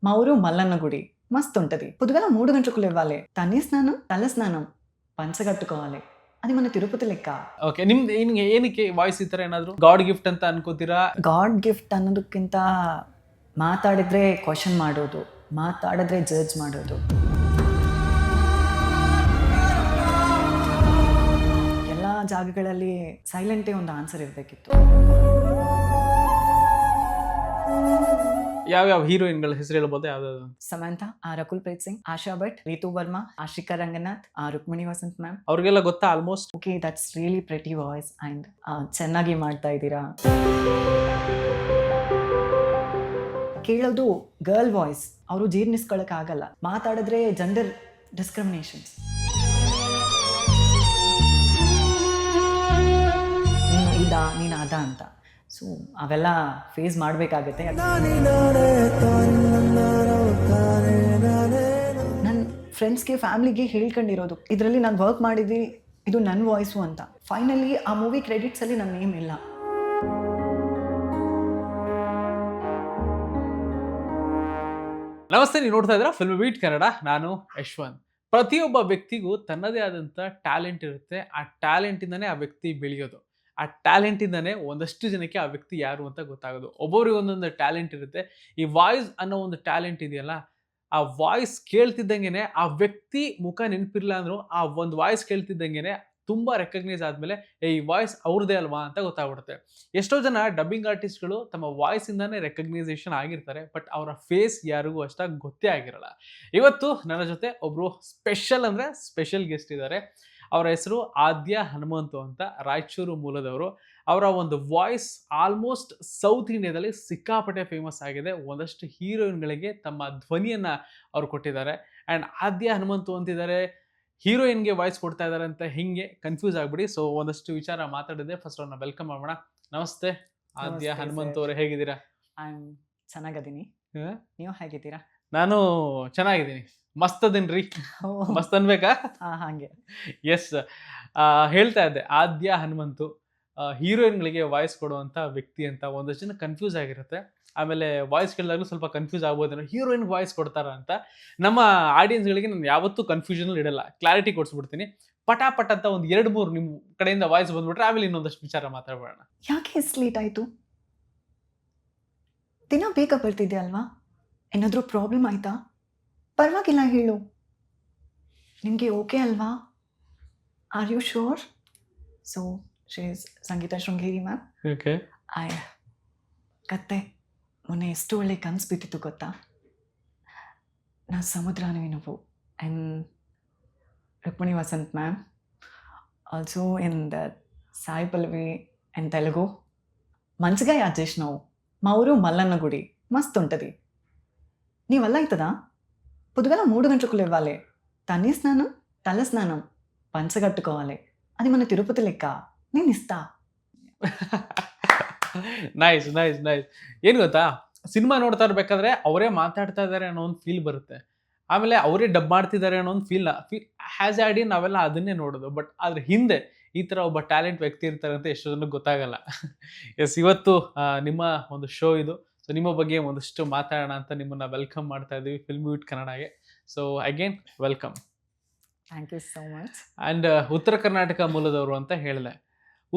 మా ఊరు మల్లన్న గుడి మస్తు ఉంటది. పొద్దుగాల 3 గంటలకు లేవ్వాలి. తన్ని స్నానం, తల స్నానం, పంచగట్టుకోవాలి. అది మన ತಿರುಪತಿ ಲೆಕ್ಕ. ಓಕೆ, ನಿಮ್ದು ಏನಕ್ಕೆ ವಾಯ್ಸ್ ಈ ತರ ಏನಾದ್ರು ಗಾಡ್ ಗಿಫ್ಟ್ ಅಂತ ಅನ್ಕೋತೀರಾ? ಗಾಡ್ ಗಿಫ್ಟ್ ಅನ್ನೋದಕ್ಕಿಂತ ಮಾತಾಡಿದ್ರೆ ಕ್ವಶನ್ ಮಾಡೋದು, ಮಾತಾಡಿದ್ರೆ ಜಡ್ಜ್ ಮಾಡೋದು. ಎಲ್ಲ ಜಾಗಗಳಲ್ಲಿ ಸೈಲೆಂಟೇ ಒಂದು ಆನ್ಸರ್ ಇರಬೇಕಿತ್ತು. ಯಾವ್ಯಾವ ಹೀರೋಯಿನ್ಗಳ ಹೆಸರು ಹೇಳ್ಬೋದು? ಯಾವ್ದಾದ್ರು? ಸಮಂತಾ, ರಕುಲ್ ಪ್ರೀತ್ ಸಿಂಗ್, ಆಶಾ ಭಟ್, ರೀತು ವರ್ಮಾ, ಆಶಿಕಾ ರಂಗನಾಥ್, ರುಕ್ಮಿಣಿ ವಸಂತ್ ಮ್ಯಾಮ್. ಅವ್ರಿಗೆಲ್ಲ ಗೊತ್ತಾ almost? Okay, that's really pretty voice and ಚೆನ್ನಾಗಿ ಮಾಡ್ತಾ ಇದ್ದೀರಾ. ಕೇಳೋದು ಗರ್ಲ್ ವಾಯ್ಸ್, ಅವರು ಜೀರ್ಣಿಸ್ಕೊಳಕ್ಕಾಗಲ್ಲ. ಮಾತಾಡಿದ್ರೆ ಜೆಂಡರ್ ಡಿಸ್ಕ್ರಿಮಿನೇಷನ್ಸ್. ನೀನು ಇದ, ನೀನು ಅದ ಅಂತ. ಸೊ ಅವೆಲ್ಲ ಫೇಸ್ ಮಾಡಬೇಕಾಗತ್ತೆ. ನನ್ನ ಫ್ರೆಂಡ್ಸ್ಗೆ, ಫ್ಯಾಮ್ಲಿಗೆ ಹೇಳ್ಕೊಂಡಿರೋದು, ಇದರಲ್ಲಿ ನಾನು ವರ್ಕ್ ಮಾಡಿದ್ವಿ, ಇದು ನನ್ನ ವಾಯ್ಸು ಅಂತ. ಫೈನಲಿ ಆ ಮೂವಿ ಕ್ರೆಡಿಟ್ಸಲ್ಲಿ ನನ್ನ ನೇಮ್ ಇಲ್ಲ. ನಮಸ್ತೆ, ನೀವು ನೋಡ್ತಾ ಇದ್ದೀರಾ ಫಿಲ್ಮ್ ಬೀಟ್ ಕನ್ನಡ. ನಾನು ಯಶ್ವಂತ್. ಪ್ರತಿಯೊಬ್ಬ ವ್ಯಕ್ತಿಗೂ ತನ್ನದೇ ಆದಂಥ ಟ್ಯಾಲೆಂಟ್ ಇರುತ್ತೆ. ಆ ಟ್ಯಾಲೆಂಟಿಂದನೇ ಆ ವ್ಯಕ್ತಿ ಬೆಳೆಯೋದು. ಆ ಟ್ಯಾಲೆಂಟಿಂದನೇ ಒಂದಷ್ಟು ಜನಕ್ಕೆ ಆ ವ್ಯಕ್ತಿ ಯಾರು ಅಂತ ಗೊತ್ತಾಗೋದು. ಒಬ್ಬೊಬ್ರಿಗೆ ಒಂದೊಂದು ಟ್ಯಾಲೆಂಟ್ ಇರುತ್ತೆ. ಈ ವಾಯ್ಸ್ ಅನ್ನೋ ಒಂದು ಟ್ಯಾಲೆಂಟ್ ಇದೆಯಲ್ಲ, ಆ ವಾಯ್ಸ್ ಕೇಳ್ತಿದ್ದಂಗೆನೆ ಆ ವ್ಯಕ್ತಿ ಮುಖ ನೆನಪಿರಲ್ಲ ಅಂದ್ರು ಆ ಒಂದು ವಾಯ್ಸ್ ಕೇಳ್ತಿದ್ದಂಗೆನೆ ತುಂಬ ರೆಕಗ್ನೈಸ್ ಆದಮೇಲೆ ಈ ವಾಯ್ಸ್ ಅವ್ರದ್ದೇ ಅಲ್ವಾ ಅಂತ ಗೊತ್ತಾಗ್ಬಿಡುತ್ತೆ. ಎಷ್ಟೋ ಜನ ಡಬ್ಬಿಂಗ್ ಆರ್ಟಿಸ್ಟ್ಗಳು ತಮ್ಮ ವಾಯ್ಸಿಂದಾನೇ ರೆಕಗ್ನೈಸೇಷನ್ ಆಗಿರ್ತಾರೆ, ಬಟ್ ಅವರ ಫೇಸ್ ಯಾರಿಗೂ ಅಷ್ಟಾಗಿ ಗೊತ್ತೇ ಆಗಿರಲ್ಲ. ಇವತ್ತು ನನ್ನ ಜೊತೆ ಒಬ್ಬರು ಸ್ಪೆಷಲ್ ಅಂದರೆ ಸ್ಪೆಷಲ್ ಗೆಸ್ಟ್ ಇದ್ದಾರೆ. ಅವರ ಹೆಸರು ಆದ್ಯ ಹನುಮಂತು ಅಂತ, ರಾಯಚೂರು ಮೂಲದವರು. ಅವರ ಒಂದು ವಾಯ್ಸ್ ಆಲ್ಮೋಸ್ಟ್ ಸೌತ್ ಇಂಡಿಯಾದಲ್ಲಿ ಸಿಕ್ಕಾಪಟ್ಟೆ ಫೇಮಸ್ ಆಗಿದೆ. ಒಂದಷ್ಟು ಹೀರೋಯಿನ್ಗಳಿಗೆ ತಮ್ಮ ಧ್ವನಿಯನ್ನು ಅವರು ಕೊಟ್ಟಿದ್ದಾರೆ. ಆ್ಯಂಡ್ ಆದ್ಯ ಹನುಮಂತು ಅಂತಿದ್ದಾರೆ, ಹೀರೋಯಿನ್ಗೆ ವಾಯ್ಸ್ ಕೊಡ್ತಾ ಇದ್ದಾರೆ ಅಂತ ಹಿಂಗೆ ಕನ್ಫ್ಯೂಸ್ ಆಗ್ಬಿಡಿ. ಸೊ ಒಂದಷ್ಟು ವಿಚಾರ ಮಾತಾಡಿದೆ. ಫಸ್ಟ್ ಅವ್ರನ್ನ ವೆಲ್ಕಮ್ ಮಾಡೋಣ. ನಮಸ್ತೆ ಆದ್ಯ ಹನುಮಂತು ಅವರೇ, ಹೇಗಿದ್ದೀರಾ? ಚೆನ್ನಾಗಿದ್ದೀನಿ. ನೀವು ಹೇಗಿದ್ದೀರಾ? ನಾನು ಚೆನ್ನಾಗಿದ್ದೀನಿ. ಮಸ್ತ್ ಅದೇನ್ರಿ? ಮಸ್ತ್ ಅನ್ಬೇಕಾ? ಹಾಗೆ. ಎಸ್, ಹೇಳ್ತಾ ಇದ್ದೆ, ಆದ್ಯ ಹನುಮಂತು ಹೀರೋಯಿನ್ಗಳಿಗೆ ವಾಯ್ಸ್ ಕೊಡುವಂಥ ವ್ಯಕ್ತಿ ಅಂತ ಒಂದಷ್ಟು ಜನ ಕನ್ಫ್ಯೂಸ್ ಆಗಿರುತ್ತೆ. ಆಮೇಲೆ ವಾಯ್ಸ್ ಕೇಳಿದಾಗಲೂ ಸ್ವಲ್ಪ ಕನ್ಫ್ಯೂಸ್ ಆಗ್ಬೋದೇನೋ, ಹೀರೋಯಿನ್ಗೆ ವಾಯ್ಸ್ ಕೊಡ್ತಾರ ಅಂತ. ನಮ್ಮ ಆಡಿಯನ್ಸ್ಗಳಿಗೆ ನಾನು ಯಾವತ್ತೂ ಕನ್ಫ್ಯೂಷನಲ್ಲಿ ಇಡಲ್ಲ, ಕ್ಲಾರಿಟಿ ಕೊಡಿಸ್ಬಿಡ್ತೀನಿ. ಪಟಾಪಟ್ ಅಂತ ಒಂದು 2-3 ನಿಮ್ಮ ಕಡೆಯಿಂದ ವಾಯ್ಸ್ ಬಂದ್ಬಿಟ್ರೆ ಆಮೇಲೆ ಇನ್ನೊಂದಷ್ಟು ವಿಚಾರ ಮಾತಾಡೋಣ. ಯಾಕೆ ಇಷ್ಟು ಲೇಟ್ ಆಯಿತು? ದಿನ ಬೇಗ ಬರ್ತಿದ್ದೆ ಅಲ್ವಾ? ಏನಾದರೂ ಪ್ರಾಬ್ಲಮ್ ಆಯಿತಾ? ಪರವಾಗಿಲ್ಲ, ಹೇಳು. ನಿಮಗೆ ಓಕೆ ಅಲ್ವಾ? Are you sure? So she is Sangeeta Sringeri ma'am. Okay. ಕತೆ ಮೊನ್ನೆ ಎಷ್ಟು ಒಳ್ಳೆ ಕನಸು ಬಿದ್ದಿತ್ತು ಗೊತ್ತಾ? ನಾ ಸಮುದ್ರನೂ నువ్వు and Rukmini Vasanth ma'am, also in the Sai Pallavi and Telugu. మంచిగా యాడ్ చేసినావు. మా ఊరు మల్లన్న గుడి మస్తు ఉంటుంది. నీ వల్ల అవుతుందా? పొద్దుగాల 3 గంటలకు లేవ్వాలి. తన్ని స్నానం, తల స్నానం, పంచగట్టుకోవాలి. అది మన తిరుపతి లెక్క. నేను ఇస్తా. Nice nice nice. ಏನು ಗೊತ್ತಾ, ಸಿನಿಮಾ ನೋಡ್ತಾ ಇರ್ಬೇಕಾದ್ರೆ ಅವರೇ ಮಾತಾಡ್ತಾ ಇದ್ದಾರೆ ಅನ್ನೋ ಒಂದು ಫೀಲ್ ಬರುತ್ತೆ. ಆಮೇಲೆ ಅವರೇ ಡಬ್ ಮಾಡ್ತಿದ್ದಾರೆ ಅನ್ನೋ ಒಂದು ಫೀಲ್ ಹ್ಯಾಸ್ ಆಡಿ ನಾವೆಲ್ಲ ಅದನ್ನೇ ನೋಡೋದು. ಬಟ್ ಅದ್ರ ಹಿಂದೆ ಈ ಥರ ಒಬ್ಬ ಟ್ಯಾಲೆಂಟ್ ವ್ಯಕ್ತಿ ಇರ್ತಾರೆ ಅಂತ ಎಷ್ಟೋ ಜನಕ್ಕೆ ಗೊತ್ತಾಗಲ್ಲ. ಎಸ್, ಇವತ್ತು ನಿಮ್ಮ ಒಂದು ಶೋ ಇದು. ಸೊ ನಿಮ್ಮ ಬಗ್ಗೆ ಒಂದಷ್ಟು ಮಾತಾಡೋಣ ಅಂತ ನಿಮ್ಮನ್ನ ವೆಲ್ಕಮ್ ಮಾಡ್ತಾ ಇದ್ದೀವಿ ಫಿಲ್ಮ್ ಬೀಟ್ ಕನ್ನಡಗೆ. So again welcome. Thank you so much. And Uttara Karnataka ಮೂಲದವರು ಅಂತ ಹೇಳಿದೆ.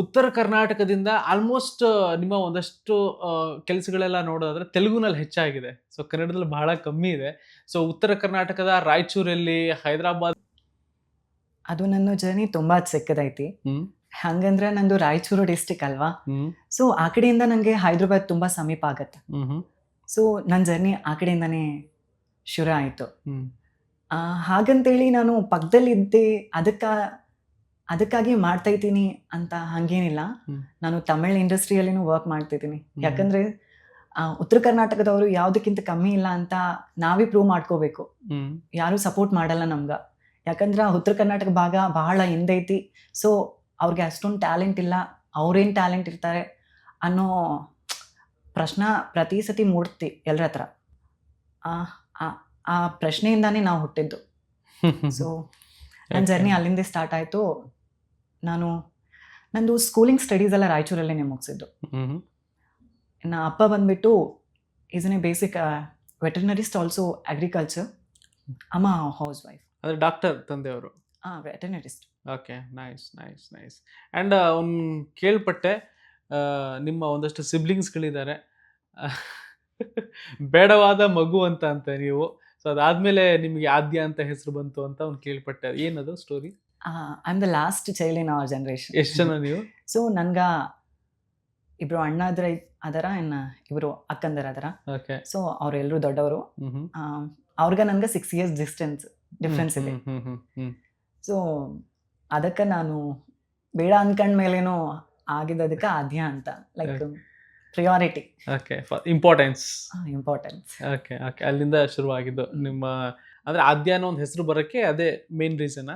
ಉತ್ತರ ಕರ್ನಾಟಕದಿಂದ ಆಲ್ಮೋಸ್ಟ್ ನಿಮ್ಮ ಒಂದಷ್ಟು ಕೆಲಸಗಳೆಲ್ಲ ನೋಡೋದಾದ್ರೆ ತೆಲುಗುನಲ್ಲಿ ಹೆಚ್ಚಾಗಿದೆ. ಸೊ ಕನ್ನಡದಲ್ಲಿ ಬಹಳ ಕಮ್ಮಿ ಇದೆ. ಸೊ ಉತ್ತರ ಕರ್ನಾಟಕದ ರಾಯಚೂರಲ್ಲಿ, ಹೈದರಾಬಾದ್, ಅದು ನನ್ನ ಜರ್ನಿ ತುಂಬ ಚಿಕ್ಕದೈತಿ. ಹಂಗಂದ್ರೆ ನಂದು ರಾಯಚೂರು ಡಿಸ್ಟಿಕ್ ಅಲ್ವಾ? ಸೊ ಆ ಕಡೆಯಿಂದ ನನಗೆ ಹೈದರಾಬಾದ್ ತುಂಬ ಸಮೀಪ ಆಗತ್ತೆ. ಸೊ ನನ್ನ ಜರ್ನಿ ಆ ಕಡೆಯಿಂದನೇ ಶುರು ಆಯಿತು. ಹಾಗಂತೇಳಿ ನಾನು ಪಕ್ಕದಲ್ಲಿದ್ದೆ ಅದಕ್ಕಾಗಿ ಮಾಡ್ತಾ ಇದ್ದೀನಿ ಅಂತ ಹಂಗೇನಿಲ್ಲ. ನಾನು ತಮಿಳ್ ಇಂಡಸ್ಟ್ರಿಯಲ್ಲಿನೂ ವರ್ಕ್ ಮಾಡ್ತಿದ್ದೀನಿ. ಯಾಕಂದ್ರೆ ಉತ್ತರ ಕರ್ನಾಟಕದವರು ಯಾವುದಕ್ಕಿಂತ ಕಮ್ಮಿ ಇಲ್ಲ ಅಂತ ನಾವೇ ಪ್ರೂವ್ ಮಾಡ್ಕೋಬೇಕು. ಯಾರು ಸಪೋರ್ಟ್ ಮಾಡಲ್ಲ ನಮ್ಗೆ. ಯಾಕಂದ್ರೆ ಉತ್ತರ ಕರ್ನಾಟಕ ಭಾಗ ಬಹಳ ಹಿಂದೈತಿ. ಸೊ ಅವ್ರಿಗೆ ಅಷ್ಟೊಂದು ಟ್ಯಾಲೆಂಟ್ ಇಲ್ಲ, ಅವ್ರೇನು ಟ್ಯಾಲೆಂಟ್ ಇರ್ತಾರೆ ಅನ್ನೋ ಪ್ರಶ್ನೆ ಪ್ರತಿ ಸತಿ ಮೂಡ್ತಿ ಎಲ್ಲರ ಹತ್ರ. ಆ ಪ್ರಶ್ನೆಯಿಂದಾನೇ ನಾವು ಹುಟ್ಟಿದ್ದು. ಸೊ ನನ್ನ ಜರ್ನಿ ಅಲ್ಲಿಂದೇ ಸ್ಟಾರ್ಟ್ ಆಯಿತು. ನಂದು ಸ್ಕೂಲಿಂಗ್ ಸ್ಟಡೀಸ್ ಎಲ್ಲ ರಾಯಚೂರಲ್ಲೇ ಮುಗಿಸಿದ್ದು. ಅಪ್ಪ ಬಂದ್ಬಿಟ್ಟು is a basic veterinarist also agriculture. ಅಮ್ಮ ಹೌಸ್ ವೈಫ್. ಅಂದರೆ ಡಾಕ್ಟರ್ ತಂದೆಯವರು. Veterinarist. Okay, nice nice nice. And ಒಂದು ಕೇಳ್ಪಟ್ಟೆ, ನಿಮ್ಮ ಒಂದಷ್ಟು ಸಿಬ್ಲಿಂಗ್ಸ್ಗಳಿದ್ದಾರೆ, ಬೇಡವಾದ ಮಗು ಅಂತ ನೀವು. ಸೊ ಅದಾದಮೇಲೆ ನಿಮಗೆ ಆದ್ಯ ಅಂತ ಹೆಸರು ಬಂತು ಅಂತ ಒಂದು ಕೇಳ್ಪಟ್ಟೆ, ಏನದು story? I am the last child in our generation. ಎಷ್ಟು ಜನ ನೀವು? ಸೊ ನನ್ಗೆ ಇಬ್ರು ಅಣ್ಣ ಅದರ ಇನ್ನು ಇಬ್ರು ಅಕ್ಕಂದರ ಅದರ. ಓಕೆ. ಸೊ ಅವರೆಲ್ಲರೂ ದೊಡ್ಡವರು. ಅವ್ರಿಗೆ ನನ್ಗೆ 6 years ಡಿಫ್ರೆನ್ಸ್ ಇದೆ. ಸೊ ಅದಕ್ಕೆ ನಾನು ಬೇಡ ಅನ್ಕೊಂಡ್ಮೇಲೇನೋ ಆಗಿದ್ದದಕ್ಕೆ ಆದ್ಯ ಅಂತ, like priority. Okay, importance. Okay. ಅಲ್ಲಿಂದ ಶುರುವಾಗಿದ್ದು ನಿಮ್ಮ, ಅಂದ್ರೆ ಆದ್ಯ ಅನ್ನೋ ಒಂದು ಹೆಸರು ಬರೋಕ್ಕೆ ಅದೇ main reason?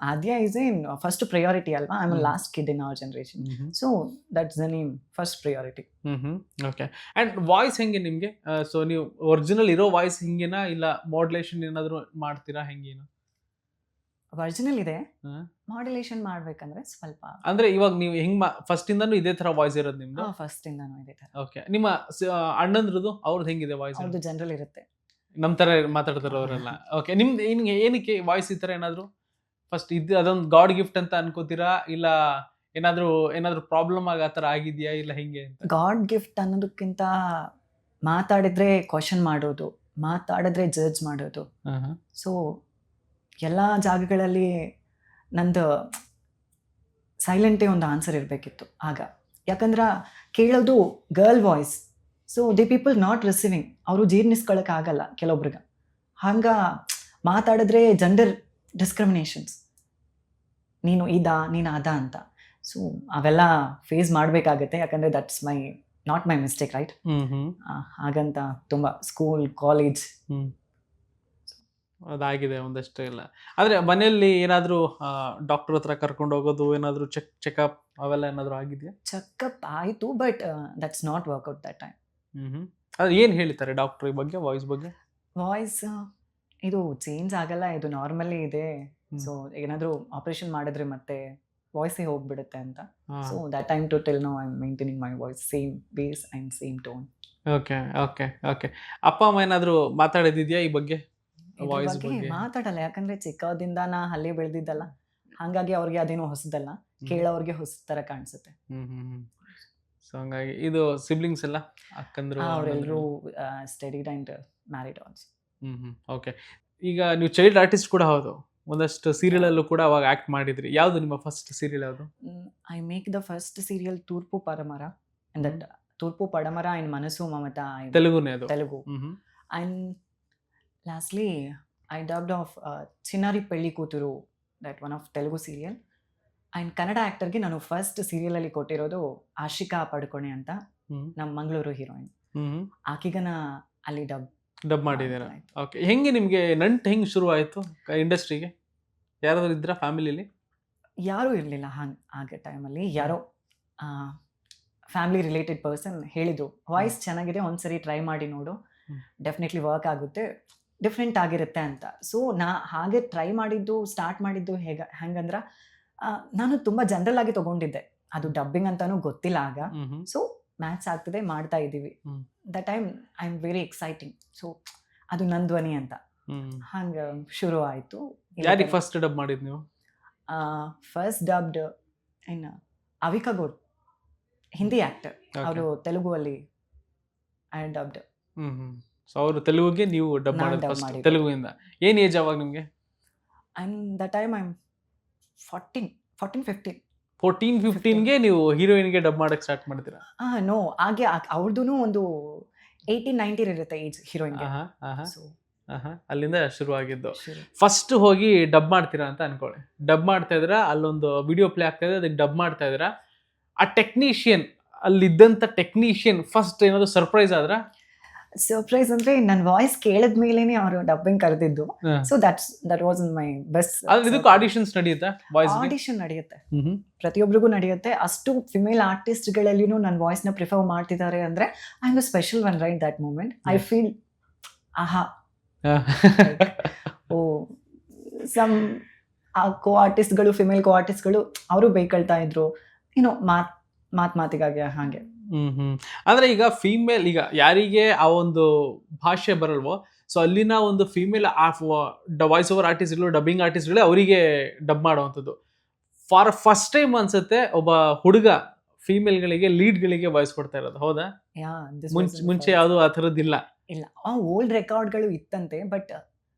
Aadya is in first priority ಅಲ್ವಾ. I am last kid in our generation, so that's the name, first priority. Okay. And voice ಹೆಂಗೆ ನಿಮಗೆ? ಸೊ ನೀವು ಒರಿಜಿನಲ್ ಇರೋ ವಾಯ್ಸ್ ಹಿಂಗೇನಾ, ಇಲ್ಲ ಮಾಡ್ಯುಲೇಷನ್ ಏನಾದರೂ ಮಾಡ್ತೀರಾ, ಹೆಂಗೇನು? ಒರಿಜಿನಲ್ ಇದೆ, ಮಾಡ್ಯುಲೇಷನ್ ಮಾಡ್ಬೇಕಂದ್ರೆ ಸ್ವಲ್ಪ. ಅಂದ್ರೆ ಇವಾಗ ನೀವು ಹೆಂಗ್ ಫಸ್ಟ್ ಇಂದಾನು ಇದೇ ತರ ವಾಯ್ಸ್ ಇರೋದು ನಿಮ್ದು? ಫಸ್ಟ್ ಇಂದಾನು ಇದೆ ತರ. ಓಕೆ. ನಿಮ್ಮ ಅಣ್ಣಂದ್ರದ್ದು ಅವ್ರದ್ದು ಹೆಂಗಿದೆ ವಾಯ್ಸ್? ಅವ್ರದ್ದು ಜನರಲ್ ಇರುತ್ತೆ, ನಮ್ ತರ ಮಾತಾಡ್ತಾರ ಅವರೆಲ್ಲ. ಓಕೆ. ನಿಮ್ದು ಏನಕ್ಕೆ ವಾಯ್ಸ್ ಈ ತರ ಏನಾದ್ರು ಫಸ್ಟ್ ಇದು ಅದೊಂದು ಗಾಡ್ ಗಿಫ್ಟ್ ಅಂತ ಅನ್ಕೋತೀರಾ, ಇಲ್ಲ ಏನಾದ್ರು ಪ್ರಾಬ್ಲಮ್ ಆಗ ಆ ಥರ ಆಗಿದೆಯಾ, ಇಲ್ಲ ಹೆಂಗೆ ಅಂತ? ಗಾಡ್ ಗಿಫ್ಟ್ ಅನ್ನೋದಕ್ಕಿಂತ ಮಾತಾಡಿದ್ರೆ ಕ್ವಶನ್ ಮಾಡೋದು, ಮಾತಾಡಿದ್ರೆ ಜಡ್ಜ್ ಮಾಡೋದು. ಸೊ ಎಲ್ಲ ಜಾಗಗಳಲ್ಲಿ ನಂದು ಸೈಲೆಂಟೇ ಒಂದು ಆನ್ಸರ್ ಇರಬೇಕಿತ್ತು ಆಗ. ಯಾಕಂದ್ರೆ ಕೇಳೋದು girl voice, so the people not receiving, ಅವರು ಜೀರ್ಣಿಸ್ಕೊಳಕ್ಕಾಗಲ್ಲ ಕೆಲವೊಬ್ರಿಗೆ. ಹಂಗೆ ಮಾತಾಡಿದ್ರೆ ಜೆಂಡರ್ ಡಿಸ್ಕ್ರಿಮಿನೇಷನ್ಸ್, ನೀನು ನೀನು ಅದ ಅಂತ. ಸೊ ಅವೆಲ್ಲ ಫೇಸ್ ಮಾಡಬೇಕಾಗತ್ತೆ, ಯಾಕಂದರೆ that's not my mistake, right? ಹಾಗಂತ ತುಂಬ ಸ್ಕೂಲ್, ಕಾಲೇಜ್ ಅದಾಗಿದೆ ಒಂದಷ್ಟು ಎಲ್ಲ. ಆದರೆ ಮನೆಯಲ್ಲಿ ಏನಾದರೂ ಡಾಕ್ಟರ್ ಹತ್ರ ಕರ್ಕೊಂಡು ಹೋಗೋದು, ಏನಾದರೂ ಚೆಕಪ್ ಅವೆಲ್ಲ ಏನಾದರೂ ಆಗಿದೆಯಾ? ಚೆಕಪ್ ಆಯಿತು, but that's not work out that time. ಅದು ಏನು ಹೇಳ್ತಾರೆ ಡಾಕ್ಟ್ರ್ ಈ ಬಗ್ಗೆ, ವಾಯ್ಸ್ ಬಗ್ಗೆ? ವಾಯ್ಸ್ ಇದು ಚೇಂಜ್ ಆಗಲ್ಲ, ಇದು ನಾರ್ಮಲಿ ಇದೆ. ಸೊ ಏನಾದರೂ ಆಪರೇಷನ್ ಮಾಡಿದ್ರೆ ಮತ್ತೆ ವಾಯ್ಸೇ ಹೋಗ್ಬಿಡುತ್ತೆ ಅಂತ. So that time to till now I am maintaining my voice, same bass and same tone. Okay okay okay. ಅಪ್ಪ ಅಮ್ಮ ಏನಾದರೂ ಮಾತಾಡೋದಿದೆಯಾ ಈ ಬಗ್ಗೆ? ವಾಯ್ಸ್ ಬಗ್ಗೆ ಮಾತಾಡಲ್ಲ, ಯಾಕಂದ್ರೆ ಚಿಕ್ಕದಿಂದ ನಾ ಅಲ್ಲೇ ಬೆಳೆದಿದ್ದಲ್ಲ, ಹಾಗಾಗಿ ಅವ್ರಿಗೆ ಅದೇನೋ ಹೊಸದಲ್ಲ, ಕೇಳೋರಿಗೆ ಹೊಸ ಥರ ಕಾಣಿಸುತ್ತೆ. ಸೊ ಹಂಗಾಗಿ ಇದು ಸಿಬ್ಲಿಂಗ್ಸ್ ಎಲ್ಲ ಅಕ್ಕಂದ್ರು ಅವರೆಲ್ಲರೂ studied and married also. Okay. ಈಗ ನೀವು ಚೈಲ್ಡ್ ಆರ್ಟಿಸ್ಟ್ ಕೂಡ ಹೌದು, ಒಂದಷ್ಟು ಸೀರಿಯಲಲ್ಲೂ ಕೂಡ ಅವಾಗ ಆ್ಯಕ್ಟ್ ಮಾಡಿದ್ರಿ. ಯಾವುದು ನಿಮ್ಮ ಫಸ್ಟ್ ಸೀರಿಯಲ್ ಯಾವುದು? I make the first serial Thoorpu Padamara, and that Thoorpu Padamara and Manasu Mamata, ತೆಲುಗುನೇ ಅದು? Telugu. And lastly I dubbed of Chinnari Pelli Kuturu, that one of Telugu serial. And Kannada ಆ್ಯಕ್ಟರ್ಗೆ ನಾನು ಫಸ್ಟ್ ಸೀರಿಯಲಲ್ಲಿ ಕೊಟ್ಟಿರೋದು ಆಶಿಕಾ ಪಡುಕೋಣೆ ಅಂತ, ನಮ್ಮ ಮಂಗಳೂರು ಹೀರೋಯಿನ್. ಆಕಿಗನ ಅಲ್ಲಿ ಡಬ್ ಮಾಡಿದ್ದೀರಾ? ಓಕೆ. ಹೆಂಗೆ ನಿಮಗೆ ನಂಟು ಹೆಂಗೆ ಶುರು ಆಯಿತು ಇಂಡಸ್ಟ್ರಿಗೆ? ಯಾರಾದರೂ ಇದ್ರಾ ಫ್ಯಾಮಿಲಿಲಿ? ಯಾರೂ ಇರಲಿಲ್ಲ ಆಗ ಟೈಮಲ್ಲಿ. ಯಾರೋ ಫ್ಯಾಮಿಲಿ ರಿಲೇಟೆಡ್ ಪರ್ಸನ್ ಹೇಳಿದರು, ವಾಯ್ಸ್ ಚೆನ್ನಾಗಿದೆ, ಒಂದ್ಸರಿ ಟ್ರೈ ಮಾಡಿ ನೋಡು, ಡೆಫಿನೆಟ್ಲಿ ವರ್ಕ್ ಆಗುತ್ತೆ, ಡಿಫ್ರೆಂಟ್ ಆಗಿರುತ್ತೆ ಅಂತ. ಸೊ ಹಾಗೆ ಟ್ರೈ ಮಾಡಿದ್ದು, ಸ್ಟಾರ್ಟ್ ಮಾಡಿದ್ದು ಹೆಂಗಂದ್ರೆ, ನಾನು ತುಂಬ ಜನರಲ್ ಆಗಿ ತೊಗೊಂಡಿದ್ದೆ, ಅದು ಡಬ್ಬಿಂಗ್ ಅಂತಾನೂ ಗೊತ್ತಿಲ್ಲ ಆಗ. ಸೊ ಮ್ಯಾಚ್ ಆಗ್ತದೆ, ಮಾಡ್ತಾ ಇದ್ದೀವಿ. That time I am very exciting, so ಅದು ನನ್ನ ಧ್ವನಿ ಅಂತ ಹಂಗೆ ಶುರು ಆಯಿತು. ಯಾರಿಗೆ ಫಸ್ಟ್ ಡಬ್ ಮಾಡಿದ್ದು ನೀವು? ಫಸ್ಟ್ ಡಬ್ಡ್ ಇನ್ ಅವಿಕಾ ಗೌಡ್, ಹಿಂದಿ ಆ್ಯಕ್ಟರ್, ಅವರು ತೆಲುಗುವಲ್ಲಿ ಐ ಡಬ್ಡ್. ಸೊ ಅವರು ತೆಲುಗುಗೆ ನೀವು ಡಬ್ ಮಾಡೋದು ಫಸ್ಟ್ ತೆಲುಗುವಿಂದ. ಏನು ಏಜ್ ಅವಾಗ ನಿಮಗೆ? And that time I am 14-15. 14-15ಗೆ ನೀವು ಹೀರೋಯಿನ್ಗೆ ಡಬ್ ಮಾಡಕ್ಕೆ ಸ್ಟಾರ್ಟ್ ಮಾಡ್ತೀರಾ? ನೋ, ಹಾಗೆ ಅವ್ರದ್ದು ಒಂದು 18-19 ಇರುತ್ತೆ ಏಜ್ ಹೀರೋಯಿನ್ಗೆ. ಅಲ್ಲಿಂದ ಶುರು ಆಗಿದ್ದು. ಫಸ್ಟ್ ಹೋಗಿ ಡಬ್ ಮಾಡ್ತೀರಾ ಅಂತ ಅನ್ಕೊಳ್ಳಿ, ಡಬ್ ಮಾಡ್ತಾ ಇದ್ರ, ಅಲ್ಲೊಂದು ವಿಡಿಯೋ ಪ್ಲೇ ಆಗ್ತಾ ಇದೆ, ಅದಕ್ಕೆ ಡಬ್ ಮಾಡ್ತಾ ಇದ್ರ, ಆ ಟೆಕ್ನಿಷಿಯನ್, ಅಲ್ಲಿದ್ದಂಥ ಟೆಕ್ನಿಷಿಯನ್ ಫಸ್ಟ್ ಏನಾದ್ರು ಸರ್ಪ್ರೈಸ್ ಆದ್ರ? ಸರ್ಪ್ರೈಸ್ ಅಂದ್ರೆ ನನ್ನ ವಾಯ್ಸ್ ಕೇಳಿದ ಮೇಲೇನೆ ಅವರು ಡಬ್ಬಿಂಗ್ ಕರೆದಿದ್ದು. So that was my best. ಇದಕ್ಕೆ ಆಡಿಷನ್ಸ್ ನಡೆಯುತ್ತಾ? ವಾಯ್ಸ್ ಆಡಿಷನ್ ನಡೆಯುತ್ತೆ, ಪ್ರತಿಯೊಬ್ಬರಿಗೂ ನಡೆಯುತ್ತೆ. ಅಷ್ಟು ಫಿಮೇಲ್ ಆರ್ಟಿಸ್ಟ್ಗಳಲ್ಲಿನೂ ನನ್ನ ವಾಯ್ಸ್ನ ಪ್ರಿಫರ್ ಮಾಡ್ತಿದ್ದಾರೆ ಅಂದ್ರೆ I am the special one, right? That moment I feel ಆಹಾ, ಓ ಸಮ್ ಕೋ ಆರ್ಟಿಸ್ಟ್ಗಳು, ಫಿಮೇಲ್ ಕೋ ಆರ್ಟಿಸ್ಟ್ಗಳು ಅವರು ಬೈಕಳ್ತಾ ಇದ್ರು, ಏನೋ ಮಾತಿಗಾಗಿ ಹಾಗೆ. ಅಂದ್ರೆ ಈಗ ಫೀಮೇಲ್, ಈಗ ಯಾರಿಗೆ ಆ ಒಂದು ಭಾಷೆ ಬರಲ್ವೋ, ಸೊ ಅಲ್ಲಿನ ಒಂದು ಫೀಮೇಲ್ ವಾಯ್ಸ್ ಓವರ್ ಆರ್ಟಿಸ್ಟ್ಗಳು, ಡಬ್ಬಿಂಗ್ ಆರ್ಟಿಸ್ಟ್ಗಳೇ ಅವರಿಗೆ ಡಬ್ ಮಾಡುವಂಥದ್ದು. ಫಾರ್ ಫಸ್ಟ್ ಟೈಮ್ ಅನ್ಸುತ್ತೆ ಒಬ್ಬ ಹುಡುಗ ಫೀಮೇಲ್ಗಳಿಗೆ ಲೀಡ್ಗಳಿಗೆ ವಾಯ್ಸ್ ಕೊಡ್ತಾ ಇರೋದು, ಹೌದಾ? ಯಾ ದಿಸ್ ಮುಂಚೆ ಯಾವುದು ಆ ಥರದ್ದಿಲ್ಲ. ಇಲ್ಲ, ಆ ಓಲ್ಡ್ ರೆಕಾರ್ಡ್ಗಳು ಇತ್ತಂತೆ, ಬಟ್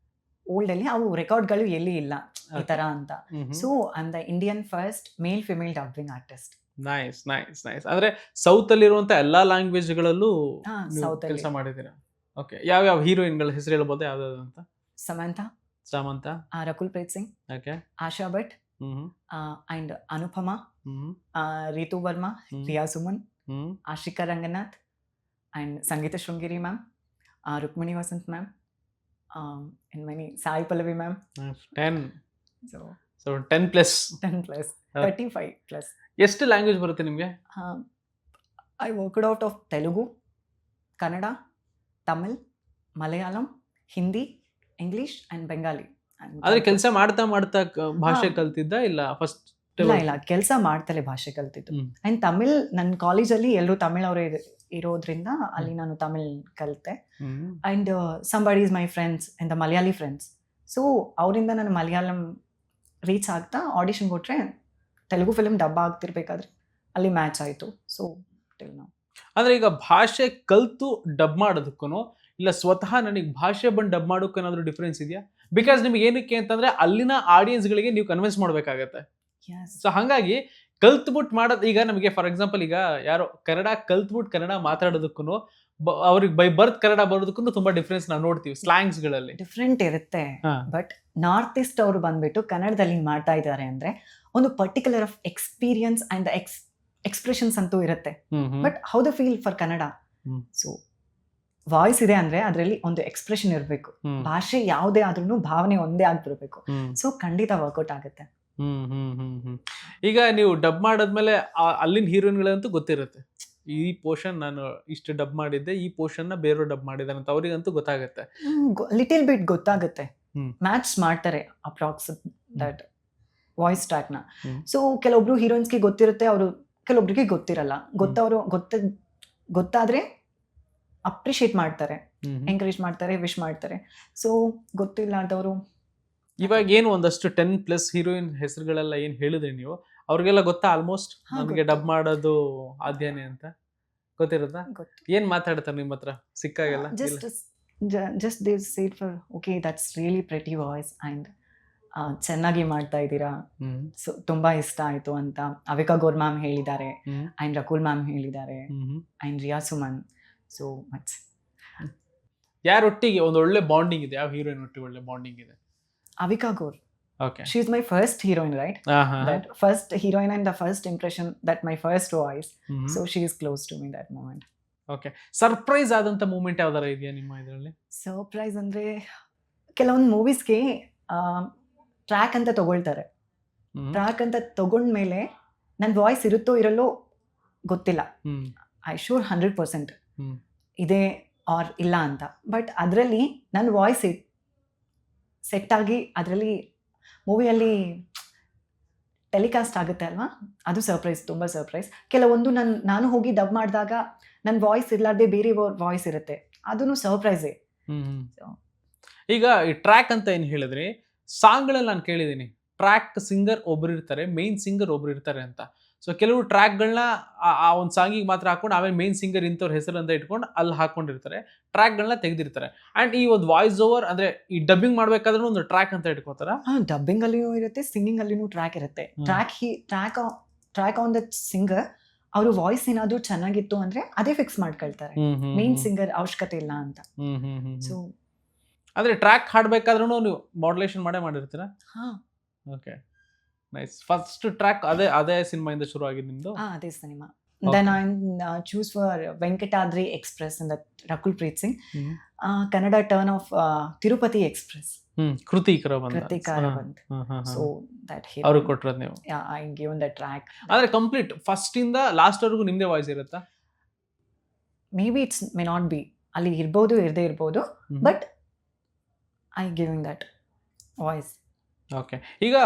ಓಲ್ಡ್ ಅಲ್ಲಿ ಅವು ರೆಕಾರ್ಡ್ಗಳು ಎಲ್ಲಿ ಇಲ್ಲ ಈ ತರ ಅಂತ. So I am the Indian first male female dubbing artist. Nice nice nice. ಅಂದ್ರೆ ಸೌತ್ ಅಲ್ಲಿರುವಂತ ಎಲ್ಲಾ ಲ್ಯಾಂಗ್ವೇಜ್ಗಳಲ್ಲೂ ಸೌತ್ ಕೆಲಸ ಮಾಡಿದ್ದೀರಾ. ಓಕೆ, ಯಾವ್ಯಾವ ಹೀರೋಯಿನ್ಗಳ ಹೆಸರು ಹೇಳ್ಬೋದು, ಯಾವ್ಯಾವ್ದು ಅಂತ? Samantha, Samantha, Rakul Preet Singh, okay, Asha Bhat, and Anupama, Ritu Varma, Riya Suman, Ashika Ranganath, and Sangeetha Sringeri ma'am, Rukmini Vasanth ma'am, and many Sai Pallavi ma'am. 10. So 10 plus. 10 plus. 35 plus. ಎಷ್ಟು ಲ್ಯಾಂಗ್ವೇಜ್ ಬರುತ್ತೆ ನಿಮಗೆ? I worked out of Telugu, Kannada, Tamil, Malayalam, Hindi, English and Bengali. ಆದ್ರೆ ಕೆಲಸ ಮಾಡ್ತಾ ಮಾಡ್ತಾ ಭಾಷೆ ಕಲ್ತಿದ್ದ ಇಲ್ಲ ಫಸ್ಟ್? ಇಲ್ಲ, ಕೆಲಸ ಮಾಡ್ತಲೇ ಭಾಷೆ ಕಲ್ತಿದ್ದು. ಅಂಡ್ ತಮಿಳ್ ನನ್ನ ಕಾಲೇಜಲ್ಲಿ ಎಲ್ಲರೂ ತಮಿಳ್ ಅವರೇ ಇರೋದ್ರಿಂದ ಅಲ್ಲಿ ನಾನು ತಮಿಳ್ ಕಲಿತೆ. And somebody is my friends in the Malayali friends. So ಅವರಿಂದ ನಾನು ಮಲಯಾಳಂ ರೀಚ್ ಆಗ್ತಾ ಆಡಿಷನ್ ಕೊಟ್ಟರೆ ತೆಲುಗು ಫಿಲ್ಮ್ ಡಬ್ಬ ಆಗ್ತಿರ್ಬೇಕಾದ್ರೆ ಅಲ್ಲಿ ಮ್ಯಾಚ್ ಆಯಿತು. So till now. ಅಂದರೆ ಈಗ ಭಾಷೆ ಕಲಿತು ಡಬ್ ಮಾಡೋದಕ್ಕೂ ಇಲ್ಲ ಸ್ವತಃ ನನಗೆ ಭಾಷೆ ಬಂದು ಡಬ್ ಮಾಡೋಕ್ಕೂ ಏನಾದರೂ ಡಿಫ್ರೆನ್ಸ್ ಇದೆಯಾ? ಬಿಕಾಸ್ ನಿಮ್ಗೆ ಏನಕ್ಕೆ ಅಂತಂದರೆ ಅಲ್ಲಿನ ಆಡಿಯನ್ಸ್ಗಳಿಗೆ ನೀವು ಕನ್ವಿನ್ಸ್ ಮಾಡಬೇಕಾಗತ್ತೆ. ಸೊ ಹಾಗಾಗಿ ಕಲ್ತ್ಬಿಟ್ಟು ಮಾಡೋದು, ಈಗ ನಮಗೆ ಫಾರ್ ಎಕ್ಸಾಂಪಲ್ ಈಗ ಯಾರೋ ಕನ್ನಡ ಕಲ್ತ್ಬಿಟ್ಟು ಕನ್ನಡ ಮಾತಾಡೋದಕ್ಕೂ ಅವ್ರಿಗೆ ಬೈ ಬರ್ತ್ ಕನ್ನಡ ಬರೋದಕ್ಕೂ ತುಂಬಾ ಡಿಫ್ರೆನ್ಸ್ ನಾವು ನೋಡ್ತೀವಿ. ಸ್ಲ್ಯಾಂಗ್ಸ್ಗಳಲ್ಲಿ ಡಿಫ್ರೆಂಟ್ ಇರುತ್ತೆ. ಬಟ್ ನಾರ್ತ್ ಈಸ್ಟ್ ಅವರು ಬಂದ್ಬಿಟ್ಟು ಕನ್ನಡದಲ್ಲಿ ಮಾಡ್ತಾ ಇದ್ದಾರೆ ಅಂದ್ರೆ ಒಂದು particular of experience and expressions ಅಂತೂ ಇರುತ್ತೆ. But how the feel for Kannada. So voice ಇದೆ ಅಂದ್ರೆ ಅದರಲ್ಲಿ ಒಂದು ಎಕ್ಸ್ಪ್ರೆಷನ್ ಇರಬೇಕು. ಭಾಷೆ ಯಾವುದೇ ಆದ್ರೂ ಭಾವನೆ ಒಂದೇ ಆಗ್ಬಿಡ್ಬೇಕು. ಸೊ ಖಂಡಿತ ವರ್ಕೌಟ್ ಆಗುತ್ತೆ. ಈಗ ನೀವು ಡಬ್ ಮಾಡಾದ್ಮೇಲೆ ಅಲ್ಲಿನ ಹೀರೋಯಿನ್ಗಳಂತೂ ಗೊತ್ತಿರುತ್ತೆ, ಈ ಪೋರ್ಷನ್ ನಾನು ಇಷ್ಟು ಡಬ್ ಮಾಡಿದ್ದೆ, ಈ ಪೋರ್ಷನ್ ನ ಬೇರೆ ಡಬ್ ಮಾಡಿದಾರೆ ಅಂತ ಅವರಿಗಂತೂ ಗೊತ್ತಾಗುತ್ತೆ. ಲಿಟಲ್ ಬಿಟ್ ಗೊತ್ತಾಗುತ್ತೆ. ಮ್ಯಾಚ್ ಮಾಡ್ತಾರೆ ಅಪ್ರಾಕ್ಸ್ ದಟ್ ವಾಯ್ಸ್ ಟ್ರ್ಯಾಕ್ ನ. ಸೊ ಕೆಲವೊಬ್ರು ಹೀರೋಯಿನ್ಸ್ಗೆ ಗೊತ್ತಿರುತ್ತೆ, ಅವರು ಕೆಲವೊಬ್ರಿಗೆ ಗೊತ್ತಿರಲ್ಲ. ಗೊತ್ತಾದ್ರೆ ಅಪ್ರಿಶಿಯೇಟ್ ಮಾಡ್ತಾರೆ, ಎಂಕರೇಜ್ ಮಾಡ್ತಾರೆ, ವಿಶ್ ಮಾಡ್ತಾರೆ. ಸೊ ಗೊತ್ತಿಲ್ಲಾರ್ದವರು ಇವಾಗ ಏನು ಒಂದಷ್ಟು 10+ ಹೀರೋಯಿನ್ ಹೆಸರುಗಳೆಲ್ಲ ಏನು ಹೇಳಿದ್ರಿ ನೀವು, ಅವ್ರಿಗೆಲ್ಲ ಗೊತ್ತಾ ಆಲ್ಮೋಸ್ಟ್ ನಮಗೆ ಡಬ್ ಮಾಡೋದು ಆದ್ಯಾನೆ ಅಂತ ಗೊತ್ತಿರುತ್ತಾ? ಏನ್ ಮಾತಾಡ್ತಾರೆ ನಿಮ್ಮ ಹತ್ರ ಸಿಕ್ಕಾಗೆಲ್ಲ? Just they said for okay that's really pretty voice and ಚೆನ್ನಾಗಿ ಮಾಡ್ತಾ ಇದ್ದೀರಾ, ಸೊ ತುಂಬಾ ಇಷ್ಟ ಆಯ್ತು ಅಂತ ಅವಿಕಾ ಗೌರ್ ಮ್ಯಾಮ್ ಹೇಳಿದ್ದಾರೆ, ಅಂಡ್ ರಕುಲ್ ಮ್ಯಾಮ್ ಹೇಳಿದ್ದಾರೆ, and Riya Suman. So much. ಯಾರೊಟ್ಟಿಗೆ ಒಂದು ಒಳ್ಳೆ ಬಾಂಡಿಂಗ್ ಇದೆ? ಯಾವ ಹೀರೋಯಿನ್ ಒಟ್ಟಿಗೆ ಒಳ್ಳೆ ಬಾಂಡಿಂಗ್ ಇದೆ? Avika Gaur. Okay. She is my first heroine, right? That first heroine and the first impression, that my first voice. So she is close to me that moment. Okay. Surprise ಆದಂತ moment ಯಾವ್ದಾರ ಇದೆಯಾ ನಿಮ್ಮ ಇದರಲ್ಲಿ? Surprise ಅಂದ್ರೆ ಕೆಲವೊಂದು ಮೂವೀಸ್ಗೆ track ಅಂತ ತಗೊಳ್ತಾರೆ. Track ಅಂತ ತಗೊಂಡ್ಮೇಲೆ ನನ್ನ ವಾಯ್ಸ್ ಇರುತ್ತೋ ಇರಲ್ಲೋ ಗೊತ್ತಿಲ್ಲ. ಐ ಶೂರ್ 100% ಇದೆ ಆರ್ ಇಲ್ಲ ಅಂತ. ಬಟ್ ಅದರಲ್ಲಿ ನನ್ನ ವಾಯ್ಸ್ ಸೆಟ್ ಆಗಿ ಅದರಲ್ಲಿ ಮೂವಿಯಲ್ಲಿ ಟೆಲಿಕಾಸ್ಟ್ ಆಗುತ್ತೆ ಅಲ್ವಾ, ಅದು ಸರ್ಪ್ರೈಸ್, ತುಂಬ ಸರ್ಪ್ರೈಸ್. ಕೆಲವೊಂದು ನಾನು ಹೋಗಿ ಡಬ್ ಮಾಡಿದಾಗ ನನ್ನ ವಾಯ್ಸ್ ಇರಲಾರ್ದೆ ಬೇರೆ ವಾಯ್ಸ್ ಇರುತ್ತೆ, ಅದೂ ಸರ್ಪ್ರೈಸೇ. ಈಗ ಈ ಟ್ರ್ಯಾಕ್ ಅಂತ ಏನು ಹೇಳಿದ್ರಿ, ಸಾಂಗ್ಗಳಲ್ಲಿ ನಾನು ಕೇಳಿದ್ದೀನಿ ಟ್ರ್ಯಾಕ್ ಸಿಂಗರ್ ಒಬ್ರು ಇರ್ತಾರೆ, ಮೇನ್ ಸಿಂಗರ್ ಒಬ್ರು ಇರ್ತಾರೆ ಅಂತ. ಸೊ ಕೆಲವು ಟ್ರ್ಯಾಕ್ಗಳನ್ನ ಆ ಒಂದು ಸಾಂಗಿಗೆ ಮಾತ್ರ ಹಾಕೊಂಡು ಆಮೇಲೆ ಮೇನ್ ಸಿಂಗರ್ ಇಂಥವ್ರ ಹೆಸರು ಅಂತ ಇಟ್ಕೊಂಡು ಅಲ್ಲಿ ಹಾಕೊಂಡಿರ್ತಾರೆ, ಟ್ರ್ಯಾಕ್ಗಳನ್ನ ತೆಗೆದಿರ್ತಾರೆ. ಆ್ಯಂಡ್ ಈ ಒಂದು ವಾಯ್ಸ್ ಓವರ್ ಅಂದರೆ ಈ ಡಬ್ಬಿಂಗ್ ಮಾಡಬೇಕಾದ್ರೂ ಒಂದು ಟ್ರ್ಯಾಕ್ ಅಂತ ಇಟ್ಕೋತಾರ? ಡಬ್ಬಿಂಗ್ ಅಲ್ಲಿನೂ ಇರುತ್ತೆ, ಸಿಂಗಿಂಗ್ ಅಲ್ಲಿನೂ ಟ್ರ್ಯಾಕ್ ಇರುತ್ತೆ. ಟ್ರ್ಯಾಕ್ ಆನ್ ದ ಸಿಂಗರ್, ಅವರು ವಾಯ್ಸ್ ಏನಾದರೂ ಚೆನ್ನಾಗಿತ್ತು ಅಂದರೆ ಅದೇ ಫಿಕ್ಸ್ ಮಾಡ್ಕೊಳ್ತಾರೆ, ಮೇನ್ ಸಿಂಗರ್ ಅವಶ್ಯಕತೆ ಇಲ್ಲ ಅಂತ. ಸೊ ಅಂದರೆ ಟ್ರ್ಯಾಕ್ ಹಾಡಬೇಕಾದ್ರೂ ನೀವು ಮಾಡ್ಯುಲೇಷನ್ ಮಾಡಿರ್ತೀರಾ? ಹಾಂ. Okay, nice. ಫಸ್ಟ್ ಟ್ರ್ಯಾಕ್ ಅದೇ ಸಿನಿಮಾಯಿಂದ ಶುರು ಆಗಿದ್ದು ನಿಮ್ದು? ಅದೇ cinema. Then I choose for Venkatadri Express and the Rakul Preet Singh. Kannada turn of Tirupati Express. Krithik Aravind. So that hit. ಅವರು ಕೊಟ್ಟರು ನೀವು? Yeah, I given the track. ಅಂದ್ರೆ ಕಂಪ್ಲೀಟ್ ಫಸ್ಟ್ ಇಂದ ಲಾಸ್ಟ್ ವರೆಗೂ ನಿಮ್ದೇ ವಾಯ್ಸ್ ಇರುತ್ತಾ? Maybe it's may not be. ಅಲ್ಲಿ ಇರಬಹುದು, ಇರದೇ ಇರಬಹುದು, but I giving that voice. Okay. ಈಗ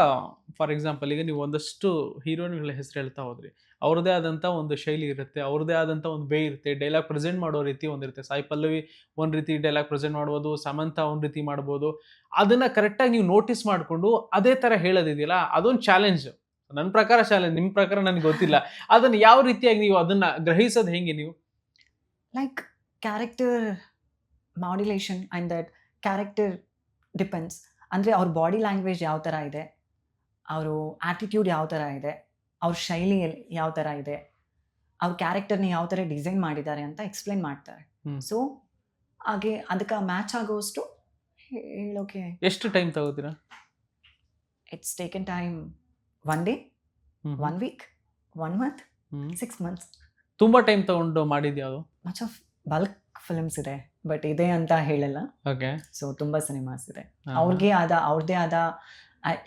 ಫಾರ್ ಎಕ್ಸಾಂಪಲ್ ಈಗ ನೀವು ಒಂದಷ್ಟು ಹೀರೋಯಿನ್ಗಳ ಹೆಸರು ಹೇಳ್ತಾ ಹೋದ್ರಿ, ಅವ್ರದ್ದೇ ಆದಂಥ ಒಂದು ಶೈಲಿ ಇರುತ್ತೆ, ಅವ್ರದ್ದೇ ಆದಂಥ ಒಂದು ವೇ ಇರುತ್ತೆ, ಡೈಲಾಗ್ ಪ್ರೆಸೆಂಟ್ ಮಾಡೋ ರೀತಿ ಒಂದಿರುತ್ತೆ. ಸಾಯಿ ಪಲ್ಲವಿ ಒಂದು ರೀತಿ ಡೈಲಾಗ್ ಪ್ರೆಸೆಂಟ್ ಮಾಡ್ಬೋದು, ಸಮಂತ ಒಂದು ರೀತಿ ಮಾಡ್ಬೋದು. ಅದನ್ನ ಕರೆಕ್ಟಾಗಿ ನೀವು ನೋಟಿಸ್ ಮಾಡಿಕೊಂಡು ಅದೇ ಥರ ಹೇಳೋದಿದೆಯಲ್ಲ, ಅದೊಂದು ಚಾಲೆಂಜ್. ನನ್ನ ಪ್ರಕಾರ ಚಾಲೆಂಜ್, ನಿಮ್ಮ ಪ್ರಕಾರ ನನಗೆ ಗೊತ್ತಿಲ್ಲ. ಅದನ್ನ ಯಾವ ರೀತಿಯಾಗಿ ನೀವು ಅದನ್ನ ಗ್ರಹಿಸೋದು ಹೆಂಗೆ ನೀವು? Like character modulation and that character depends. ಅಂದರೆ ಅವ್ರ ಬಾಡಿ ಲ್ಯಾಂಗ್ವೇಜ್ ಯಾವ ಥರ ಇದೆ, ಅವರು ಆ್ಯಟಿಟ್ಯೂಡ್ ಯಾವ ಥರ ಇದೆ, ಅವ್ರ ಶೈಲಿ ಯಾವ ಥರ ಇದೆ, ಅವ್ರ ಕ್ಯಾರೆಕ್ಟರ್ನ ಯಾವ ಥರ ಡಿಸೈನ್ ಮಾಡಿದ್ದಾರೆ ಅಂತ ಎಕ್ಸ್ಪ್ಲೇನ್ ಮಾಡ್ತಾರೆ. ಸೊ ಹಾಗೆ ಅದಕ್ಕೆ ಮ್ಯಾಚ್ ಆಗೋಷ್ಟು ಹೇಳೋಕೆ ಎಷ್ಟು ಟೈಮ್ ತಗೋತೀರಾ? It's taken time 1 day, 1 week, 1 month, 6 months. ತುಂಬಾ ಟೈಮ್ ತಗೊಂಡು ಮಾಡಿದ್ಯಾ ಅದು? ಮಚ್ ಆಫ್ ಬಲ್ಕ್ ಫಿಲ್ಮ್ಸ್ ಇದೆ, ಬಟ್ ಇದೆ ಅಂತ ಹೇಳಲ್ಲ. ಓಕೆ. ಸೊ ತುಂಬ ಸಿನಿಮಾಸ್ ಇದೆ, ಅವ್ರದ್ದೇ ಆದ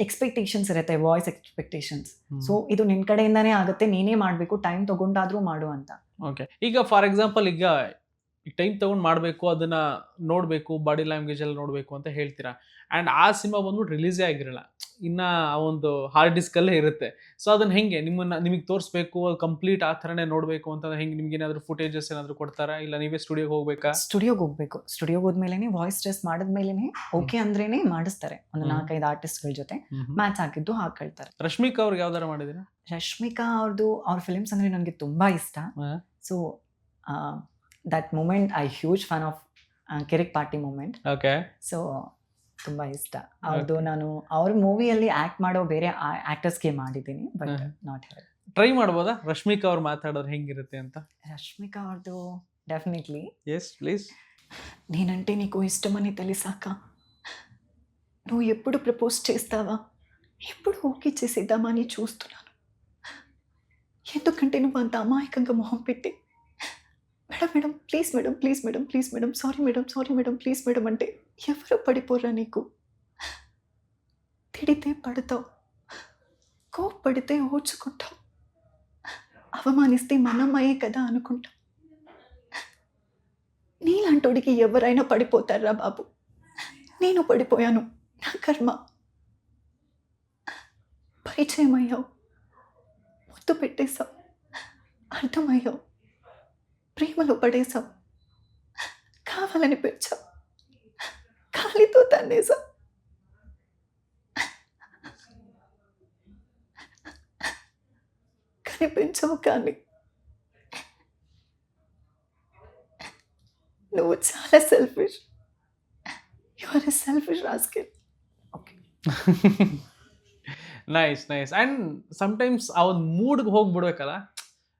ಎಕ್ಸ್ಪೆಕ್ಟೇಷನ್ಸ್ ಇರುತ್ತೆ, ವಾಯ್ಸ್ ಎಕ್ಸ್ಪೆಕ್ಟೇಷನ್ಸ್. ಸೊ ಇದು ನಿನ್ನ ಕಡೆಯಿಂದಾನೇ ಆಗುತ್ತೆ, ನೀನೇ ಮಾಡಬೇಕು, ಟೈಮ್ ತಗೊಂಡಾದ್ರೂ ಮಾಡು ಅಂತ. ಓಕೆ. ಈಗ ಫಾರ್ ಎಕ್ಸಾಂಪಲ್ ಈಗ ಟೈಮ್ ತಗೊಂಡು ಮಾಡಬೇಕು, ಅದನ್ನ ನೋಡಬೇಕು, ಬಾಡಿ ಲ್ಯಾಂಗ್ವೇಜ್ ಎಲ್ಲ ನೋಡಬೇಕು ಅಂತ ಹೇಳ್ತೀರಾ. ಆ್ಯಂಡ್ ಆ ಸಿನಿಮಾ ಬಂದ್ಬಿಟ್ಟು ರಿಲೀಸೇ ಆಗಿರಲ್ಲ, ಇನ್ನು ಆ ಒಂದು ಹಾರ್ಡ್ ಡಿಸ್ಕಲ್ಲೇ ಇರುತ್ತೆ. ಸೊ ಅದನ್ನ ಹೆಂಗೆ ನಿಮಗೆ ತೋರಿಸ್ಬೇಕು, ಅದು ಕಂಪ್ಲೀಟ್ ಆ ಥರನೇ ನೋಡಬೇಕು ಅಂತ ಹೆಂಗೆ? ನಿಮ್ಗೆ ಏನಾದರೂ ಫುಟೇಜಸ್ ಏನಾದರೂ ಕೊಡ್ತಾರಾ, ಇಲ್ಲ ನೀವೇ ಸ್ಟುಡಿಯೋಗೆ ಹೋಗ್ಬೇಕಾ? ಸ್ಟುಡಿಯೋಗೆ ಹೋಗ್ಬೇಕು. ಸ್ಟುಡಿಯೋಗೆ ಹೋದ್ಮೇಲೆ ವಾಯ್ಸ್ ಟೆಸ್ಟ್ ಮಾಡಿದ್ಮೇಲೆ ಓಕೆ ಅಂದ್ರೇನೆ ಮಾಡಿಸ್ತಾರೆ. ಒಂದು 4-5 ಆರ್ಟಿಸ್ಟ್ಗಳ ಜೊತೆ ಮ್ಯಾಚ್ ಹಾಕಿದ್ದು ಹಾಕೊಳ್ತಾರೆ. ರಶ್ಮಿಕಾ ಅವ್ರಿಗೆ ಯಾವ್ದಾರ ಮಾಡಿದ್ದೀರಾ? ರಶ್ಮಿಕಾ ಅವ್ರ ಫಿಲ್ಮ್ಸ್ ಅಂದರೆ ನನಗೆ ತುಂಬ ಇಷ್ಟ. So that moment I huge fan of Kirik Party moment. Okay. So ತುಂಬ ಇಷ್ಟ ಅವ್ರದ್ದು. ನಾನು ಅವ್ರ ಮೂವಿಯಲ್ಲಿ ಆ್ಯಕ್ಟ್ ಮಾಡೋ ಬೇರೆ ಆ್ಯಕ್ಟರ್ಸ್ಗೆ ಮಾಡಿದ್ದೀನಿ, ಬಟ್ ನಾಟ್ ಹೆರ್. ಟ್ರೈ ಮಾಡ್ಬೋದಾ ರಶ್ಮಿಕಾ ಅವ್ರು ಮಾತಾಡೋರು ಹೆಂಗಿರುತ್ತೆ ಅಂತ? రష్మిక ಅವ್ರದ್ದು డెఫినెట్లీ. Yes please. నేనంటే నీకు ఇష్టమని తెలిసాక నువ్వు ఎప్పుడు ప్రపోజ్ చేస్తావా, ఎప్పుడు ఓకే చేసేద్దామని చూస్తున్నాను. ఎందుకంటే నువ్వు అంత అమాయకంగా మొహం పెట్టి madam madam please madam please madam please madam sorry madam please madam అంటే ఎవరు పడిపోరా నీకు? తిడితే పడతావు, కోప్పడితే ఓర్చుకుంటావు, అవమానిస్తే మనమయ్యే కదా అనుకుంటాం. నీలాంటోడికి ఎవరైనా పడిపోతారా బాబు? నేను పడిపోయాను, నా కర్మ. పరిచయం అయ్యావు, ముద్దు పెట్టేశావు, అర్థమయ్యావు, ప్రేమలో పడేశావు, కావాలని పెంచావు, కాలితో తన్నేశావు. కనిపించవు కానీ నువ్వు చాలా selfish. You are a selfish rascal. Okay. Nice nice. And sometimes ಆ ಒಂದು ಮೂಡ್ಗೆ ಹೋಗ್ಬಿಡ್ಬೇಕಲ್ಲ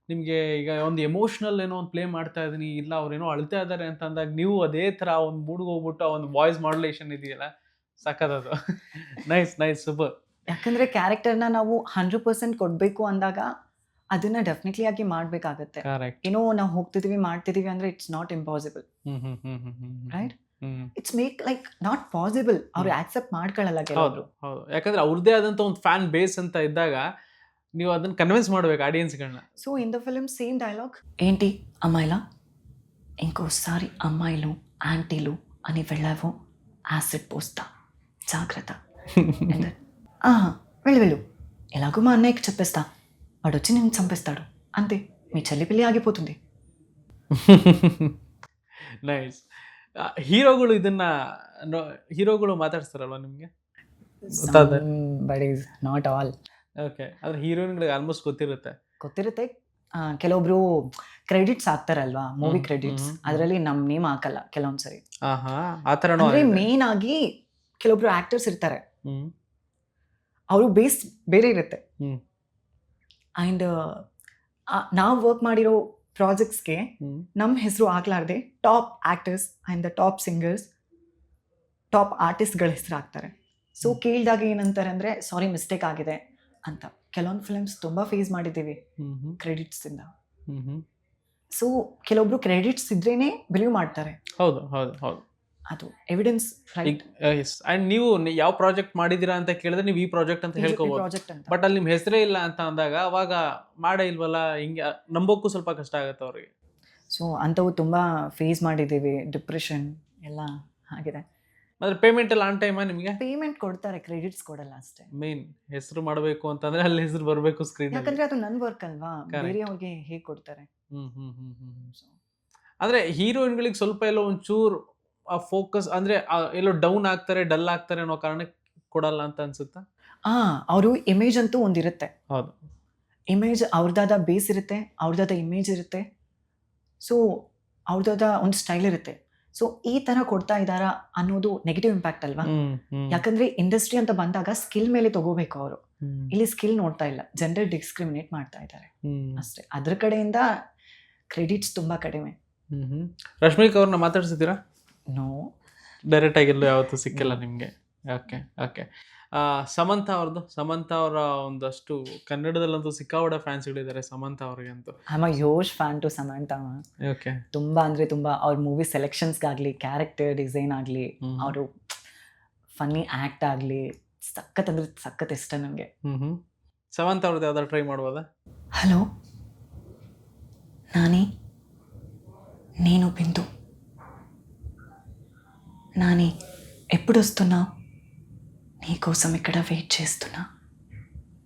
ನಿಮಗೆ. ಈಗ ಒಂದು ಎಮೋಷ್ನಲ್ ಏನೋ ಒಂದು ಪ್ಲೇ ಮಾಡ್ತಾ ಇದ್ದೀನಿ, ಇಲ್ಲ ಅವ್ರೇನೋ ಅಳ್ತಾ ಇದ್ದಾರೆ ಅಂತ ಅಂದಾಗ ನೀವು ಅದೇ ಥರ ಒಂದು ಮೂಡ್ಗೆ ಹೋಗ್ಬಿಟ್ಟು ಆ ಒಂದು ವಾಯ್ಸ್ ಮಾಡ್ಯುಲೇಷನ್ ಇದೆಯಲ್ಲ, ಸಖತ್ತದು. Nice nice, super. ಯಾಕಂದರೆ ಕ್ಯಾರೆಕ್ಟರ್ನ ನಾವು 100% ಕೊಡಬೇಕು ಅಂದಾಗ ಅದನ್ನ ಡೆಫಿನೆಟ್ಲಿ ಆಗಿ ಮಾಡಬೇಕಾಗತ್ತೆ. ಕರೆಕ್ಟ್. ಏನೋ ನಾವು ಹೋಗ್ತಿದೀವಿ ಮಾಡ್ತಿದೀವಿ ಅಂದರೆ it's not impossible, right? It's make like not possible. ಅವ್ರು ಆಕ್ಸೆಪ್ಟ್ ಮಾಡ್ಕೊಳ್ಳಲ್ಲ ಹೌದು ಕೆಲವರು. ಹೌದು. ಯಾಕಂದ್ರೆ ಅವ್ರದ್ದೇ ಆದಂಥ ಒಂದು ಫ್ಯಾನ್ ಬೇಸ್ ಅಂತ ಇದ್ದಾಗ ನೀವು ಅದನ್ನ ಕನ್ವಿನ್ಸ್ ಮಾಡ್ಬೇಕು ಆಡಿಯನ್ಸ್ಗಳನ್ನ. So in the film same dialogue, ఏంటి అమ్మాయిలా ఇంకోసారి అమ్మాయిలు యాంటీలు అని వెళ్ళావో యాసిడ్ పోస్తా, జాగ్రత్త. వెళ్ళు, ఎలాగో మా అన్నయ్యకి చెప్పేస్తా, వాడు వచ్చి నేను చంపేస్తాడు, అంతే, మీ చెల్లి పిల్లి ఆగిపోతుంది. ನೈಸ್. ಹೀರೋಗಳು ಇದನ್ನ ಹೀರೋಗಳು ಮಾತಾಡ್ತಾರಲ್ವಾ ನಿಮಗೆ? ಗೊತ್ತಾದ? But is not all. Okay. ಆದ್ರೆ ಹೀರೋಯಿನ್ಗಳಿಗೆ ಆಲ್ಮೋಸ್ಟ್ ಗೊತ್ತಿರುತ್ತೆ. ಕೆಲವೊಬ್ರು ಕ್ರೆಡಿಟ್ಸ್ ಹಾಕ್ತಾರಲ್ವಾ, ಮೂವಿ ಕ್ರೆಡಿಟ್ಸ್, ಅದರಲ್ಲಿ ನಮ್ಮ ನೇಮ್ ಹಾಕಲ್ಲ ಕೆಲವೊಂದ್ಸರಿ. ಆ ಥರನೂ ಅಂದ್ರೆ ಆಗಿದೆ. ಮೇನ್ ಆಗಿ ಕೆಲವೊಬ್ರು ಆಕ್ಟರ್ಸ್ ಇರ್ತಾರೆ, ಅವರು ಬೇಸ್ ಬೇರೆ ಇರುತ್ತೆ. ಹ್ಮ್. ಆ್ಯಂಡ್ ನಾವು ವರ್ಕ್ ಮಾಡಿರೋ ಪ್ರಾಜೆಕ್ಟ್ಸ್ಗೆ ನಮ್ಮ ಹೆಸರು ಆಗ್ಲಾರ್ದೆ top actors and the top singers, top ಆರ್ಟಿಸ್ಟ್ಗಳ ಹೆಸರು ಹಾಕ್ತಾರೆ. ಸೊ ಕೇಳಿದಾಗ ಏನಂತಾರೆ ಅಂದರೆ ಸಾರಿ ಮಿಸ್ಟೇಕ್ ಆಗಿದೆ ಅಂತ. ಕೆಲವೊಂದು ಫಿಲ್ಮ್ಸ್ ತುಂಬ ಫೇಸ್ ಮಾಡಿದ್ದೀವಿ ಕ್ರೆಡಿಟ್ಸಿಂದ. ಸೊ ಕೆಲವೊಬ್ರು ಕ್ರೆಡಿಟ್ಸ್ ಇದ್ರೇನೆ ಬಿಲೀವ್ ಮಾಡ್ತಾರೆ. ಹೌದು ಹೌದು ಹೌದು. ಅದು ಎವಿಡೆನ್ಸ್, ರೈಟ್? ಅಂಡ್ ನೀವು ಯಾವ ಪ್ರಾಜೆಕ್ಟ್ ಮಾಡಿದೀರಾ ಅಂತ ಕೇಳಿದ್ರೆ ನೀವು ಈ ಪ್ರಾಜೆಕ್ಟ್ ಅಂತ ಹೇಳ್ಕೋಬಹುದು. ಪ್ರಾಜೆಕ್ಟ್ ಅಂತ. ಬಟ್ ಅಲ್ಲಿ ನಿಮ್ ಹೆಸರೇ ಇಲ್ಲ ಅಂತ ಅಂದಾಗ ಅವಾಗ ಮಾಡೇ ಇಲ್ವಲ್ಲ, ಹಿಂಗೆ ನಂಬೋಕ್ಕೂ ಸ್ವಲ್ಪ ಕಷ್ಟ ಆಗುತ್ತೆ ಅವ್ರಿಗೆ. ಸೊ ಅಂಥವು ತುಂಬ ಫೇಸ್ ಮಾಡಿದ್ದೀವಿ. ಡಿಪ್ರೆಷನ್ ಎಲ್ಲ ಆಗಿದೆ. ಅಂದ್ರೆ ಪೇಮೆಂಟ್ ಎಲ್ಲ ಆನ್ ಟೈಮಾ ನಿಮಗೆ? ಪೇಮೆಂಟ್ ಕೊಡ್ತಾರೆ, ಕ್ರೆಡಿಟ್ಸ್ ಕೊಡಲ್ಲ ಅಷ್ಟೇ. ಮೇನ್ ಹೆಸರು ಮಾಡಬೇಕು ಅಂತಂದ್ರೆ ಅಲ್ಲಿ ಹೆಸರು ಬರಬೇಕು ಸ್ಕ್ರೀನ್ ಅಲ್ಲಿ. ಯಾಕಂದ್ರೆ ಅದು ನನ್ನ ವರ್ಕ್ ಅಲ್ವಾ, Correct. ಬೇರೆಯವ್ರಿಗೆ ಹೇಗೆ ಕೊಡ್ತಾರೆ. So, ಅಂದ್ರೆ ಹೀರೋಯಿನ್ಗಳಿಗೆ ಸ್ವಲ್ಪ ಎಲ್ಲೋ ಒಂಚೂರು ಆ ಫೋಕಸ್ ಅಂದ್ರೆ ಎಲ್ಲೋ ಡೌನ್ ಆಗ್ತಾರೆ, ಡಲ್ ಆಗ್ತಾರೆ ಅನ್ನೋ ಕಾರಣಕ್ಕೆ ಕೊಡಲ್ಲ ಅಂತ ಅನ್ಸುತ್ತಾ? ಅವರು ಇಮೇಜ್ ಅಂತೂ ಒಂದಿರುತ್ತೆ. ಹೌದು. ಇಮೇಜ್ ಅವ್ರದ್ದಾದ ಬೇಸ್ ಇರುತ್ತೆ, ಅವ್ರದ್ದಾದ ಇಮೇಜ್ ಇರುತ್ತೆ. ಸೊ ಅವ್ರದ್ದಾದ ಒಂದು ಸ್ಟೈಲ್ ಇರುತ್ತೆ. ಸೊ ಈ ಥರ ಕೊಡ್ತಾ ಇದ್ದಾರಾ ಅನ್ನೋದು ನೆಗೆಟಿವ್ ಇಂಪ್ಯಾಕ್ಟ್ ಅಲ್ವಾ. ಯಾಕಂದ್ರೆ ಇಂಡಸ್ಟ್ರಿ ಅಂತ ಬಂದಾಗ ಸ್ಕಿಲ್ ಮೇಲೆ ತಗೋಬೇಕು ಅವರು. ಇಲ್ಲಿ ಸ್ಕಿಲ್ ನೋಡ್ತಾ ಇಲ್ಲ, ಜೆಂಡರ್ ಡಿಸ್ಕ್ರಿಮಿನೇಟ್ ಮಾಡ್ತಾ ಇದ್ದಾರೆ ಅಷ್ಟೇ. ಅದ್ರ ಕಡೆಯಿಂದ ಕ್ರೆಡಿಟ್ಸ್ ತುಂಬಾ ಕಡಿಮೆ. ರಶ್ಮಿಕಾ ಅವ್ರನ್ನ ಮಾತಾಡ್ಸಿದ್ದೀರಾ? ನೋ, ಡೈರೆಕ್ಟ್ ಆಗಿಲ್ಲ, ಯಾವತ್ತೂ ಸಿಕ್ಕಿಲ್ಲ ನಿಮಗೆ. Okay okay. ಸಮಂತಾ ಅವರ ಒಂದಷ್ಟು ಕನ್ನಡದಲ್ಲಂತೂ ಸಿಕ್ಕಾಪಟ್ಟೆ ಫ್ಯಾನ್ಸ್ಗಳಿದ್ದಾರೆ ಸಮಂತಾ ಅವ್ರಿಗೆ ಅಂತೂ. I am a huge fan to Samantha. Okay. ತುಂಬಾ ಅಂದ್ರೆ ತುಂಬಾ ಅವ್ರ ಮೂವಿ ಸೆಲೆಕ್ಷನ್ಸ್ಗಾಗಲಿ, ಕ್ಯಾರೆಕ್ಟರ್ ಡಿಸೈನ್ ಆಗಲಿ, ಅವರು ಫನ್ನಿ ಆ್ಯಕ್ಟ್ ಆಗಲಿ, ಸಖತ್ ಅಂದ್ರೆ ಸಖತ್ ಇಷ್ಟ ನನಗೆ. ಸಮಂತಾ ಅವ್ರದ್ದು ಯಾವ್ದಾರು ಟ್ರೈ ಮಾಡ್ಬೋದಾ? హలో, నాని, నేను బిందు. నాని, ఎప్పుడు వస్తున్నావు? నీకోసం ఇక్కడ వెయిట్ చేస్తున్నా.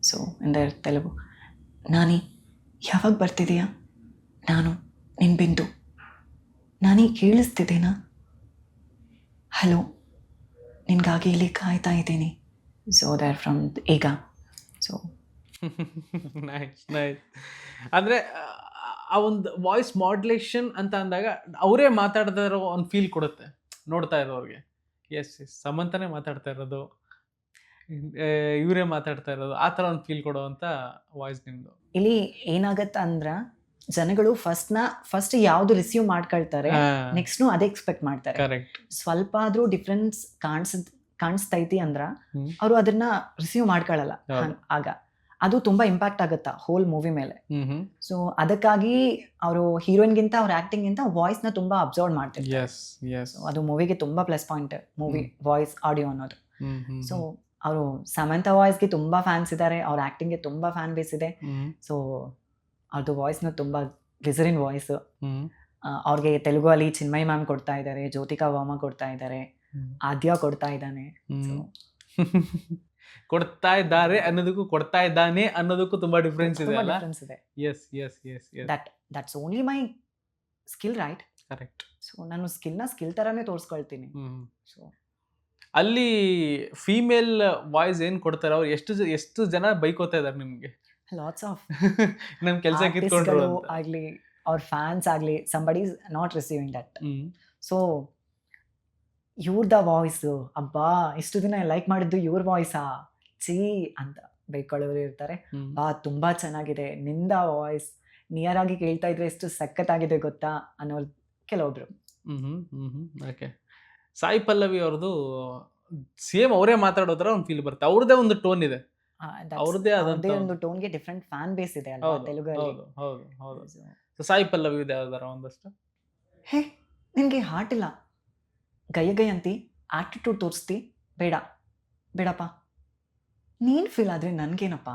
ಸೊ ಇಂದರ್ ತೆಲುಗು. ನಾನಿ, ಯಾವಾಗ ಬರ್ತಿದೀಯಾ? ನಾನು ನಿನ್ನ ಬಿಂದು. ನಾನಿ, ಕೇಳಿಸ್ತಿದ್ದೇನಾ? ಹಲೋ, ನಿನ್ಗಾಗಿ ಇಲ್ಲಿ ಕಾಯ್ತಾ ಇದ್ದೀನಿ. ಸೊ ದರ್ ಫ್ರಮ್ ಈಗ. So nice nice. ಅಂದರೆ ಆ ಒಂದು ವಾಯ್ಸ್ ಮಾಡ್ಯುಲೇಷನ್ ಅಂತ ಅಂದಾಗ ಅವರೇ ಮಾತಾಡ್ತಾ ಇರೋ ಒಂದು ಫೀಲ್ ಕೊಡುತ್ತೆ ನೋಡ್ತಾ ಇರೋರಿಗೆ. ಎಸ್ ಸಮಂತನೇ ಮಾತಾಡ್ತಾ ಇರೋದು, ಇವರೇ ಮಾತಾಡ್ತಾ ಇರೋದು, ಆ ಥರ ಒಂದು ಫೀಲ್ ಕೊಡುವಂಥ ವಾಯ್ಸ್ ನಿಮ್ಮದು. ಇಲ್ಲಿ ಏನಾಗತ್ತ ಅಂದ್ರ, ಜನಗಳು ಫಸ್ಟ್ ಯಾವ್ದು ರಿಸೀವ್ ಮಾಡ್ಕೊಳ್ತಾರೆ, ನೆಕ್ಸ್ಟ್ ಅದೇ ಎಕ್ಸ್ಪೆಕ್ಟ್ ಮಾಡ್ತಾರೆ. ಕರೆಕ್ಟ್. ಸ್ವಲ್ಪ ಆದ್ರೂ ಡಿಫ್ರೆನ್ಸ್ ಕಾಣಿಸ್ತೈತಿ ಅಂದ್ರ ಅವರು ಅದನ್ನ ರಿಸೀವ್ ಮಾಡ್ಕೊಳ್ಳಲ್ಲ. ಆಗ ಅದು ತುಂಬಾ ಇಂಪ್ಯಾಕ್ಟ್ ಆಗುತ್ತಾ ಹೋಲ್ ಮೂವಿ ಮೇಲೆ. ಸೊ ಅದಕ್ಕಾಗಿ ಅವರು ಹೀರೋಯಿನ್ಗಿಂತ ಅವ್ರ ಆಕ್ಟಿಂಗ್ ಗಿಂತ ವಾಯ್ಸ್ ನ ತುಂಬಾ ಅಬ್ಸರ್ವ್ ಮಾಡ್ತಾರೆ. ಅದು ಮೂವಿಗೆ ತುಂಬಾ plus point, movie voice audio ಅನ್ನೋದು. ಸೊ ಅವರು ಸಮಂತಾ ವಾಯ್ಸ್ಗೆ ತುಂಬಾ ಫ್ಯಾನ್ಸ್ ಇದ್ದಾರೆ, ಅವ್ರ ಆಕ್ಟಿಂಗ್ಗೆ ತುಂಬಾ ಫ್ಯಾನ್ ಬೇಸ್ ಇದೆ. ಸೊ ಅವ್ರದ್ದು ವಾಯ್ಸ್ನ ತುಂಬಾ ಗ್ಲಿಸರಿನ್ ವಾಯ್ಸ್. ಅವ್ರಿಗೆ ತೆಲುಗು ಅಲ್ಲಿ ಚಿನ್ಮಯಿ ಮ್ಯಾಮ್ ಕೊಡ್ತಾ ಇದ್ದಾರೆ, ಜ್ಯೋತಿಕಾ ವರ್ಮಾ ಕೊಡ್ತಾ ಇದ್ದಾರೆ, ಆದ್ಯ ಕೊಡ್ತಾ ಇದ್ದಾನೆ. ಕೊಡ್ತಾ ಇದ್ದಾರೆ ಅನ್ನೋದಕ್ಕೂ ಕೊಡ್ತಾ ಇದ್ದಾನೆ ಅನ್ನೋದಕ್ಕೂ ತುಂಬಾ ಡಿಫ್ರೆನ್ಸ್ ಇದೆ ಅಲ್ಲ? Yes yes yes yes. That's only my skill, right? Correct. So ನಾನು ಸ್ಕಿಲ್ ತರಾನೇ ತೋರಿಸ್ಕೊಳ್ತೀನಿ. ಸೊ ಅಲ್ಲಿ ಫೀಮೇಲ್ ವಾಯ್ಸ್ ಏನ್ ಕೊಡ್ತಾರೆ, ಅವ್ರು ಎಷ್ಟು ಜನ ಬೈಕೋತಾ ಇದಾರೆ ನಿಮ್ಗೆ? ಲಾಟ್ಸ್ ಆಫ್ ನಮ್ ಕೆಲಸ ಕಿತ್ಕೊಂಡ್ರು ಆಗ್ಲಿ, ಅವ್ರ ಫ್ಯಾನ್ಸ್ ಆಗ್ಲಿ, somebody is not receiving that. So ಇವ್ರದ ವಾಯ್ಸ್, ಅಬ್ಬಾ ಇಷ್ಟು ದಿನ ಲೈಕ್ ಮಾಡಿದ್ದು ಇವ್ರ ವಾಯ್ಸಾ ಚೀ ಅಂತ ಬೈಕೊಳ್ಳೋರು ಇರ್ತಾರೆ. ತುಂಬಾ ಚೆನ್ನಾಗಿದೆ ನಿಂದ ವಾಯ್ಸ್, ನಿಯರ್ ಆಗಿ ಕೇಳ್ತಾ ಇದ್ರೆ ಎಷ್ಟು ಸಖತ್ತಾಗಿದೆ ಗೊತ್ತಾ ಅನ್ನೋರು ಕೆಲವೊಬ್ರು. ಓಕೆ. ಸಾಯಿ ಪಲ್ಲವಿ ಅವ್ರದ್ದು ಸೇಮ್ ಅವರೇ ಮಾತಾಡೋ ಥರ ಒಂದು ಫೀಲ್ ಬರುತ್ತೆ, ಅವ್ರದ್ದೇ ಒಂದು ಟೋನ್ ಇದೆ, ಅವ್ರದ್ದೇ ಆದಂತ ಒಂದು ಟೋನ್ಗೆ ಡಿಫ್ರೆಂಟ್ ಫ್ಯಾನ್ ಬೇಸ್ ಇದೆ ಅಲ್ವಾ ತೆಲುಗಲ್ಲಿ. ಹೌದು ಹೌದು. ಸಾಯಿ ಪಲ್ಲವಿ ಇದೆ ಯಾವ್ದಾರ ಒಂದಷ್ಟು. ಹೇ, ನಿನ್ಗೆ ಹಾರ್ಟ್ ಇಲ್ಲ, ಗಯ್ಯ ಅಂತಿ, ಆಟಿಟ್ಯೂಡ್ ತೋರಿಸ್ತಿ, ಬೇಡಪ್ಪ, ನೀನ್ ಫೀಲ್ ಆದ್ರೆ ನನ್ಗೇನಪ್ಪ.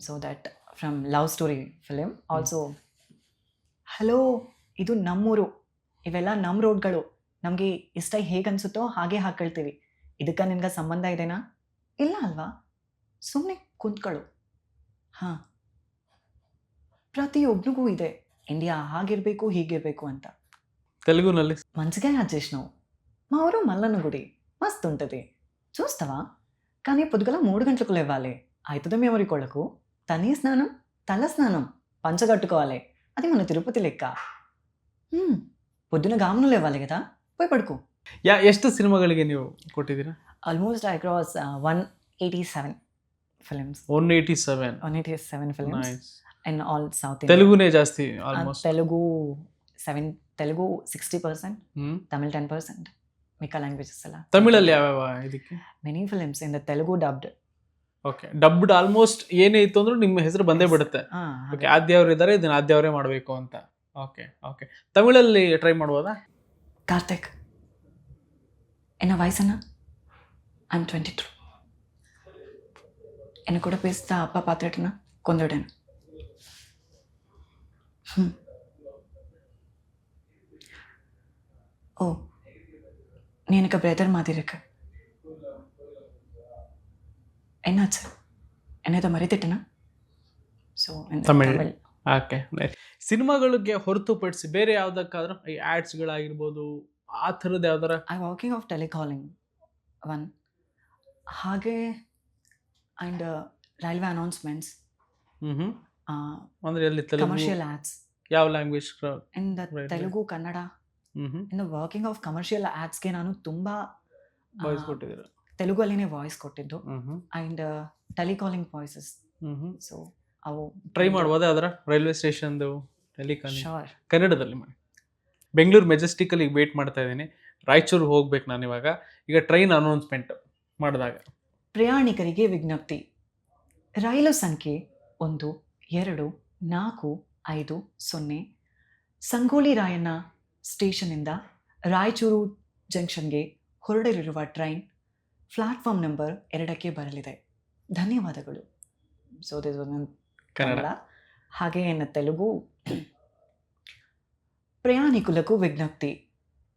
So that from love story film also. Hello, ಇದು ನಮ್ಮೂರು, ಇವೆಲ್ಲ ನಮ್ಮ ರೋಡ್ಗಳು, ನಮಗೆ ಇಷ್ಟ ಹೇಗೆ ಅನ್ಸುತ್ತೋ ಹಾಗೆ ಹಾಕೊಳ್ತೀವಿ, ಇದಕ್ಕೆ ನಿನ್ಗೆ ಸಂಬಂಧ ಇದೆನಾ? ಇಲ್ಲ ಅಲ್ವಾ, ಸುಮ್ಮನೆ ಕುಂತ್ಕೊಳ್ಳು. ಹಾಂ, ಪ್ರತಿಯೊಬ್ಬನಿಗೂ ಇದೆ ಇಂಡಿಯಾ ಹಾಗಿರ್ಬೇಕು హీగిర్ಬೇಕು ಅಂತ. తెలుగుನಲ್ಲಿ మంచిగా యాడ్ చేసినావు. మా ఊరు మల్లన్న గుడి మస్తు ఉంటుంది, చూస్తావా? కానీ పొద్దుగల 3 గంటలకు లేవాలి, అవుతుంది మెమరీ కొడుకు. తని స్నానం, తల స్నానం, పంచగట్టుకోవాలి, అది మన తిరుపతి లెక్క. పొద్దున గామను లేవాలి కదా, పోయి పడుకో. ಎಷ್ಟು ಸಿನಿಮಾಗಳಿಗೆ ನೀವು ಕೊಟ್ಟಿದ್ದೀರಾ? Almost across 187 films. 187 films in all south. ತೆಲುಗುನೇ ಜಾಸ್ತಿ ಆಲ್ಮೋಸ್ಟ್. ತೆಲುಗು 60%, ತಮಿಳ್ 10%, ಮಿಕ್ಕ ಲ್ಯಾಂಗ್ವೇಜಸ್ ಎಲ್ಲ. ತಮಿಳಲ್ಲಿ ಯಾವ್ಯಾವ ಇದಕ್ಕೆ? Many films in the Telugu dubbed. Okay, dubbed almost ಏನೇ ಇತ್ತು ಅಂದ್ರೂ ನಿಮ್ಮ ಹೆಸರು ಬಂದೇ ಬಿಡುತ್ತೆ. ಓಕೆ, ಆದ್ಯ ಅವರು ಇದ್ದಾರೆ, ಇದನ್ನ ಆದ್ಯ ಅವರೇ ಮಾಡಬೇಕು ಅಂತ. Okay okay. ತಮಿಳಲ್ಲಿ ಟ್ರೈ ಮಾಡ್ಬೋದಾ? ಕಾರ್ತಿಕ್, என்ன வயசுனா? I'm 22. என்ன கூட பேசுதா அப்பா பார்த்துட்டுனா கொண்டுவிடேன். ஓ, நீ எனக்கு பிரதர் மாதிரி இருக்கு. என்னாச்சு? என்னை மறைத்துட்டேனா? ஸோ ತಮಿಳ್. தமிழ். ಓಕೆ. ಸಿನಿಮಾಗಳಿಗೆ ಹೊರತುಪಡಿಸಿ ಬೇರೆ ಯಾವುದಕ್ಕಾದ್ರೂ ಈ ಆ್ಯಡ್ಸ್ಗಳಾಗಿರ್ಬೋದು ಆ ಥರದ್ದು ಯಾವ್ದಾರ? I working of telecalling one, ಹಾಗೆ ಆ್ಯಂಡ್ ರೈಲ್ವೆ ಅನೌನ್ಸ್ಮೆಂಟ್ಸ್, ಹ್ಞೂ. ಅಂದರೆ ಎಲ್ಲಿ ತೆಲುಗು ಕಮರ್ಷಿಯಲ್ ಆ್ಯಡ್ಸ್ ಯಾವ language? In the Right. Telugu, Kannada. ಹ್ಞೂ. ಇನ್ನು ವರ್ಕಿಂಗ್ ಆಫ್ ಕಮರ್ಷಿಯಲ್ ಆ್ಯಡ್ಸ್ಗೆ ನಾನು ತುಂಬ ವಾಯ್ಸ್ ಕೊಟ್ಟಿದ್ದೀರಾ? ತೆಲುಗಲ್ಲಿನೇ ವಾಯ್ಸ್ ಕೊಟ್ಟಿದ್ದು ಹ್ಞೂ. And telecalling voices. ಹ್ಞೂ. ಸೊ ಅವು ಟ್ರೈ ಮಾಡ್ಬೋದಾ ಅದರ ರೈಲ್ವೆ ಸ್ಟೇಷನ್ದು ಟೆಲಿಕಾಲಿಂಗ್ ಶೋರ್. ಕನ್ನಡದಲ್ಲಿ ಮಾಡಿ? ಬೆಂಗಳೂರು ಮೆಜೆಸ್ಟಿಕಲ್ಲಿ ಈಗ ವೇಟ್ ಮಾಡ್ತಾ ಇದ್ದೀನಿ. ರಾಯಚೂರು ಹೋಗ್ಬೇಕು ನಾನು ಇವಾಗ. ಈಗ ಟ್ರೈನ್ ಅನೌನ್ಸ್ಮೆಂಟ್ ಮಾಡಿದಾಗ ಪ್ರಯಾಣಿಕರಿಗೆ ವಿಜ್ಞಪ್ತಿ. ರೈಲು ಸಂಖ್ಯೆ 1, 2, 4, 5, 0 ಸಂಗೊಳ್ಳಿ ರಾಯಣ್ಣ ಸ್ಟೇಷನ್ನಿಂದ ರಾಯಚೂರು ಜಂಕ್ಷನ್ಗೆ ಹೊರಡಲಿರುವ ಟ್ರೈನ್ ಪ್ಲಾಟ್ಫಾರ್ಮ್ ನಂಬರ್ 2ಕ್ಕೆ ಬರಲಿದೆ. ಧನ್ಯವಾದಗಳು. So this was Kannada. Kannada. ಹಾಗೆ ಇನ್ನು ತೆಲುಗು. ప్రయాణికులకు విజ్ఞప్తి.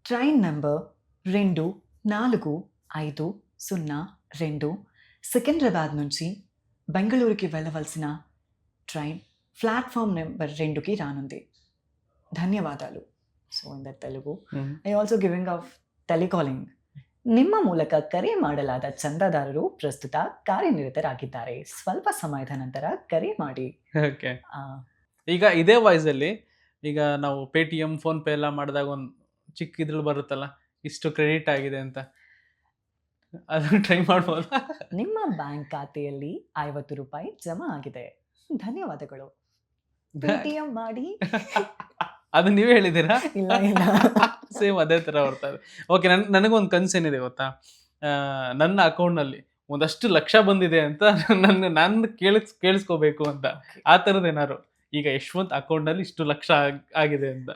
ట్రైన్ నంబర్ 2450 సికింద్రాబాద్ నుంచి బెంగళూరుకి వెళ్ళవలసిన ట్రైన్ ప్లాట్ఫామ్ నెంబర్ 2కి రానుంది. ధన్యవాదాలు. So in the Telugu. I also giving of telecalling. ನಿಮ್ಮ ಮೂಲಕ ಕರೆ ಮಾಡಲಾದ ಚಂದಾದಾರರು ಪ್ರಸ್ತುತ ಕಾರ್ಯನಿರತರಾಗಿದ್ದಾರೆ. ಸ್ವಲ್ಪ ಸಮಯದ ನಂತರ ಕರೆ ಮಾಡಿ. ಓಕೆ. ಈಗ ಇದೇ ವಾಯ್ಸಲ್ಲಿ ಈಗ ನಾವು ಪೇಟಿಎಮ್ ಫೋನ್ಪೇ ಎಲ್ಲ ಮಾಡಿದಾಗ ಒಂದು ಚಿಕ್ಕ ಇದ್ರಲ್ಲಿ ಬರುತ್ತಲ್ಲ, ಇಷ್ಟು ಕ್ರೆಡಿಟ್ ಆಗಿದೆ ಅಂತ, ಅದನ್ನು ಟ್ರೈ ಮಾಡ್ಬೋದಾ? ನಿಮ್ಮ ಬ್ಯಾಂಕ್ ಖಾತೆಯಲ್ಲಿ 50 ರೂಪಾಯಿ ಜಮಾ ಆಗಿದೆ. ಧನ್ಯವಾದಗಳು. ಪೇಟಿಎಂ ಮಾಡಿ. ಅದು ನೀವೇ ಹೇಳಿದ್ದೀರಾ? ಇಲ್ಲ ಇಲ್ಲ. ಸೇಮ್ ಅದೇ ಥರ ಬರ್ತದೆ. ಓಕೆ. ನನಗೊಂದು ಕನಸೇನಿದೆ ಗೊತ್ತಾ? ನನ್ನ ಅಕೌಂಟ್ನಲ್ಲಿ ಒಂದಷ್ಟು ಲಕ್ಷ ಬಂದಿದೆ ಅಂತ ನಾನು ಕೇಳಿಸ್ಕೋಬೇಕು ಅಂತ. ಆ ಥರದ್ದು ಏನಾದ್ರು ಈಗ ಯಶವಂತ್ ಅಕೌಂಟ್ನಲ್ಲಿ ಇಷ್ಟು ಲಕ್ಷ ಆಗಿದೆ ಅಂತ.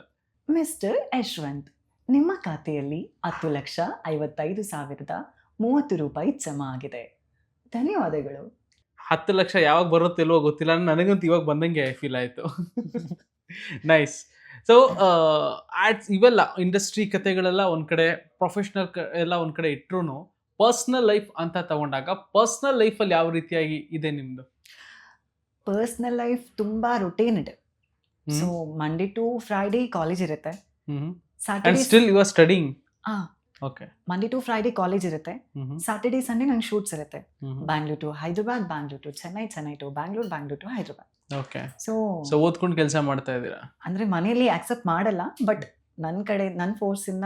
ಮಿಸ್ಟರ್ ಯಶವಂತ್, ನಿಮ್ಮ ಖಾತೆಯಲ್ಲಿ 10,55,030 ರೂಪಾಯಿ ಜಮಾ ಆಗಿದೆ. ಧನ್ಯವಾದಗಳು. 10 ಲಕ್ಷ ಯಾವಾಗ ಬರುತ್ತಿಲ್ವೋ ಗೊತ್ತಿಲ್ಲ, ನನಗಂತೂ ಇವಾಗ ಬಂದಂಗೆ ಫೀಲ್ ಆಯಿತು. ನೈಸ್. ಸೊ ಆಡ್ಸ್ ಇವೆಲ್ಲ ಇಂಡಸ್ಟ್ರಿ ಕತೆಗಳೆಲ್ಲ ಒಂದು ಕಡೆ, ಪ್ರೊಫೆಷ್ನಲ್ ಎಲ್ಲ ಒಂದು ಕಡೆ ಇಟ್ರು, ಪರ್ಸ್ನಲ್ ಲೈಫ್ ಅಂತ ತಗೊಂಡಾಗ ಪರ್ಸ್ನಲ್ ಲೈಫಲ್ಲಿ ಯಾವ ರೀತಿಯಾಗಿ ಇದೆ ನಿಮ್ಮದು? ಪರ್ಸ್ನಲ್ ಲೈಫ್ ತುಂಬ routined. So Monday to Friday college ಇರುತ್ತೆ. And Saturday still you are studying? Okay. Monday to Friday college ಇರುತ್ತೆ. ಸ್ಯಾಟರ್ಡೇ ಸಂಡೇ ನಂಗೆ ಶೂಟ್ಸ್ ಇರುತ್ತೆ. Hmm. Bangalore to Hyderabad, Bangalore to Chennai, Chennai to Bangalore, Bangalore to Hyderabad. Okay. So so ಓದ್ಕೊಂಡು ಕೆಲಸ ಮಾಡ್ತಾ ಇದ್ದೀರಾ? ಅಂದರೆ ಮನೆಯಲ್ಲಿ ಆಕ್ಸೆಪ್ಟ್ ಮಾಡಲ್ಲ, ಬಟ್ ನನ್ನ ಕಡೆ ನನ್ನ ಫೋರ್ಸಿಂದ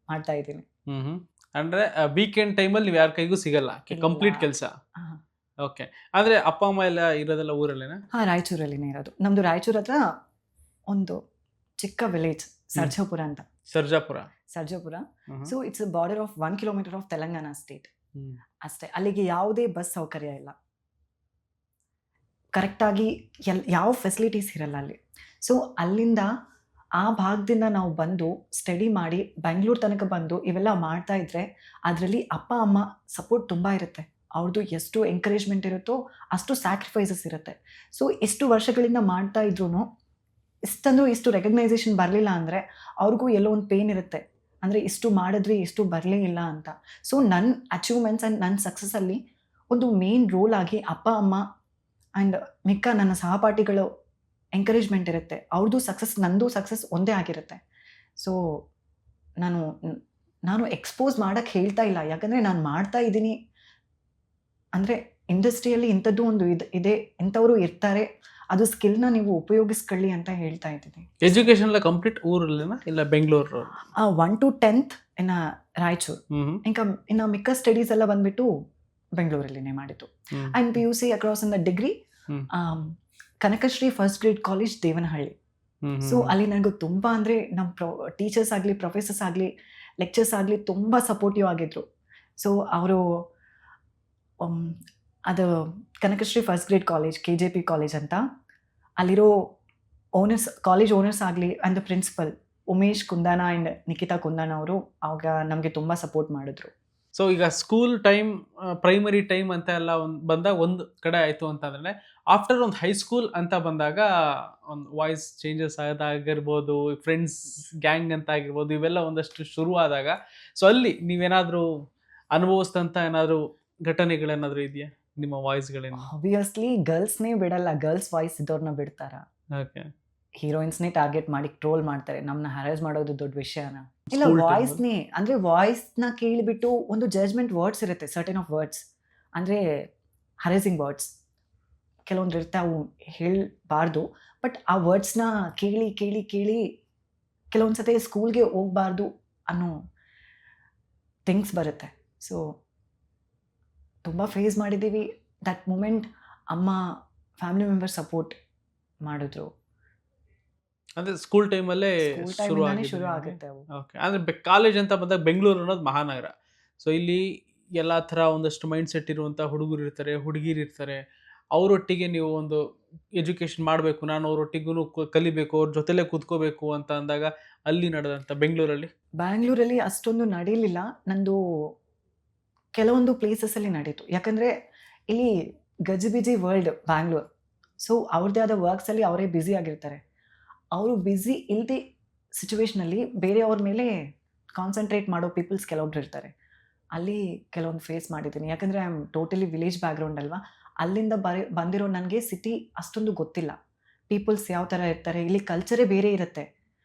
ಮಾಡ್ತಾ ಇದ್ದೀನಿ. ಹ್ಮ್. ಅಂದ್ರೆ ವೀಕೆಂಡ್ ಟೈಮಲ್ಲಿ ನೀವು ಯಾರ ಕೈಗೂ ಸಿಗಲ್ಲ, ಇಲ್ಲ. ಕಂಪ್ಲೀಟ್ ಕೆಲಸ. ಹಾಂ ಓಕೆ. ಅಂದ್ರೆ ಅಪ್ಪ ಅಮ್ಮ ಎಲ್ಲ ಇರೋದೆಲ್ಲ ಊರಲ್ಲೇನಾ? ರಾಯಚೂರಲ್ಲಿನೇ ಇರೋದು. ನಮ್ಮದು ರಾಯಚೂರ್ ಹತ್ರ ಒಂದು ಚಿಕ್ಕ ವಿಲೇಜ್ ಸರ್ಜಾಪುರ ಅಂತ. Sarjapur. Sarjapur. Hmm. So it's border of 1 kilometre of Telangana state hmm. ಅಷ್ಟೇ. ಅಲ್ಲಿಗೆ ಯಾವುದೇ ಬಸ್ ಸೌಕರ್ಯ ಇಲ್ಲ, ಕರೆಕ್ಟಾಗಿ ಯಾವ ಫೆಸಿಲಿಟೀಸ್ ಇರಲ್ಲ ಅಲ್ಲಿ. ಸೊ ಅಲ್ಲಿಂದ ಆ ಭಾಗದಿಂದ ನಾವು ಬಂದು ಸ್ಟಡಿ ಮಾಡಿ ಬೆಂಗಳೂರು ತನಕ ಬಂದು ಇವೆಲ್ಲ ಮಾಡ್ತಾ ಇದ್ರೆ ಅದರಲ್ಲಿ ಅಪ್ಪ ಅಮ್ಮ ಸಪೋರ್ಟ್ ತುಂಬ ಇರುತ್ತೆ. ಅವ್ರದ್ದು ಎಷ್ಟು ಎಂಕರೇಜ್ಮೆಂಟ್ ಇರುತ್ತೋ ಅಷ್ಟು ಸ್ಯಾಕ್ರಿಫೈಸಸ್ ಇರುತ್ತೆ. ಸೊ ಎಷ್ಟು ವರ್ಷಗಳಿಂದ ಮಾಡ್ತಾ ಇದ್ರೂ ಇಷ್ಟು ರೆಕಗ್ನೈಸೇಷನ್ ಬರಲಿಲ್ಲ ಅಂದರೆ ಅವ್ರಿಗೂ ಎಲ್ಲೋ ಒಂದು ಪೇನ್ ಇರುತ್ತೆ. ಅಂದರೆ ಇಷ್ಟು ಮಾಡಿದ್ವಿ, ಇಷ್ಟು ಬರಲೇ ಇಲ್ಲ ಅಂತ. ಸೊ ನನ್ನ ಅಚೀವ್ಮೆಂಟ್ಸ್ ಆ್ಯಂಡ್ ನನ್ನ ಸಕ್ಸಸ್ಸಲ್ಲಿ ಒಂದು ಮೇನ್ ರೋಲ್ ಆಗಿ ಅಪ್ಪ ಅಮ್ಮ ಆ್ಯಂಡ್ ಮಿಕ್ಕ ನನ್ನ ಸಹಪಾಠಿಗಳು ಎಂಕರೇಜ್ಮೆಂಟ್ ಇರುತ್ತೆ. ಅವ್ರದ್ದು ಸಕ್ಸಸ್, ನಂದು ಸಕ್ಸಸ್ ಒಂದೇ ಆಗಿರುತ್ತೆ. ಸೊ ನಾನು ಎಕ್ಸ್ಪೋಸ್ ಮಾಡೋಕ್ಕೆ ಹೇಳ್ತಾ ಇಲ್ಲ, ಯಾಕಂದರೆ ನಾನು ಮಾಡ್ತಾ ಇದ್ದೀನಿ. ಅಂದರೆ ಇಂಡಸ್ಟ್ರಿಯಲ್ಲಿ ಇಂಥದ್ದು ಒಂದು ಇದೆ, ಇಂಥವರು ಇರ್ತಾರೆ, ಅದು ಸ್ಕಿಲ್ನ ನೀವು ಉಪಯೋಗಿಸ್ಕೊಳ್ಳಿ ಅಂತ ಹೇಳ್ತಾ ಇದ್ದೀನಿ. ಎಜುಕೇಶನ್ ಎಲ್ಲ ಕಂಪ್ಲೀಟ್ ಊರಲ್ಲೇನಾ ಇಲ್ಲ ಬೆಂಗಳೂರು? 1 to 10th ಇನ್ನು ರಾಯಚೂರು. ಇನ್ನು ಮಿಕ್ಕ ಸ್ಟಡೀಸ್ ಎಲ್ಲ ಬಂದ್ಬಿಟ್ಟು ಬೆಂಗಳೂರಲ್ಲಿನೇ ಮಾಡಿದ್ದು. And PUC across in the degree Kanakashree first grade college Devanahalli. So ಅಲ್ಲಿ ನನಗೂ ತುಂಬ ಅಂದರೆ ನಮ್ಮ ಟೀಚರ್ಸ್ ಆಗಲಿ, ಪ್ರೊಫೆಸರ್ಸ್ ಆಗಲಿ, ಲೆಕ್ಚರ್ಸ್ ಆಗಲಿ ತುಂಬ ಸಪೋರ್ಟಿವ್ ಆಗಿದ್ರು. ಸೊ ಅವರು ಅದು Kanakashree first grade college KJP college ಅಂತ, ಅಲ್ಲಿರೋ ಓನರ್ಸ್, ಕಾಲೇಜ್ ಓನರ್ಸ್ ಆಗಲಿ and the principal Umesh Kundana and Nikhita Kundana ಅವರು ಆವಾಗ ನಮಗೆ ತುಂಬ ಸಪೋರ್ಟ್ ಮಾಡಿದ್ರು. ಸೊ ಈಗ ಸ್ಕೂಲ್ ಟೈಮ್, ಪ್ರೈಮರಿ ಟೈಮ್ ಅಂತ ಎಲ್ಲ ಬಂದಾಗ ಒಂದು ಕಡೆ ಆಯಿತು ಅಂತಂದ್ರೆ, ಆಫ್ಟರ್ ಒಂದು ಹೈಸ್ಕೂಲ್ ಅಂತ ಬಂದಾಗ ಒಂದು ವಾಯ್ಸ್ ಚೇಂಜಸ್ ಆಗೋದಾಗಿರ್ಬೋದು, ಫ್ರೆಂಡ್ಸ್ ಗ್ಯಾಂಗ್ ಅಂತ ಆಗಿರ್ಬೋದು, ಇವೆಲ್ಲ ಒಂದಷ್ಟು ಶುರು ಆದಾಗ, ಸೊ ಅಲ್ಲಿ ನೀವೇನಾದರೂ ಅನುಭವಿಸಿದಂಥ ಏನಾದರೂ ಘಟನೆಗಳೇನಾದರೂ ಇದೆಯಾ ನಿಮ್ಮ ವಾಯ್ಸ್ಗಳೇನು? ಆಬ್ವಿಯಸ್ಲಿ ಗರ್ಲ್ಸ್ನೇ ಬಿಡಲ್ಲ, ಗರ್ಲ್ಸ್ ವಾಯ್ಸ್ ಇದ್ದವ್ರನ್ನ ಬಿಡ್ತಾರ? ಓಕೆ. ಹೀರೋಯಿನ್ಸ್ನೇ ಟಾರ್ಗೆಟ್ ಮಾಡಿ ಟ್ರೋಲ್ ಮಾಡ್ತಾರೆ, ನಮ್ಮನ್ನ ಹ್ಯಾರೇಸ್ ಮಾಡೋದು ದೊಡ್ಡ ವಿಷಯನ? ಇಲ್ಲ, School time ವಾಯ್ಸ್ನೇ ಅಂದ್ರೆ ವಾಯ್ಸ್ನ ಕೇಳಿಬಿಟ್ಟು ಒಂದು ಜಜ್ಮೆಂಟ್ ವರ್ಡ್ಸ್ ಇರುತ್ತೆ, ಸರ್ಟನ್ ಆಫ್ ವರ್ಡ್ಸ್ ಅಂದ್ರೆ ಹರೇಸಿಂಗ್ ವರ್ಡ್ಸ್ ಕೆಲವೊಂದು ಇರುತ್ತೆ, ಅವು ಹೇಳಬಾರ್ದು. ಬಟ್ ಆ ವರ್ಡ್ಸ್ನ ಕೇಳಿ ಕೇಳಿ ಕೇಳಿ ಕೆಲವೊಂದ್ಸತಿ ಸ್ಕೂಲ್ಗೆ ಹೋಗ್ಬಾರ್ದು ಅನ್ನೋ ಥಿಂಗ್ಸ್ ಬರುತ್ತೆ. ಸೊ ತುಂಬ ಫೇಸ್ ಮಾಡಿದ್ದೀವಿ. ದಟ್ ಮೂಮೆಂಟ್ ಅಮ್ಮ, ಫ್ಯಾಮಿಲಿ ಮೆಂಬರ್ ಸಪೋರ್ಟ್ ಮಾಡಿದ್ರು. ಅಂದ್ರೆ ಸ್ಕೂಲ್ ಟೈಮಲ್ಲೇ ಸ್ಕೂಲ್ ಶುರು ಟೈಮಿಂದಾನೇ ಆಗಿದೆ ಶುರು ನಿಮ್ಗೆ? ಆಗುತ್ತೆ ಅವು. ಓಕೆ. ಅಂದ್ರೆ ಕಾಲೇಜ್ ಅಂತ ಬಂದಾಗ ಬೆಂಗಳೂರು ಅನ್ನೋದು ಮಹಾನಗರ. ಸೊ ಇಲ್ಲಿ ಎಲ್ಲ ಥರ ಒಂದಷ್ಟು ಮೈಂಡ್ ಸೆಟ್ ಇರುವಂಥ ಹುಡುಗರು ಇರ್ತಾರೆ, ಹುಡುಗಿರು ಇರ್ತಾರೆ. ಅವರೊಟ್ಟಿಗೆ ನೀವು ಒಂದು ಎಜುಕೇಷನ್ ಮಾಡಬೇಕು, ನಾನು ಅವರೊಟ್ಟಿಗೂ ಕಲಿಬೇಕು, ಅವ್ರ ಜೊತೆಲೇ ಕೂತ್ಕೋಬೇಕು ಅಂತ ಅಂದಾಗ ಅಲ್ಲಿ ನಡೆದಂಥ ಬೆಂಗಳೂರಲ್ಲಿ? ಬ್ಯಾಂಗ್ಳೂರಲ್ಲಿ ಅಷ್ಟೊಂದು ನಡೀಲಿಲ್ಲ. ನಂದು ಕೆಲವೊಂದು ಪ್ಲೇಸಸಲ್ಲಿ ನಡೀತು. ಯಾಕಂದರೆ ಇಲ್ಲಿ ಗಜಿಬಿಜಿ ವರ್ಲ್ಡ್ ಬ್ಯಾಂಗ್ಳೂರ್. ಸೊ ಅವ್ರದ್ದೇ ಆದ ವರ್ಕ್ಸಲ್ಲಿ ಅವರೇ ಬ್ಯುಸಿ ಆಗಿರ್ತಾರೆ. ಅವರು ಬ್ಯುಸಿ ಇಲ್ಲದೆ ಸಿಚುವೇಷನಲ್ಲಿ ಬೇರೆಯವ್ರ ಮೇಲೆ ಕಾನ್ಸಂಟ್ರೇಟ್ ಮಾಡೋ ಪೀಪಲ್ಸ್ ಕೆಲವೊಬ್ರು ಇರ್ತಾರೆ. ಅಲ್ಲಿ ಕೆಲವೊಂದು ಫೇಸ್ ಮಾಡಿದ್ದೀನಿ. ಯಾಕಂದರೆ I am totally village background ಅಲ್ವಾ. ಅಲ್ಲಿಂದ ಬಂದಿರೋ ನನಗೆ ಸಿಟಿ ಅಷ್ಟೊಂದು ಗೊತ್ತಿಲ್ಲ. ಪೀಪಲ್ಸ್ ಯಾವ ಥರ ಇರ್ತಾರೆ, ಇಲ್ಲಿ ಕಲ್ಚರೇ ಬೇರೆ ಇರುತ್ತೆ.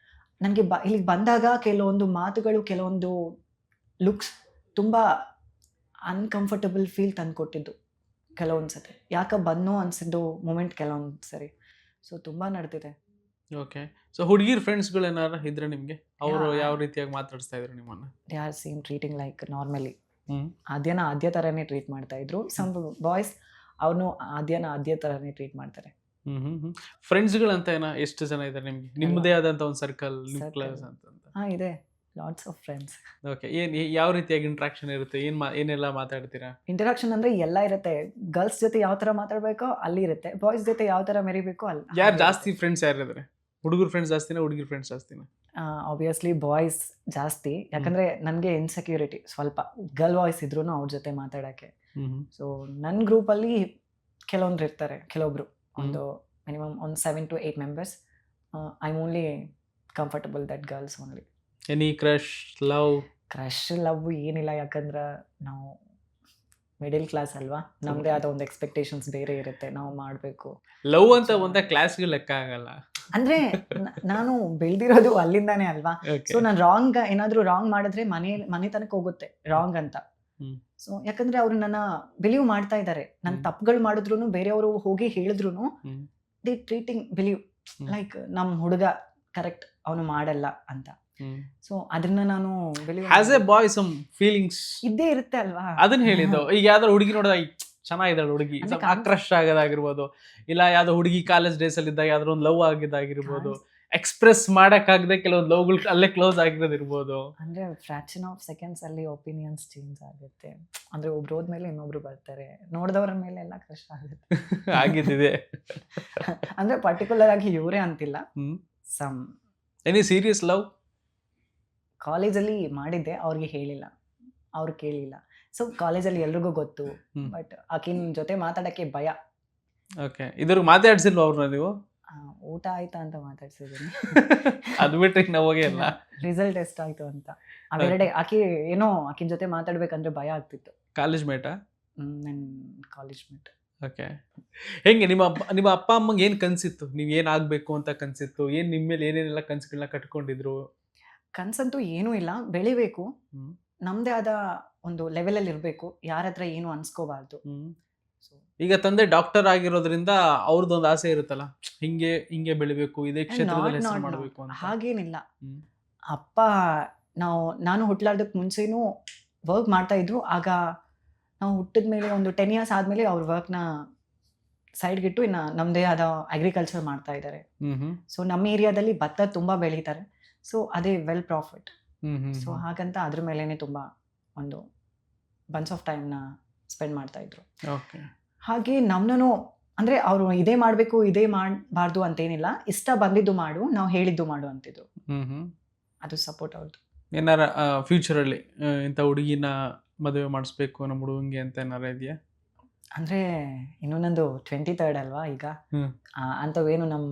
ನನಗೆ ಇಲ್ಲಿಗೆ ಬಂದಾಗ ಕೆಲವೊಂದು ಮಾತುಗಳು, ಕೆಲವೊಂದು ಲುಕ್ಸ್ ತುಂಬ ಅನ್ಕಂಫರ್ಟಬಲ್ ಫೀಲ್ ತಂದುಕೊಟ್ಟಿದ್ದು ಕೆಲವೊಂದು ಸತಿ. ಯಾಕೆ ಬಂದೋ ಅನಿಸಿದ್ದು ಮೂಮೆಂಟ್ ಕೆಲವೊಂದು ಸರಿ. ಸೊ ತುಂಬ ನಡೆದಿದೆ. ಓಕೆ. ಸೊ ಹುಡುಗಿರ್ ಫ್ರೆಂಡ್ಸ್ಗಳು ಏನಾರ ಇದ್ರೆ ನಿಮಗೆ, ಅವರು Yeah. ಯಾವ ರೀತಿಯಾಗಿ ಮಾತಾಡಿಸ್ತಾ ಇದ್ರು ನಿಮ್ಮನ್ನ? They are same treating like normally. Hmm. ಆದ್ಯನ ಆದ್ಯ ಥರನೇ ಟ್ರೀಟ್ ಮಾಡ್ತಾ ಇದ್ರು. ಸಮ್ ಬಾಯ್ಸ್ ಅವ್ರನ್ನೂ ಆದ್ಯನ ಆದ್ಯ ಥರನೇ ಟ್ರೀಟ್ ಮಾಡ್ತಾರೆ. ಫ್ರೆಂಡ್ಸ್ಗಳಂತ ಎಷ್ಟು ಜನ ಇದ್ದಾರೆ ನಿಮ್ಗೆ? ನಿಮ್ಮದೇ ಆದಂತ ಒಂದು ಸರ್ಕಲ್, ನಿಮ್ಮ Circle. ಕ್ಲಾಸ್ ಅಂತ? ಹಾಂ, ಇದೆ. Lots of friends. ಓಕೆ. ಯಾವ ರೀತಿಯಾಗಿ ಇಂಟ್ರಾಕ್ಷನ್ ಇರುತ್ತೆ? ಏನೆಲ್ಲ ಮಾತಾಡ್ತೀರಾ? ಇಂಟರಾಕ್ಷನ್ ಅಂದರೆ ಎಲ್ಲ ಇರುತ್ತೆ. ಗರ್ಲ್ಸ್ ಜೊತೆ ಯಾವ ಥರ ಮಾತಾಡಬೇಕೋ ಅಲ್ಲಿ ಇರುತ್ತೆ, ಬಾಯ್ಸ್ ಜೊತೆ ಯಾವ ಥರ ಮೆರಿಬೇಕೋ ಅಲ್ಲಿ. ಯಾರು ಜಾಸ್ತಿ ಫ್ರೆಂಡ್ಸ್ ಯಾರಿದ್ದಾರೆ? ಹುಡುಗರು ಫ್ರೆಂಡ್ಸ್ ಜಾಸ್ತಿನಾ, ಹುಡುಗಿರ್ ಫ್ರೆಂಡ್ಸ್ ಜಾಸ್ತಿನಾ? ಆಬ್ವಿಯಸ್ಲಿ ಬಾಯ್ಸ್ ಜಾಸ್ತಿ. ಯಾಕಂದರೆ ನನಗೆ ಇನ್ಸೆಕ್ಯೂರಿಟಿ ಸ್ವಲ್ಪ. ಗರ್ಲ್ ಬಾಯ್ಸ್ ಇದ್ರೂ ಅವ್ರ ಜೊತೆ ಮಾತಾಡೋಕ್ಕೆ. ಸೊ ನನ್ನ ಗ್ರೂಪಲ್ಲಿ ಕೆಲವೊಂದು ಇರ್ತಾರೆ, ಕೆಲವೊಬ್ರು ಒಂದು ಮಿನಿಮಮ್ ಒಂದು 7 to 8 members. I am only comfortable that girls only. Any crush, love? Crush love ಏನಿಲ್ಲ. ಯಾಕಂದ್ರೆ ನಾವು ಮಿಡಿಲ್ ಕ್ಲಾಸ್ ಅಲ್ವಾ, ನಮ್ಮದೇ ಆದ ಒಂದು ಎಕ್ಸ್ಪೆಕ್ಟೇಷನ್ಸ್ ಬೇರೆ ಇರುತ್ತೆ, ನಾವು ಮಾಡಬೇಕು. ಲವ್ ಅಂತ ಒಂದ ಕ್ಲಾಸ್ಗೆ ಲೆಕ್ಕ ಆಗಲ್ಲ. ಅಂದರೆ ನಾನು ಬೆಳೆದಿರೋದು ಅಲ್ಲಿಂದಾನೇ ಅಲ್ವಾ. Okay. ಸೊ ನಾನು ಏನಾದರೂ ರಾಂಗ್ ಮಾಡಿದ್ರೆ ಮನೆ ತನಕ ಹೋಗುತ್ತೆ ರಾಂಗ್ ಅಂತ. ಹ್ಮ್. ಸೊ ಯಾಕಂದ್ರೆ ಅವರು ನನ್ನ ಬಿಲೀವ್ ಮಾಡ್ತಾ ಇದ್ದಾರೆ. ನನ್ನ ತಪ್ಪುಗಳು ಮಾಡಿದ್ರು ಬೇರೆಯವರು ಹೋಗಿ ಹೇಳಿದ್ರು ಹ್ಮ್. ದಿ ಟ್ರೀಟಿಂಗ್ ಬಿಲೀವ್ ಲೈಕ್ ನಮ್ಮ ಹುಡುಗ ಕರೆಕ್ಟ್, ಅವನು ಮಾಡಲ್ಲ ಅಂತ. ಸೊ ಅದನ್ನ ನಾನು as a boy some feelings ಇದ್ದೇ ಇರುತ್ತೆ ಅಲ್ವಾ. ಅದನ್ನ ಹೇಳಿದ್ದು. ಈಗ ಯಾವ್ದಾರು ಹುಡುಗಿ ನೋಡಿದ ಚೆನ್ನಾಗಿದ್ದಾಳೆ ಹುಡುಗಿ, ಕ್ರಶ್ ಆಗೋದಾಗಿರ್ಬೋದು, ಇಲ್ಲ ಯಾವ್ದೋ ಹುಡುಗಿ ಕಾಲೇಜ್ ಡೇಸ್ ಅಲ್ಲಿ ಇದ್ದಾಗ ಯಾವ್ದಾರು ಒಂದು ಲವ್ ಆಗಿದ್ದಾಗಿರ್ಬೋದು, ಎಕ್ಸ್ಪ್ರೆಸ್ ಮಾಡಕ್ಕಾಗದೆ ಕೆಲವೊಂದು ಲವ್ಗಳು ಅಲ್ಲೇ ಕ್ಲೋಸ್ ಆಗಿರೋದಿರ್ಬೋದು. ಅಂದ್ರೆ ಫ್ರಾಕ್ಷನ್ ಆಫ್ ಸೆಕೆಂಡ್ಸ್ ಅಲ್ಲಿ ಒಪಿನಿಯನ್ಸ್ ಚೇಂಜ್ ಆಗುತ್ತೆ. ಅಂದ್ರೆ ಒಬ್ರು ಹೋದ್ಮೇಲೆ ಇನ್ನೊಬ್ರು ಬರ್ತಾರೆ, ನೋಡಿದವ್ರ ಮೇಲೆ ಎಲ್ಲ ಕ್ರಶ್ ಆಗುತ್ತೆ. ಆಗಿದ್ದಿದೆ. ಅಂದ್ರೆ ಪರ್ಟಿಕ್ಯುಲರ್ ಆಗಿ ಇವರೇ ಅಂತಿಲ್ಲ. Some any serious love? ಕಾಲೇಜಲ್ಲಿ ಮಾಡಿದ್ದೆ, ಅವ್ರಿಗೆ ಹೇಳಿಲ್ಲ, ಅವ್ರು ಕೇಳಿಲ್ಲ. ಸೊ ಕಾಲೇಜಲ್ಲಿ ಎಲ್ರಿಗೂ ಗೊತ್ತು, ಬಟ್ ಆಕಿನ ಜೊತೆ ಮಾತಾಡಕ್ಕೆ ಭಯ. ಓಕೆ. ಇದ್ರ ಮಾತಾಡ್ಸಿಲ್ವ ಅವ್ರನ್ನ ನೀವು? ಊಟ ಆಯ್ತಾ ಅಂತ ಮಾತಾಡ್ಸಿದ್ದೀನಿ. ಅದು ಬಿಟ್ರೆ ನಾವು ಹೋಗೇ ಇಲ್ಲ. ರಿಸಲ್ಟ್ ಎಷ್ಟಾಯ್ತು ಅಂತ ಅವೆರಡೆ. ಆಕಿನ ಜೊತೆ ಮಾತಾಡ್ಬೇಕಂದ್ರೆ ಭಯ ಆಗ್ತಿತ್ತು. ಕಾಲೇಜ್ ಮೇಟಾ? ನನ್ನ ಕಾಲೇಜ್ ಮೇಟ್. ಓಕೆ. ಹೆಂಗೆ ನಿಮ್ಮ ಅಪ್ಪ ಅಮ್ಮಂಗೆ ಏನು ಕನಸಿತ್ತು? ನೀವು ಏನಾಗಬೇಕು ಅಂತ ಕನಸಿತ್ತು? ಏನು ನಿಮ್ಮ ಮೇಲೆ ಏನೇನೆಲ್ಲ ಕನಸುಗಳನ್ನ ಕಟ್ಕೊಂಡಿದ್ರು? ಕನಸಂತೂ ಏನೂ ಇಲ್ಲ, ಬೆಳಿಬೇಕು, ನಮ್ಮದೇ ಆದ ಒಂದು ಲೆವೆಲಲ್ಲಿ ಇರಬೇಕು, ಯಾರ ಹತ್ರ ಏನು ಅನ್ಸ್ಕೋಬಾರ್ದು. ಈಗ ತಂದೆ ಡಾಕ್ಟರ್ ಆಗಿರೋದ್ರಿಂದ ಅವ್ರದ್ದೊಂದು ಆಸೆ ಇರುತ್ತಲ್ಲ, ಹಿಂಗೆ ಬೆಳಿಬೇಕು, ಇದೇ ಕ್ಷೇತ್ರದಲ್ಲಿ ಹೆಸರು ಮಾಡಬೇಕು ಅಂತ. ಹಾಗೇನಿಲ್ಲ. ಅಪ್ಪ ನಾನು ಹುಟ್ಲಾರ್ದಕ್ಕೆ ಮುಂಚೆನೂ ವರ್ಕ್ ಮಾಡ್ತಾ ಇದ್ರು. ಆಗ ನಾವು ಹುಟ್ಟಿದ ಮೇಲೆ ಒಂದು 10 years ಆದಮೇಲೆ ಅವ್ರ ವರ್ಕ್ನ ಸೈಡ್ಗಿಟ್ಟು ಇನ್ನು ನಮ್ಮದೇ ಆದ ಅಗ್ರಿಕಲ್ಚರ್ ಮಾಡ್ತಾ ಇದ್ದಾರೆ. ಸೊ ನಮ್ಮ ಏರಿಯಾದಲ್ಲಿ ಭತ್ತ ತುಂಬ ಬೆಳೀತಾರೆ. ಸೊ ಅದೇ ವೆಲ್ ಪ್ರಾಫಿಟ್. ಸೊ ಹಾಗಂತ ಅದ್ರ ಮೇಲೇನೆ ತುಂಬ ಒಂದು ಬಂಚ್ ಆಫ್ ಟೈಮ್ನ ಸ್ಪೆಂಡ್ ಮಾಡ್ತಾ ಇದ್ರು. ಹಾಗೆ ನಮ್ಮನ್ನು ಅಂದರೆ ಅವರು ಇದೇ ಮಾಡಬೇಕು ಇದೇ ಮಾಡಬಾರ್ದು ಅಂತೇನಿಲ್ಲ, ಇಷ್ಟ ಬಂದಿದ್ದು ಮಾಡು, ನಾವು ಹೇಳಿದ್ದು ಮಾಡು ಅಂತಿದ್ರು. ಅದು ಸಪೋರ್ಟ್ ಅವ್ರದ್ದು. ಏನಾರ ಫ್ಯೂಚರಲ್ಲಿ ಇಂಥ ಹುಡುಗಿನ ಮದುವೆ ಮಾಡಿಸ್ಬೇಕು ನಮ್ಮ ಹುಡುಗಂಗೆ ಅಂತ ಏನಾರ ಇದೆಯಾ? ಅಂದರೆ ಇನ್ನೂ ನಂದು 23rd ಅಲ್ವಾ ಈಗ. ಹ್ಮ್. ಅಂಥವೇನು ನಮ್ಮ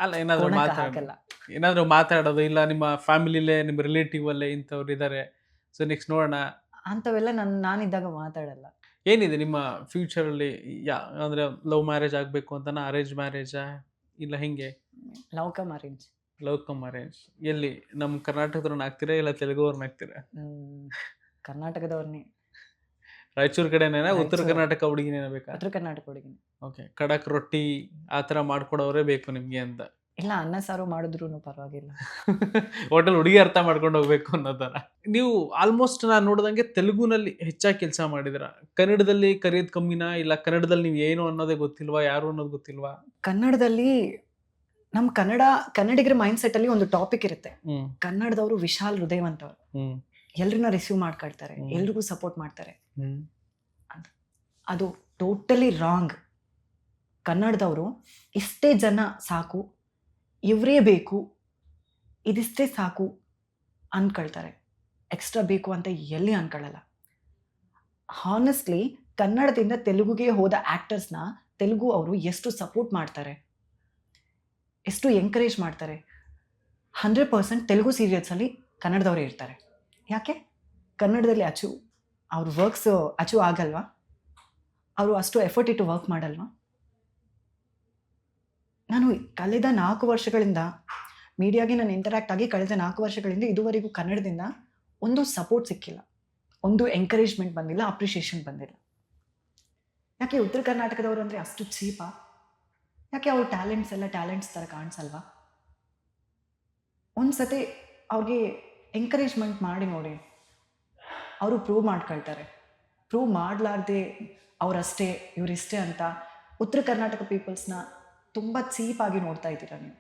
ಅಲ್ಲ ಏನಾದರೂ ಕೋಣಕ್ಕೆ ಹಾಕಲ್ಲ. ಏನಾದರೂ ಮಾತಾಡೋದು, ಇಲ್ಲ ನಿಮ್ಮ ಫ್ಯಾಮಿಲಿಲೇ ನಿಮ್ಮ ರಿಲೇಟಿವ್ ಅಲ್ಲೇ ಇಂಥವ್ರು ಇದ್ದಾರೆ, ಸೊ ನೆಕ್ಸ್ಟ್ ನೋಡೋಣ, ಅಂಥವೆಲ್ಲ ನಾನಿದ್ದಾಗ ಮಾತಾಡಲ್ಲ. ಏನಿದೆ ನಿಮ್ಮ ಫ್ಯೂಚರಲ್ಲಿ? ಅಂದರೆ ಲವ್ ಮ್ಯಾರೇಜ್ ಆಗಬೇಕು ಅಂತನಾ, ಅರೇಂಜ್ ಮ್ಯಾರೇಜಾ, ಇಲ್ಲ ಹೆಂಗೆ? Love come arrange. Love come arrange. ಎಲ್ಲಿ ನಮ್ಮ ಕರ್ನಾಟಕದವ್ರನ್ನ ಆಗ್ತೀರಾ ಇಲ್ಲ ತೆಲುಗುವ್ರನ್ನ ಆಗ್ತೀರಾ? ಕರ್ನಾಟಕದವ್ರನ್ನೇ. ರಾಯಚೂರು ಕಡೆನೇನಾ, ಉತ್ತರ ರಾಯಚೂರು. ಕರ್ನಾಟಕ ಹುಡುಗಿನೇನ ಬೇಕಾ? ಉತ್ತರ ಕರ್ನಾಟಕ ಹುಡುಗಿನಿ. ಓಕೆ, ಖಡಕ್ ರೊಟ್ಟಿ ಆ ಥರ ಮಾಡ್ಕೊಡೋರೇ ಬೇಕು ನಿಮಗೆ ಅಂತ. ಇಲ್ಲ, ಅನ್ನ ಸಾರು ಮಾಡಿದ್ರು ಪರವಾಗಿಲ್ಲ. ಹೋಟೆಲ್ ಹುಡುಗಿ ಅರ್ಥ ಮಾಡ್ಕೊಂಡು ಹೋಗ್ಬೇಕು ಅನ್ನೋ ಥರ. ನೀವು ಆಲ್ಮೋಸ್ಟ್ ನಾನು ನೋಡ್ದಂಗೆ ತೆಲುಗುನಲ್ಲಿ ಹೆಚ್ಚಾಗಿ ಕೆಲಸ ಮಾಡಿದಿರ. ಕನ್ನಡದಲ್ಲಿ ಕರಿಯೋದು ಕಮ್ಮಿನಾ, ಇಲ್ಲ ಕನ್ನಡದಲ್ಲಿ ನೀವು ಏನು ಅನ್ನೋದೇ ಗೊತ್ತಿಲ್ವಾ, ಯಾರು ಅನ್ನೋದು ಗೊತ್ತಿಲ್ವಾ? ಕನ್ನಡದಲ್ಲಿ ನಮ್ಮ ಕನ್ನಡಿಗರ ಮೈಂಡ್ ಸೆಟ್ ಅಲ್ಲಿ ಒಂದು ಟಾಪಿಕ್ ಇರುತ್ತೆ. ಕನ್ನಡದವರು ವಿಶಾಲ್ ಹೃದಯವಂತವರು, ಎಲ್ರನ್ನ ರಿಸೀವ್ ಮಾಡ್ಕೊಳ್ತಾರೆ, ಎಲ್ರಿಗೂ ಸಪೋರ್ಟ್ ಮಾಡ್ತಾರೆ. ಅದು ಟೋಟಲಿ ರಾಂಗ್. ಕನ್ನಡದವರು ಇಷ್ಟೇ ಜನ ಸಾಕು, ಇವರೇ ಬೇಕು, ಇದಿಷ್ಟೇ ಸಾಕು ಅನ್ಕೊಳ್ತಾರೆ. ಎಕ್ಸ್ಟ್ರಾ ಬೇಕು ಅಂತ ಎಲ್ಲಿ ಅನ್ಕೊಳ್ಳಲ್ಲ. ಹಾನೆಸ್ಟ್ಲಿ ಕನ್ನಡದಿಂದ ತೆಲುಗುಗೆ ಹೋದ ಆ್ಯಕ್ಟರ್ಸ್ನ ತೆಲುಗು ಅವರು ಎಷ್ಟು ಸಪೋರ್ಟ್ ಮಾಡ್ತಾರೆ, ಎಷ್ಟು ಎಂಕರೇಜ್ ಮಾಡ್ತಾರೆ. 100% ತೆಲುಗು ಸೀರಿಯಲ್ಸಲ್ಲಿ ಕನ್ನಡದವರೇ ಇರ್ತಾರೆ. ಯಾಕೆ? ಕನ್ನಡದಲ್ಲಿ ಅವ್ರ ವರ್ಕ್ಸ್ ಅಚೀವ್ ಆಗಲ್ವಾ? ಅವರು ಅಷ್ಟು ಎಫರ್ಟ್ ಇಟ್ಟು ವರ್ಕ್ ಮಾಡಲ್ವಾ? ನಾನು ಕಳೆದ 4 ವರ್ಷಗಳಿಂದ ಮೀಡಿಯಾಗೆ ನಾನು ಇಂಟರಾಕ್ಟ್ ಆಗಿ ಕಳೆದ 4 ವರ್ಷಗಳಿಂದ ಇದುವರೆಗೂ ಕನ್ನಡದಿಂದ ಒಂದು ಸಪೋರ್ಟ್ ಸಿಕ್ಕಿಲ್ಲ, ಒಂದು ಎಂಕರೇಜ್ಮೆಂಟ್ ಬಂದಿಲ್ಲ, ಅಪ್ರಿಷಿಯೇಷನ್ ಬಂದಿಲ್ಲ. ಯಾಕೆ ಉತ್ತರ ಕರ್ನಾಟಕದವರು ಅಂದರೆ ಅಷ್ಟು ಚೀಪಾ? ಯಾಕೆ ಅವ್ರ ಟ್ಯಾಲೆಂಟ್ಸ್ ಎಲ್ಲ ಟ್ಯಾಲೆಂಟ್ಸ್ ಥರ ಕಾಣಿಸಲ್ವಾ? ಒಂದು ಸತಿ ಅವ್ರಿಗೆ ಎಂಕರೇಜ್ಮೆಂಟ್ ಮಾಡಿ ನೋಡಿ, ಅವರು ಪ್ರೂವ್ ಮಾಡ್ಕೊಳ್ತಾರೆ. ಪ್ರೂವ್ ಮಾಡಲಾರ್ದೆ ಅವರಷ್ಟೇ ಇವರಿಷ್ಟೇ ಅಂತ ಉತ್ತರ ಕರ್ನಾಟಕ ಪೀಪಲ್ಸ್ನ ತುಂಬ ಚೀಪಾಗಿ ನೋಡ್ತಾ ಇದ್ದೀರಾ ನೀವು.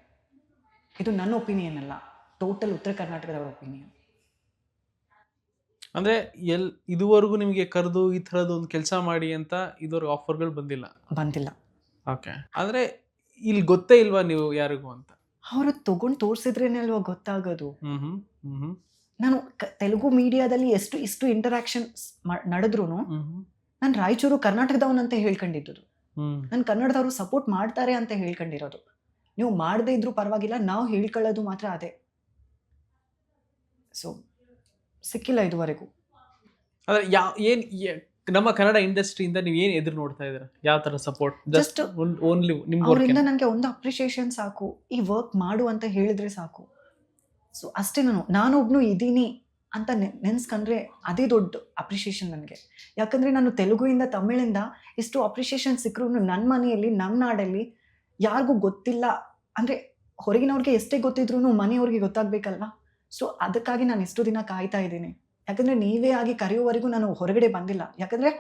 ಇದು ನನ್ನ ಒಪಿನಿಯನ್ ಅಲ್ಲ, ಟೋಟಲ್ ಉತ್ತರ ಕರ್ನಾಟಕದವರ ಒಪಿನಿಯನ್. ಅಂದರೆ ಇದುವರೆಗೂ ನಿಮಗೆ ಕರೆದು ಈ ಥರದ್ದು ಒಂದು ಕೆಲಸ ಮಾಡಿ ಅಂತ ಇದುವರೆಗೂ ಆಫರ್ಗಳು ಬಂದಿಲ್ಲ? ಓಕೆ. ಅಂದರೆ ಇಲ್ಲಿ ಗೊತ್ತೇ ಇಲ್ವಾ ನೀವು ಯಾರಿಗೂ ಅಂತ? ಅವರು ತಗೊಂಡು ತೋರಿಸಿದ್ರೇನೆ ಅಲ್ವಾ ಗೊತ್ತಾಗೋದು. ನಾನು ತೆಲುಗು ಮೀಡಿಯಾದಲ್ಲಿ ಇಷ್ಟು ಇಂಟರಾಕ್ಷನ್ಸ್ ನಡೆದ್ರು ನಾನು ರಾಯಚೂರು ಕರ್ನಾಟಕದವನಂತ ಹೇಳ್ಕೊಂಡಿದ್ದು. ನಾನು ಕನ್ನಡದವರು ಸಪೋರ್ಟ್ ಮಾಡ್ತಾರೆ ಅಂತ ಹೇಳ್ಕೊಂಡಿರೋದು. ನೀವು ಮಾಡದೇ ಇದ್ರೂ ಪರವಾಗಿಲ್ಲ, ನಾವು ಹೇಳ್ಕೊಳ್ಳೋದು ಮಾತ್ರ ಅದೇ. ಸೊ ಸಿಕ್ಕಿಲ್ಲ ಇದುವರೆಗೂ. ಅಂದರೆ ನಮ್ಮ ಕನ್ನಡ ಇಂಡಸ್ಟ್ರಿಯಿಂದ ನೀವು ಏನು ಎದುರು ನೋಡ್ತಾ ಇದ್ದೀರಾ? ಯಾವ ಥರ ಸಪೋರ್ಟ್? ಜಸ್ಟ್ ಓನ್ಲಿ ನಿಮ್ಮ ಅವರಿಂದ ನನಗೆ ಒಂದು ಅಪ್ರಿಷಿಯೇಷನ್ ಸಾಕು, ಈ ವರ್ಕ್ ಮಾಡು ಅಂತ ಹೇಳಿದ್ರೆ ಸಾಕು. ಸೊ ಅಷ್ಟೇ. ನಾನೊಬ್ನು ಇದ್ದೀನಿ ಅಂತ ನೆನೆಸ್ಕೊಂಡ್ರೆ ಅದೇ ದೊಡ್ಡ ಅಪ್ರಿಷಿಯೇಷನ್ ನನಗೆ. ಯಾಕಂದರೆ ನಾನು ತೆಲುಗುಯಿಂದ ತಮಿಳಿಂದ ಇಷ್ಟು ಅಪ್ರಿಷಿಯೇಷನ್ ಸಿಕ್ಕರೂ ನನ್ನ ಮನೆಯಲ್ಲಿ ನಮ್ಮ ನಾಡಲ್ಲಿ ಯಾರಿಗೂ ಗೊತ್ತಿಲ್ಲ. ಅಂದರೆ ಹೊರಗಿನವ್ರಿಗೆ ಎಷ್ಟೇ ಗೊತ್ತಿದ್ರೂ ಮನೆಯವ್ರಿಗೆ ಗೊತ್ತಾಗಬೇಕಲ್ವ. ಸೊ ಅದಕ್ಕಾಗಿ ನಾನು ಇಷ್ಟು ದಿನ ಕಾಯ್ತಾ ಇದ್ದೀನಿ. ಯಾಕಂದರೆ ನೀವೇ ಆಗಿ ಕರೆಯೋವರೆಗೂ ನಾನು ಹೊರಗಡೆ ಬಂದಿಲ್ಲ. ಯಾಕಂದರೆ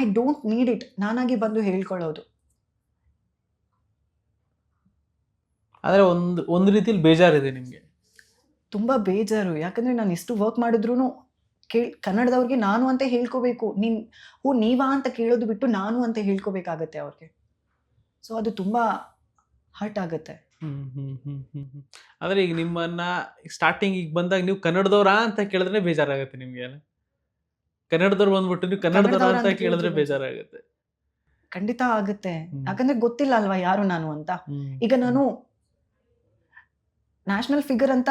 ಐ ಡೋಂಟ್ ನೀಡ್ ಇಟ್, ನಾನಾಗಿ ಬಂದು ಹೇಳ್ಕೊಳ್ಳೋದು. ಆದರೆ ಒಂದು ರೀತಿಯಲ್ಲಿ ಬೇಜಾರಿದೆ ನಿಮಗೆ? ತುಂಬ ಬೇಜಾರು. ಯಾಕಂದರೆ ನಾನು ಇಷ್ಟು ವರ್ಕ್ ಮಾಡಿದ್ರೂ ಕನ್ನಡದವ್ರಿಗೆ ನಾನು ಅಂತ ಹೇಳ್ಕೋಬೇಕು. ನೀವಾ ಅಂತ ಕೇಳೋದು ಬಿಟ್ಟು ನಾನು ಅಂತ ಹೇಳ್ಕೋಬೇಕಾಗತ್ತೆ ಅವ್ರಿಗೆ. ಸೊ ಅದು ತುಂಬ ಹರ್ಟ್ ಆಗುತ್ತೆ. ಆದರೆ ಈಗ ನಿಮ್ಮನ್ನ ಸ್ಟಾರ್ಟಿಂಗ್ ಈಗ ಬಂದಾಗ ನೀವು ಕನ್ನಡದವ್ರಾ ಅಂತ ಕೇಳಿದ್ರೆ ಬೇಜಾರಾಗುತ್ತೆ ನಿಮಗೆ ಅಲ್ಲ? ಕನ್ನಡದವ್ರು ಬಂದ್ಬಿಟ್ಟು ನೀವು ಕನ್ನಡದವ್ರ ಅಂತ ಕೇಳಿದ್ರೆ ಬೇಜಾರಾಗುತ್ತೆ. ಖಂಡಿತ ಆಗುತ್ತೆ. ಯಾಕಂದ್ರೆ ಗೊತ್ತಿಲ್ಲ ಅಲ್ವಾ ಯಾರು ನಾನು ಅಂತ. ಈಗ ನಾನು ನ್ಯಾಷನಲ್ ಫಿಗರ್ ಅಂತ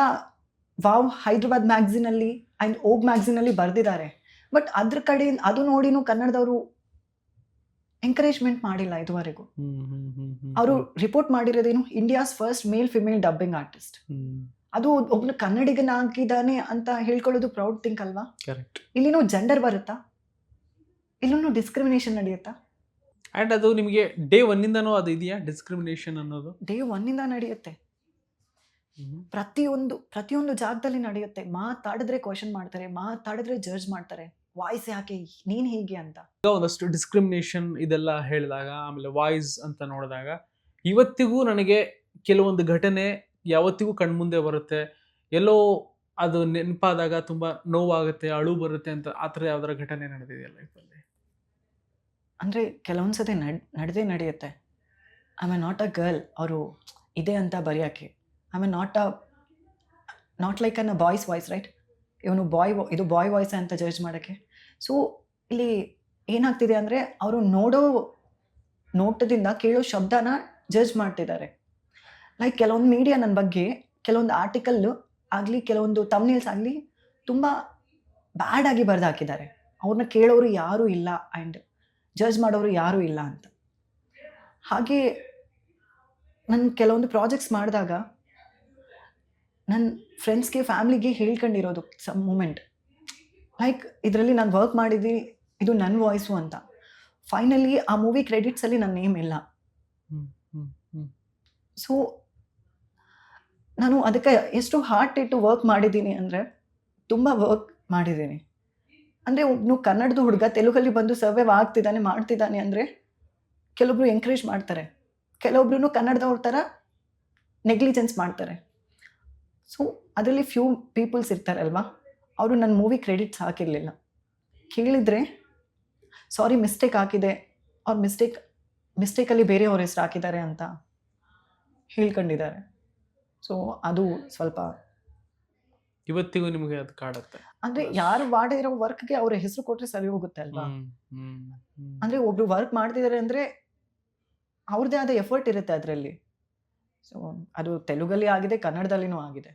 ವಾವ್ ಹೈದರಾಬಾದ್ ಮ್ಯಾಗಝೀನ್ ಅಲ್ಲಿ ಅಂಡ್ ಓಗ್ ಮ್ಯಾಗಝೀನ್ ಅಲ್ಲಿ ಬರ್ದಿದ್ದಾರೆ. ಬಟ್ ಅದ್ರ ಕಡೆ ಅದು ನೋಡಿನೂ ಕನ್ನಡದವರು ಎಂಕರೇಜ್ಮೆಂಟ್ ಮಾಡಿಲ್ಲ ಇದುವರೆಗೂ. ಅವರು ರಿಪೋರ್ಟ್ ಮಾಡಿರೋದೇನು, India's first male female dubbing artist. ಅದು ಒಬ್ನು ಕನ್ನಡಿಗನಾಗಿದ್ದಾನೆ ಅಂತ ಹೇಳ್ಕೊಳ್ಳೋದು ಪ್ರೌಡ್ ಥಿಂಕ್ ಅಲ್ವಾ? ಇಲ್ಲಿನೂ ಜೆಂಡರ್ ಬರುತ್ತಾ? ಇಲ್ಲೂ ಡಿಸ್ಕ್ರಿಮಿನೇಷನ್ ನಡೆಯುತ್ತಾ? ಅಂಡ್ ಅದು ನಿಮಗೆ ಡೇ 1 ಇಂದನೂ ಅದು ಇದೆಯಾ ಡಿಸ್ಕ್ರಿಮಿನೇಷನ್ ಅನ್ನೋದು? ಡೇ 1 ಇಂದ ನಡೆಯುತ್ತೆ. ಪ್ರತಿಯೊಂದು ಜಾಗದಲ್ಲಿ ನಡೆಯುತ್ತೆ. ಮಾತಾಡಿದ್ರೆ ಕ್ವಶನ್ ಮಾಡ್ತಾರೆ, ಮಾತಾಡಿದ್ರೆ ಜಡ್ಜ್ ಮಾಡ್ತಾರೆ. ವಾಯ್ಸ್ ಯಾಕೆ ನೀನ್ ಹೀಗೆ ಅಂತ. ಒಂದಷ್ಟು ಡಿಸ್ಕ್ರಿಮಿನೇಷನ್ ಇದೆಲ್ಲ ಹೇಳಿದಾಗ, ಆಮೇಲೆ ವಾಯ್ಸ್ ಅಂತ ನೋಡಿದಾಗ ಇವತ್ತಿಗೂ ನನಗೆ ಕೆಲವೊಂದು ಘಟನೆ ಯಾವತ್ತಿಗೂ ಕಣ್ಮುಂದೆ ಬರುತ್ತೆ. ಎಲ್ಲೋ ಅದು ನೆನಪಾದಾಗ ತುಂಬ ನೋವಾಗುತ್ತೆ, ಅಳು ಬರುತ್ತೆ ಅಂತ. ಆ ಥರ ಯಾವ್ದಾರ ಘಟನೆ ನಡೆದಿದೆಯಲ್ಲ ಲೈಫಲ್ಲಿ? ಅಂದರೆ ಕೆಲವೊಂದ್ಸತಿ ನಡೆಯುತ್ತೆ. I am not a girl ಅವರು ಇದೆ ಅಂತ ಬರೆಯೋಕ್ಕೆ. I am not like an a boy's voice, right? ಇವನು ಇದು ಬಾಯ್ ವಾಯ್ಸ್ ಅಂತ ಜಡ್ಜ್ ಮಾಡೋಕ್ಕೆ. ಸೊ ಇಲ್ಲಿ ಏನಾಗ್ತಿದೆ ಅಂದರೆ ಅವರು ನೋಡೋ ನೋಟದಿಂದ ಕೇಳೋ ಶಬ್ದನ ಜಡ್ಜ್ ಮಾಡ್ತಿದ್ದಾರೆ. ಲೈಕ್ ಕೆಲವೊಂದು ಮೀಡಿಯಾ ನನ್ನ ಬಗ್ಗೆ ಕೆಲವೊಂದು ಆರ್ಟಿಕಲ್ಲು ಆಗಲಿ ಕೆಲವೊಂದು ತಮ್ನೇಲ್ಸ್ ಆಗಲಿ ತುಂಬ ಬ್ಯಾಡಾಗಿ ಬರೆದು ಹಾಕಿದ್ದಾರೆ. ಅವ್ರನ್ನ ಕೇಳೋರು ಯಾರೂ ಇಲ್ಲ ಆ್ಯಂಡ್ ಜಡ್ಜ್ ಮಾಡೋರು ಯಾರೂ ಇಲ್ಲ ಅಂತ. ಹಾಗೆ ನಾನು ಕೆಲವೊಂದು ಪ್ರಾಜೆಕ್ಟ್ಸ್ ಮಾಡಿದಾಗ ನನ್ನ ಫ್ರೆಂಡ್ಸ್ಗೆ ಫ್ಯಾಮ್ಲಿಗೆ ಹೇಳ್ಕೊಂಡಿರೋದು ಸಮ್ ಮೂಮೆಂಟ್ ಲೈಕ್ ಇದರಲ್ಲಿ ನಾನು ವರ್ಕ್ ಮಾಡಿದ್ದು ಇದು ನನ್ನ ವಾಯ್ಸು ಅಂತ. ಫೈನಲಿ ಆ ಮೂವಿ ಕ್ರೆಡಿಟ್ಸಲ್ಲಿ ನನ್ನ ನೇಮ್ ಇಲ್ಲ. ಸೊ ನಾನು ಅದಕ್ಕೆ ಎಷ್ಟು ಹಾರ್ಟ್ ಇಟ್ಟು ವರ್ಕ್ ಮಾಡಿದ್ದೀನಿ ಅಂದರೆ ತುಂಬ ವರ್ಕ್ ಮಾಡಿದ್ದೀನಿ. ಅಂದರೆ ಒಬ್ಬನು ಕನ್ನಡದ ಹುಡುಗ ತೆಲುಗಲ್ಲಿ ಬಂದು ಸರ್ವೈವ್ ಮಾಡ್ತಿದ್ದಾನೆ ಅಂದರೆ ಕೆಲವೊಬ್ರು ಎಂಕರೇಜ್ ಮಾಡ್ತಾರೆ, ಕೆಲವೊಬ್ರು ಕನ್ನಡದವ್ರ ಥರ ನೆಗ್ಲಿಜೆನ್ಸ್ ಮಾಡ್ತಾರೆ. ಸೊ ಅದರಲ್ಲಿ ಫ್ಯೂ ಪೀಪಲ್ಸ್ ಇರ್ತಾರಲ್ವ, ಅವರು ನನ್ನ ಮೂವಿ ಕ್ರೆಡಿಟ್ಸ್ ಹಾಕಿರಲಿಲ್ಲ. ಕೇಳಿದರೆ ಸಾರಿ ಮಿಸ್ಟೇಕ್ ಹಾಕಿದೆ, ಅವ್ರ ಮಿಸ್ಟೇಕಲ್ಲಿ ಬೇರೆಯವ್ರ ಹೆಸರು ಹಾಕಿದ್ದಾರೆ ಅಂತ ಹೇಳ್ಕೊಂಡಿದ್ದಾರೆ. ಸೊ ಅದು ಸ್ವಲ್ಪ ಇವತ್ತಿಗೂ ನಿಮಗೆ ಅದು ಕಾಡುತ್ತೆ. ಅಂದರೆ ಯಾರು ಮಾಡಿರೋ ವರ್ಕ್ಗೆ ಅವ್ರ ಹೆಸರು ಕೊಟ್ಟರೆ ಸರಿ ಹೋಗುತ್ತೆ ಅಲ್ವಾ. ಅಂದರೆ ಒಬ್ರು ವರ್ಕ್ ಮಾಡ್ತಿದ್ದಾರೆ ಅಂದರೆ ಅವ್ರದ್ದೇ ಆದ ಎಫರ್ಟ್ ಇರುತ್ತೆ ಅದರಲ್ಲಿ. ಸೊ ಅದು ತೆಲುಗಲ್ಲಿ ಆಗಿದೆ, ಕನ್ನಡದಲ್ಲಿನೂ ಆಗಿದೆ.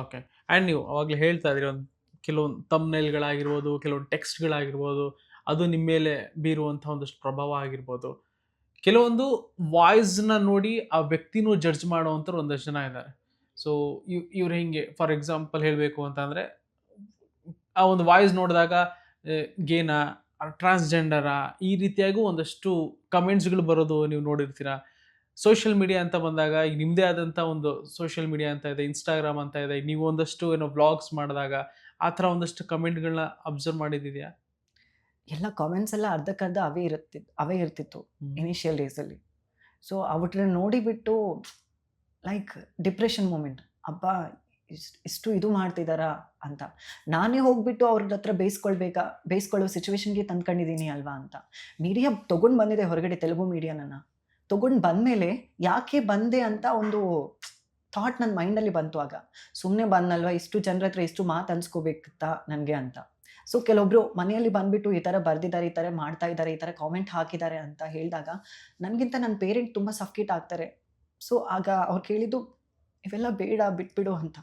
ಓಕೆ. ಆ್ಯಂಡ್ ನೀವು ಅವಾಗಲೇ ಹೇಳ್ತಾ ಇದ್ರಿ ಒಂದು ಕೆಲವೊಂದು ತಮ್ನೇಲ್ಗಳಾಗಿರ್ಬೋದು, ಕೆಲವೊಂದು ಟೆಕ್ಸ್ಟ್ಗಳಾಗಿರ್ಬೋದು, ಅದು ನಿಮ್ಮ ಮೇಲೆ ಬೀರುವಂಥ ಒಂದಷ್ಟು ಪ್ರಭಾವ ಆಗಿರ್ಬೋದು. ಕೆಲವೊಂದು ವಾಯ್ಸ್ನ ನೋಡಿ ಆ ವ್ಯಕ್ತಿನೂ ಜಡ್ಜ್ ಮಾಡೋವಂಥವ್ರು ಒಂದಷ್ಟು ಜನ ಇದ್ದಾರೆ. ಸೊ ಇವ್ರು ಹೆಂಗೆ ಫಾರ್ ಎಕ್ಸಾಂಪಲ್ ಹೇಳಬೇಕು ಅಂತಂದರೆ, ಆ ಒಂದು ವಾಯ್ಸ್ ನೋಡಿದಾಗ ಗೇನಾ, ಟ್ರಾನ್ಸ್ಜೆಂಡರಾ, ಈ ರೀತಿಯಾಗೂ ಒಂದಷ್ಟು ಕಮೆಂಟ್ಸ್ಗಳು ಬರೋದು ನೀವು ನೋಡಿರ್ತೀರ. ಸೋಷಿಯಲ್ ಮೀಡಿಯಾ ಅಂತ ಬಂದಾಗ ಈಗ ನಿಮ್ಮದೇ ಆದಂಥ ಒಂದು ಸೋಷಿಯಲ್ ಮೀಡಿಯಾ ಅಂತ ಇದೆ, ಇನ್ಸ್ಟಾಗ್ರಾಮ್ ಅಂತ ಇದೆ. ನೀವು ಒಂದಷ್ಟು ವ್ಲಾಗ್ಸ್ ಮಾಡಿದಾಗ ಆ ಥರ ಒಂದಷ್ಟು ಕಮೆಂಟ್ಗಳನ್ನ ಅಬ್ಸರ್ವ್ ಮಾಡಿದ್ದಿದೆಯಾ? ಎಲ್ಲ ಕಾಮೆಂಟ್ಸ್ ಎಲ್ಲ ಅರ್ಧಕ್ಕರ್ಧ ಅವೇ ಇರ್ತಿತ್ತು ಇನಿಷಿಯಲ್ ಡೇಸಲ್ಲಿ. ಸೊ ಅವಟ್ರನ್ನ ನೋಡಿಬಿಟ್ಟು ಲೈಕ್ ಡಿಪ್ರೆಷನ್ ಮೂಮೆಂಟ್, ಅಬ್ಬಾ ಇಷ್ಟು ಇದು ಮಾಡ್ತಿದ್ದಾರಾ ಅಂತ. ನಾನೇ ಹೋಗ್ಬಿಟ್ಟು ಅವ್ರ ಹತ್ರ ಬೇಯಿಸ್ಕೊಳ್ಳೋ ಸಿಚುವೇಶನ್ಗೆ ತಂದ್ಕೊಂಡಿದ್ದೀನಿ ಅಲ್ವಾ ಅಂತ. ಮೀಡಿಯಾ ತೊಗೊಂಡು ಬಂದಿದೆ ಹೊರಗಡೆ, ತೆಲುಗು ಮೀಡಿಯಾನ ತೊಗೊಂಡು ಬಂದಮೇಲೆ ಯಾಕೆ ಬಂದೆ ಅಂತ ಒಂದು ಥಾಟ್ ನನ್ನ ಮೈಂಡಲ್ಲಿ ಬಂತು. ಆಗ ಸುಮ್ಮನೆ ಬಂದಲ್ವ, ಇಷ್ಟು ಜನರ ಹತ್ರ ಇಷ್ಟು ಮಾತು ಅನ್ಸ್ಕೋಬೇಕತ್ತಾ ನನಗೆ ಅಂತ. ಸೊ ಕೆಲವೊಬ್ರು ಮನೆಯಲ್ಲಿ ಬಂದುಬಿಟ್ಟು ಈ ಥರ ಬರೆದಿದ್ದಾರೆ, ಈ ಥರ ಮಾಡ್ತಾ ಇದ್ದಾರೆ, ಈ ಥರ ಕಾಮೆಂಟ್ ಹಾಕಿದ್ದಾರೆ ಅಂತ ಹೇಳಿದಾಗ ನನಗಿಂತ ನನ್ನ ಪೇರೆಂಟ್ ತುಂಬ ಸಫ್ಕೇಟ್ ಆಗ್ತಾರೆ. ಸೊ ಆಗ ಅವ್ರು ಕೇಳಿದ್ದು ಇವೆಲ್ಲ ಬೇಡ, ಬಿಟ್ಬಿಡು ಅಂತ.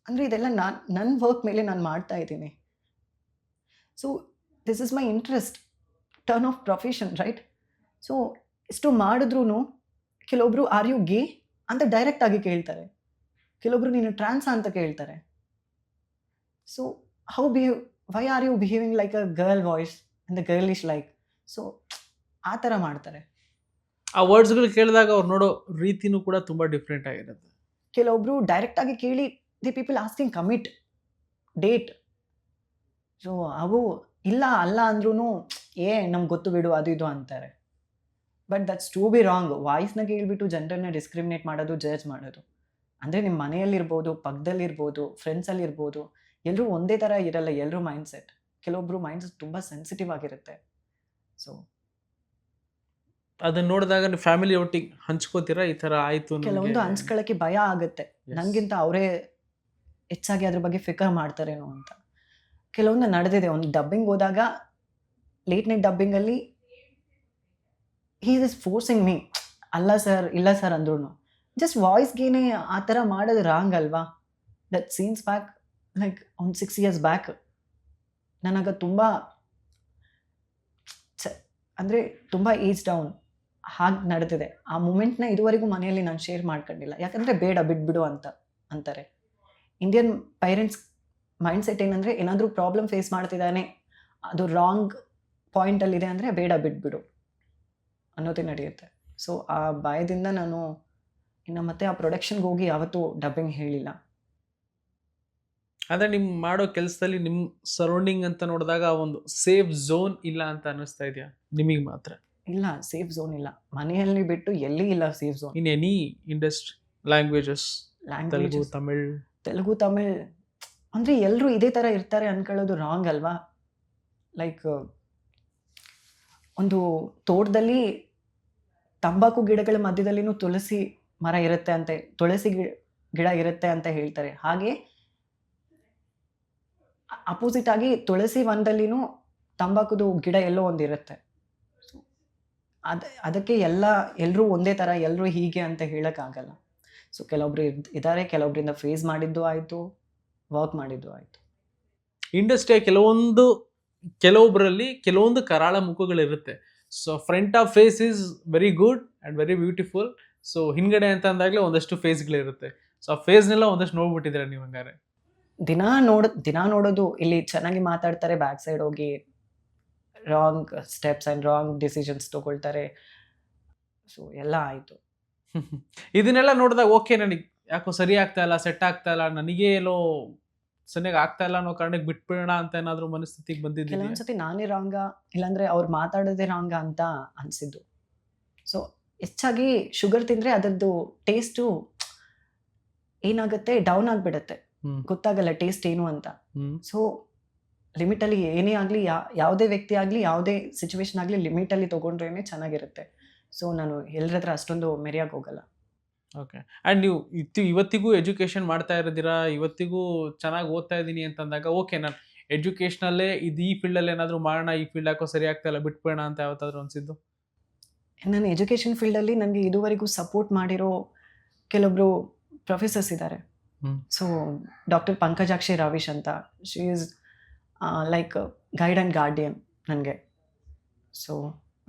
ಅಂದರೆ ಇದೆಲ್ಲ ನನ್ನ ವರ್ಕ್ ಮೇಲೆ ನಾನು ಮಾಡ್ತಾ ಇದ್ದೀನಿ. So this is my interest, turn off profession, right? So ಇಷ್ಟು ಮಾಡಿದ್ರೂ ಕೆಲವೊಬ್ರು ಆರ್ ಯು ಗೇ ಅಂತ ಡೈರೆಕ್ಟಾಗಿ ಕೇಳ್ತಾರೆ, ಕೆಲವೊಬ್ರು ನೀನು ಟ್ರಾನ್ಸಾ ಅಂತ ಕೇಳ್ತಾರೆ. So why are you behaving like a girl voice and the girlish like? So ಆ ಥರ ಮಾಡ್ತಾರೆ. ಆ ವರ್ಡ್ಸ್ಗಳು ಕೇಳಿದಾಗ ಅವ್ರು ನೋಡೋ ರೀತಿನೂ ಕೂಡ ತುಂಬ ಡಿಫ್ರೆಂಟ್ ಆಗಿರುತ್ತೆ. ಕೆಲವೊಬ್ರು ಡೈರೆಕ್ಟಾಗಿ ಕೇಳಿ the people asking commit date. So ಅವು ಅಲ್ಲ ಅಂದ್ರೂ ನಮ್ಗೆ ಗೊತ್ತು ಬಿಡು ಅದು ಇದು ಅಂತಾರೆ. But that's to be wrong. ವಾಯ್ಸ್ನ ಕೇಳಿಬಿಟ್ಟು ಜನರನ್ನ ಡಿಸ್ಕ್ರಿಮಿನೇಟ್ ಮಾಡೋದು, ಜಡ್ಜ್ ಮಾಡೋದು. ಅಂದರೆ ನಿಮ್ಮ ಮನೆಯಲ್ಲಿರ್ಬೋದು, ಪಕ್ಕದಲ್ಲಿರ್ಬೋದು, ಫ್ರೆಂಡ್ಸಲ್ಲಿರ್ಬೋದು, ಎಲ್ಲರೂ ಒಂದೇ ಥರ ಇರಲ್ಲ. ಎಲ್ಲರೂ ಮೈಂಡ್ಸೆಟ್, ಕೆಲವೊಬ್ರು ಮೈಂಡ್ಸೆಟ್ ತುಂಬ ಸೆನ್ಸಿಟಿವ್ ಆಗಿರುತ್ತೆ. ಸೊ ಅದನ್ನ ನೋಡಿದಾಗ ನೀವು ಫ್ಯಾಮಿಲಿ ಒಟ್ಟಿಗೆ ಹಂಚ್ಕೋತೀರಾ ಈ ಥರ ಆಯಿತು? ಕೆಲವೊಂದು ಹಂಚ್ಕೊಳ್ಳೋಕ್ಕೆ ಭಯ ಆಗುತ್ತೆ, ನನಗಿಂತ ಅವರೇ ಹೆಚ್ಚಾಗಿ ಅದ್ರ ಬಗ್ಗೆ ಫಿಕರ್ ಮಾಡ್ತಾರೇನೋ ಅಂತ. ಕೆಲವೊಂದು ನಡೆದಿದೆ. ಒಂದು ಡಬ್ಬಿಂಗ್ ಹೋದಾಗ, ಲೇಟ್ ನೈಟ್ ಡಬ್ಬಿಂಗಲ್ಲಿ ಹೀ ಇಸ್ ಫೋರ್ಸಿಂಗ್ ಮೀ, ಅಲ್ಲ ಸರ್, ಇಲ್ಲ ಸರ್ ಅಂದ್ರೂ ಜಸ್ಟ್ ವಾಯ್ಸ್ಗೇನೆ ಆ ಥರ ಮಾಡೋದು ರಾಂಗ್ ಅಲ್ವಾ? ದಟ್ ಸೀನ್ಸ್ ಬ್ಯಾಕ್ ಲೈಕ್ ಒಂದು 6 years ಬ್ಯಾಕ್ ನನಗೆ ತುಂಬ ಅಂದರೆ ತುಂಬ ಏಜ್ ಡೌನ್ ಹಾಗೆ ನಡೆದಿದೆ. ಆ ಮೂಮೆಂಟ್ನ ಇದುವರೆಗೂ ಮನೆಯಲ್ಲಿ ನಾನು ಶೇರ್ ಮಾಡ್ಕೊಂಡಿಲ್ಲ, ಯಾಕಂದರೆ ಬೇಡ, ಬಿಟ್ಬಿಡು ಅಂತ ಅಂತಾರೆ. ಇಂಡಿಯನ್ ಪೇರೆಂಟ್ಸ್ ಮೈಂಡ್ಸೆಟ್ ಏನಂದರೆ, ಏನಾದರೂ ಪ್ರಾಬ್ಲಮ್ ಫೇಸ್ ಮಾಡ್ತಿದ್ದಾನೆ, ಅದು ರಾಂಗ್ ಪಾಯಿಂಟಲ್ಲಿದೆ ಅಂದರೆ ಬೇಡ, ಬಿಟ್ಬಿಡು ಅನ್ನೋದೇ ನಡೆಯುತ್ತೆ. ಸೊ ಆ ಭಯದಿಂದ ನಾನು ಇನ್ನು ಮತ್ತೆ ಆ ಪ್ರೊಡಕ್ಷನ್ಗೆ ಹೋಗಿ ಯಾವತ್ತೂ ಡಬ್ಬಿಂಗ್ ಹೇಳಿಲ್ಲ. ಅಂದರೆ ನಿಮ್ಮ ಮಾಡೋ ಕೆಲಸದಲ್ಲಿ ನಿಮ್ಮ ಸರೌಂಡಿಂಗ್ ಅಂತ ನೋಡಿದಾಗ ಒಂದು ಸೇಫ್ ಝೋನ್ ಇಲ್ಲ ಅಂತ ಅನ್ನಿಸ್ತಾ ಇದೆಯಾ ನಿಮಗೆ ಮಾತ್ರ? ಇಲ್ಲ, ಸೇಫ್ ಝೋನ್ ಇಲ್ಲ. ಮನೆಯಲ್ಲಿ ಬಿಟ್ಟು ಎಲ್ಲಿ ಇಲ್ಲ safe zone. In any industry, languages, Telugu Tamil ಅಂದರೆ ಎಲ್ಲರೂ ಇದೇ ಥರ ಇರ್ತಾರೆ ಅಂದ್ಕೊಳ್ಳೋದು ರಾಂಗ್ ಅಲ್ವಾ? ಲೈಕ್ ಒಂದು ತೋಟದಲ್ಲಿ ತಂಬಾಕು ಗಿಡಗಳ ಮಧ್ಯದಲ್ಲಿನೂ ತುಳಸಿ ಮರ ಇರುತ್ತೆ ಅಂತೆ, ತುಳಸಿ ಗಿಡ ಇರುತ್ತೆ ಅಂತ ಹೇಳ್ತಾರೆ. ಹಾಗೆ ಅಪೋಸಿಟ್ ಆಗಿ ತುಳಸಿ ವನದಲ್ಲಿನೂ ತಂಬಾಕುದು ಗಿಡ ಎಲ್ಲೋ ಒಂದಿರುತ್ತೆ. ಸೊ ಅದಕ್ಕೆ ಎಲ್ಲರೂ ಒಂದೇ ಥರ ಎಲ್ಲರೂ ಹೀಗೆ ಅಂತ ಹೇಳೋಕ್ಕಾಗಲ್ಲ. ಸೊ ಕೆಲವೊಬ್ರು ಇದ್ದಾರೆ, ಕೆಲವೊಬ್ಬರಿಂದ ಫೇಸ್ ಮಾಡಿದ್ದು ಆಯಿತು, ವರ್ಕ್ ಮಾಡಿದ್ದು ಆಯಿತು. ಇಂಡಸ್ಟ್ರಿಯ ಕೆಲವೊಬ್ಬರಲ್ಲಿ ಕೆಲವೊಂದು ಕರಾಳ ಮುಖಗಳಿರುತ್ತೆ. So front of face is very good and very beautiful. So ಹಿಂದ್ಗಡೆ ಅಂತ ಅಂದಾಗಲೇ ಒಂದಷ್ಟು ಫೇಸ್ಗಳಿರುತ್ತೆ. ಸೊ ಆ ಫೇಸ್ನೆಲ್ಲ ಒಂದಷ್ಟು ನೋಡ್ಬಿಟ್ಟಿದ್ದೀರಾ ನೀವು ಹಂಗಾರೆ? ದಿನ ನೋಡೋದು, ಇಲ್ಲಿ ಚೆನ್ನಾಗಿ ಮಾತಾಡ್ತಾರೆ, ಬ್ಯಾಕ್ ಸೈಡ್ ಹೋಗಿ wrong steps and wrong decisions ತೊಗೊಳ್ತಾರೆ. ಸೊ ಎಲ್ಲ ಆಯಿತು. ಇದನ್ನೆಲ್ಲ ನೋಡಿದಾಗ ಓಕೆ, ನನಗೆ ಯಾಕೋ ಸರಿ ಆಗ್ತಾ ಇಲ್ಲ, ಸೆಟ್ ಆಗ್ತಾ ಇಲ್ಲ, ನನಗೆ ಎಲ್ಲೋ ಸರಿಯಾಗಿ ಆಗ್ತಾ ಇಲ್ಲ ಅನ್ನೋ ಕಾರಣಕ್ಕೆ ಬಿಟ್ಬಿಡೋಣ ಅಂತ ಏನಾದರೂ ಮನಸ್ಥಿತಿಗೆ ಬಂದಿದ್ದೀವಿ? ಕೆಲವೊಂದ್ಸತಿ ನಾನೇ ರಾಂಗಾ, ಇಲ್ಲಾಂದರೆ ಅವ್ರು ಮಾತಾಡೋದೇ ರಾಂಗಾ ಅಂತ ಅನಿಸಿದ್ದು. ಸೊ ಹೆಚ್ಚಾಗಿ ಶುಗರ್ ತಿಂದರೆ ಅದರದ್ದು ಟೇಸ್ಟು ಏನಾಗುತ್ತೆ, ಡೌನ್ ಆಗಿಬಿಡುತ್ತೆ, ಗೊತ್ತಾಗಲ್ಲ ಟೇಸ್ಟ್ ಏನು ಅಂತ. ಸೊ ಲಿಮಿಟಲ್ಲಿ ಏನೇ ಆಗಲಿ, ಯಾವುದೇ ವ್ಯಕ್ತಿ ಆಗಲಿ, ಯಾವುದೇ ಸಿಚುವೇಶನ್ ಆಗಲಿ ಲಿಮಿಟಲ್ಲಿ ತೊಗೊಂಡ್ರೇ ಚೆನ್ನಾಗಿರುತ್ತೆ. ಸೊ ನಾನು ಎಲ್ಲರ ಹತ್ರ ಅಷ್ಟೊಂದು ಮೆರೆಯೋಕೆ ಹೋಗಲ್ಲ. ಓಕೆ. ಆ್ಯಂಡ್ ನೀವು ಇವತ್ತಿಗೂ ಎಜುಕೇಷನ್ ಮಾಡ್ತಾ ಇರೋದಿರಾ, ಇವತ್ತಿಗೂ ಚೆನ್ನಾಗಿ ಓದ್ತಾ ಇದ್ದೀನಿ ಅಂತಂದಾಗ ಓಕೆ, ನಾನು ಎಜುಕೇಷನಲ್ಲೇ ಈ ಫೀಲ್ಡಲ್ಲಿ ಏನಾದರೂ ಮಾಡೋಣ, ಈ ಫೀಲ್ಡ್ ಯಾಕೋ ಸರಿ ಆಗ್ತಾ ಇಲ್ಲ, ಬಿಟ್ಬಿಡೋಣ ಅಂತ ಯಾವತ್ತಾದ್ರೂ ಅನಿಸಿದ್ದು? ನಾನು ಎಜುಕೇಷನ್ ಫೀಲ್ಡಲ್ಲಿ ನನಗೆ ಇದುವರೆಗೂ ಸಪೋರ್ಟ್ ಮಾಡಿರೋ ಕೆಲವೊಬ್ಬರು ಪ್ರೊಫೆಸರ್ಸ್ ಇದ್ದಾರೆ. ಸೊ ಡಾಕ್ಟರ್ ಪಂಕಜಾಕ್ಷಿ ರಾವಿಶ್ ಅಂತ, she is like guide and guardian ನನಗೆ. ಸೊ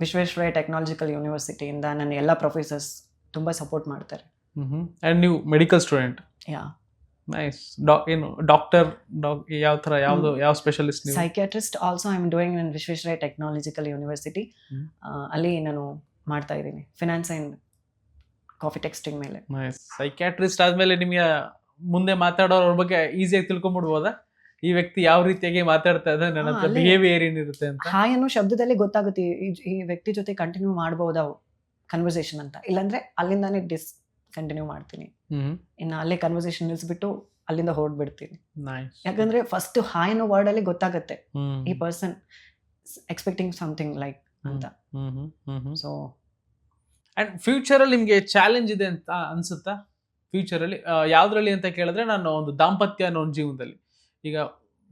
ವಿಶ್ವೇಶ್ವರಯ್ಯ ಟೆಕ್ನಾಲಜಿಕಲ್ ಯೂನಿವರ್ಸಿಟಿಯಿಂದ ನನ್ನ ಎಲ್ಲ ಪ್ರೊಫೆಸರ್ಸ್ ತುಂಬ ಸಪೋರ್ಟ್ ಮಾಡ್ತಾರೆ. ಆ್ಯಂಡ್ ನೀವು ಮೆಡಿಕಲ್ ಸ್ಟೂಡೆಂಟ್? ಯಾ. ನೈಸ್. ಏನು ಡಾಕ್ಟರ್ ಯಾವ ಥರ, ಯಾವ ಸ್ಪೆಷಲಿಸ್ಟ್ ನೀವು? Psychiatrist also I am doing in Visvesvaraya technological university. ಅಲ್ಲಿ ನಾನು ಮಾಡ್ತಾ ಇದ್ದೀನಿ ಫಿನಾನ್ಸ್ ಆ್ಯಂಡ್ ಕಾಫಿ ಟೆಕ್ಸ್ಟಿಂಗ್ ಮೇಲೆ. ನೈಸ್. ಸೈಕ್ಯಾಟ್ರಿಸ್ಟ್ ಆದಮೇಲೆ ನಿಮಗೆ ಮುಂದೆ ಮಾತಾಡೋರ ಬಗ್ಗೆ ಈಸಿಯಾಗಿ ತಿಳ್ಕೊಂಬಿಡ್ಬೋದಾ? ಈ ವ್ಯಕ್ತಿ ಯಾವ ರೀತಿಯಾಗಿ ಮಾತಾಡ್ತಾ ಇದ್ದಾರೆ, ನನ್ನ ಹತ್ರ ಬಿಹೇವಿಯರ್ ಏನಿರುತ್ತೆ ಅಂತ? ಹಾಯ್ ಅನ್ನೋ ಶಬ್ದದಲ್ಲೇ ಗೊತ್ತಾಗುತ್ತೆ ಈ ವ್ಯಕ್ತಿ ಜೊತೆ ಕಂಟಿನ್ಯೂ ಮಾಡ್ಬೋದಾ ಕನ್ವರ್ಸೇಷನ್ ಅಂತ. ಇಲ್ಲಾಂದ್ರೆ ಅಲ್ಲಿಂದಾನೇ ಕಂಟಿನ್ಯೂ ಮಾಡ್ತೀನಿ. ಇನ್ನು ಅಲ್ಲೇ ಕನ್ವರ್ಸೇಷನ್ ನಿಲ್ಲಿಸ್ಬಿಟ್ಟು ಅಲ್ಲಿಂದ ಹೊರಡ್ಬಿಡ್ತೀನಿ. ಯಾಕಂದ್ರೆ ಫಸ್ಟ್ ಹಾಯ್ ಅನ್ನೋ ವರ್ಡ್ ಅಲ್ಲಿ ಗೊತ್ತಾಗುತ್ತೆ ಈ ಪರ್ಸನ್ ಎಕ್ಸ್ಪೆಕ್ಟಿಂಗ್ ಸಮಥಿಂಗ್ ಲೈಕ್ ಅಂತ. ಸೊ ಅಂಡ್ ಫ್ಯೂಚರಲ್ಲಿ ನಿಮಗೆ ಚಾಲೆಂಜ್ ಇದೆ ಅಂತ ಅನ್ಸುತ್ತಾ? ಫ್ಯೂಚರಲ್ಲಿ ಯಾವ್ದ್ರಲ್ಲಿ ಅಂತ ಕೇಳಿದ್ರೆ, ನಾನು ಒಂದು ದಾಂಪತ್ಯ ಅನ್ನೋ ಒಂದು ಜೀವನದಲ್ಲಿ ಈಗ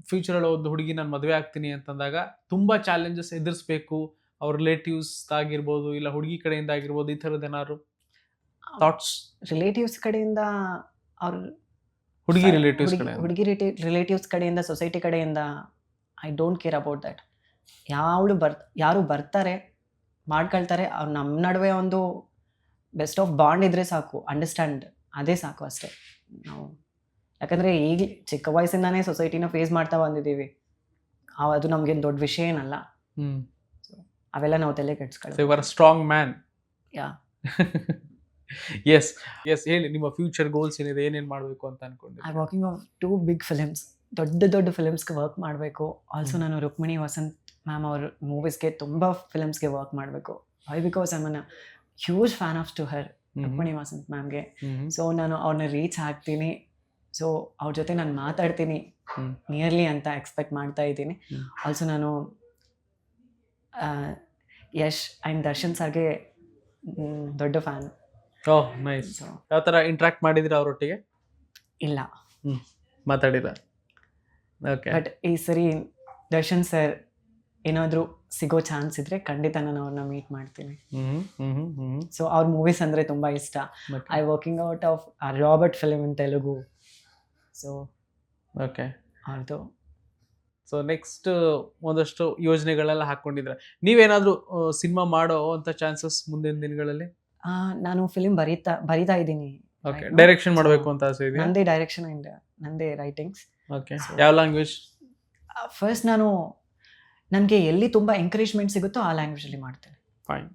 ಫ್ಯೂಚರಲ್ಲಿ ಒಂದು ಹುಡುಗಿ ನಾನು ಮದುವೆ ಆಗ್ತೀನಿ ಅಂತಂದಾಗ ತುಂಬಾ ಚಾಲೆಂಜಸ್ ಎದುರಿಸ್ಬೇಕು, ಅವ್ರ ರಿಲೇಟಿವ್ಸ್ ಆಗಿರ್ಬೋದು, ಇಲ್ಲ ಹುಡುಗಿ ಕಡೆಯಿಂದ ಆಗಿರ್ಬೋದು, ಈ ಥರದ್ದು ಏನಾದ್ರು ಥಾಟ್ಸ್? ರಿಲೇಟಿವ್ಸ್ ಕಡೆಯಿಂದ, ಅವ್ರ ಹುಡುಗಿ ರಿಲೇಟಿವ್ಸ್ ಕಡೆಯಿಂದ, ಸೊಸೈಟಿ ಕಡೆಯಿಂದ I don't care about that. ಯಾರು ಬರ್ತಾರೆ, ಮಾಡ್ಕೊಳ್ತಾರೆ, ಅವ್ರು ನಮ್ಮ ನಡುವೆ ಒಂದು ಬೆಸ್ಟ್ ಆಫ್ ಬಾಂಡ್ ಇದ್ರೆ ಸಾಕು, ಅಂಡರ್ಸ್ಟ್ಯಾಂಡ್, ಅದೇ ಸಾಕು ಅಷ್ಟೇ. ನಾವು ಯಾಕಂದರೆ ಈಗ ಚಿಕ್ಕ ವಯಸ್ಸಿಂದಾನೇ ಸೊಸೈಟಿನ ಫೇಸ್ ಮಾಡ್ತಾ ಬಂದಿದ್ದೀವಿ, ಅದು ನಮಗೇನು ದೊಡ್ಡ ವಿಷಯ ಏನಲ್ಲ. ಅವೆಲ್ಲ ನಾವು ತಲೆ ಕೆಡಿಸ್ಕೊಳ್ಳೋದು. Strong man. ಯಾ. ಎಸ್ ಹೇಳಿ, ನಿಮ್ಮ ಫ್ಯೂಚರ್ ಗೋಲ್ಸ್ ಏನಿದೆ, ಏನೇನು ಮಾಡಬೇಕು ಅಂತ ಅನ್ಕೊಂಡಿದ್ದೀರಿ? I working of 2 big films, ದೊಡ್ಡ ಫಿಲಿಮ್ಸ್ಗೆ ವರ್ಕ್ ಮಾಡಬೇಕು. ಆಲ್ಸೋ ನಾನು ರುಕ್ಮಿಣಿ ವಸಂತ್ ಮ್ಯಾಮ್ ಅವ್ರ ಮೂವೀಸ್ಗೆ ತುಂಬ ಫಿಲಿಮ್ಸ್ಗೆ ವರ್ಕ್ ಮಾಡಬೇಕು. Why because I am huge fan of to her, Rukmini Vasanth ಮ್ಯಾಮ್ಗೆ. ಸೊ ನಾನು ಅವ್ರನ್ನ ರೀಚ್ ಆಗ್ತೀನಿ. ಸೊ ಅವ್ರ ಜೊತೆ ನಾನು ಮಾತಾಡ್ತೀನಿ ನಿಯರ್ಲಿ ಅಂತ ಎಕ್ಸ್ಪೆಕ್ಟ್ ಮಾಡ್ತಾ ಇದ್ದೀನಿ. ಆಲ್ಸೋ ನಾನು ಯಶ್ ಆ್ಯಂಡ್ ದರ್ಶನ್ ಸರ್ಗೆ ದೊಡ್ಡ ಫ್ಯಾನ್. ಓಹ್ ನೈಸ್. ಯಾವ ಥರ ಇಂಟ್ರಾಕ್ಟ್ ಮಾಡಿದಿರಾ ಅವರೊಟ್ಟಿಗೆ? ಇಲ್ಲ, ಮಾತಾಡಿಲ್ಲ. ಓಕೆ. ಬಟ್ ಈ ಸರಿ ದರ್ಶನ್ ಸರ್ ಏನಾದರೂ ಸಿಗೋ ಚಾನ್ಸ್ ಇದ್ರೆ ಖಂಡಿತ ನಾನು ಅವ್ರನ್ನ ಮೀಟ್ ಮಾಡ್ತೀನಿ. ಸೊ ಅವ್ರ ಮೂವೀಸ್ ಅಂದರೆ ತುಂಬ ಇಷ್ಟ. I working out of Robert film in Telugu. So okay, ಅದು. ಸೊ ನೆಕ್ಸ್ಟ್ ಒಂದಷ್ಟು ಯೋಜನೆಗಳೆಲ್ಲ ಹಾಕ್ಕೊಂಡಿದ್ರೆ, ನೀವೇನಾದರೂ ಸಿನಿಮಾ ಮಾಡೋ ಅಂತ ಚಾನ್ಸಸ್ ಮುಂದಿನ ದಿನಗಳಲ್ಲಿ? ನಾನು ಫಿಲ್ಮ್ ಬರೀತಾ ಇದ್ದೀನಿ. ಓಕೆ. ಡೈರೆಕ್ಷನ್ ಮಾಡಬೇಕು ಅಂತ ಆಸೆ ಇದೆಯಾ? ನಂದೇ ಡೈರೆಕ್ಷನ್ ಆ್ಯಂಡ್ ನಂದೇ ರೈಟಿಂಗ್ಸ್. ಓಕೆ. ಯಾವ ಲ್ಯಾಂಗ್ವೇಜ್? ಫಸ್ಟ್ ನನಗೆ ಎಲ್ಲಿ ತುಂಬ ಎಂಕರೇಜ್ಮೆಂಟ್ ಸಿಗುತ್ತೋ ಆ ಲ್ಯಾಂಗ್ವೇಜಲ್ಲಿ ಮಾಡ್ತೇನೆ. ಫೈನ್.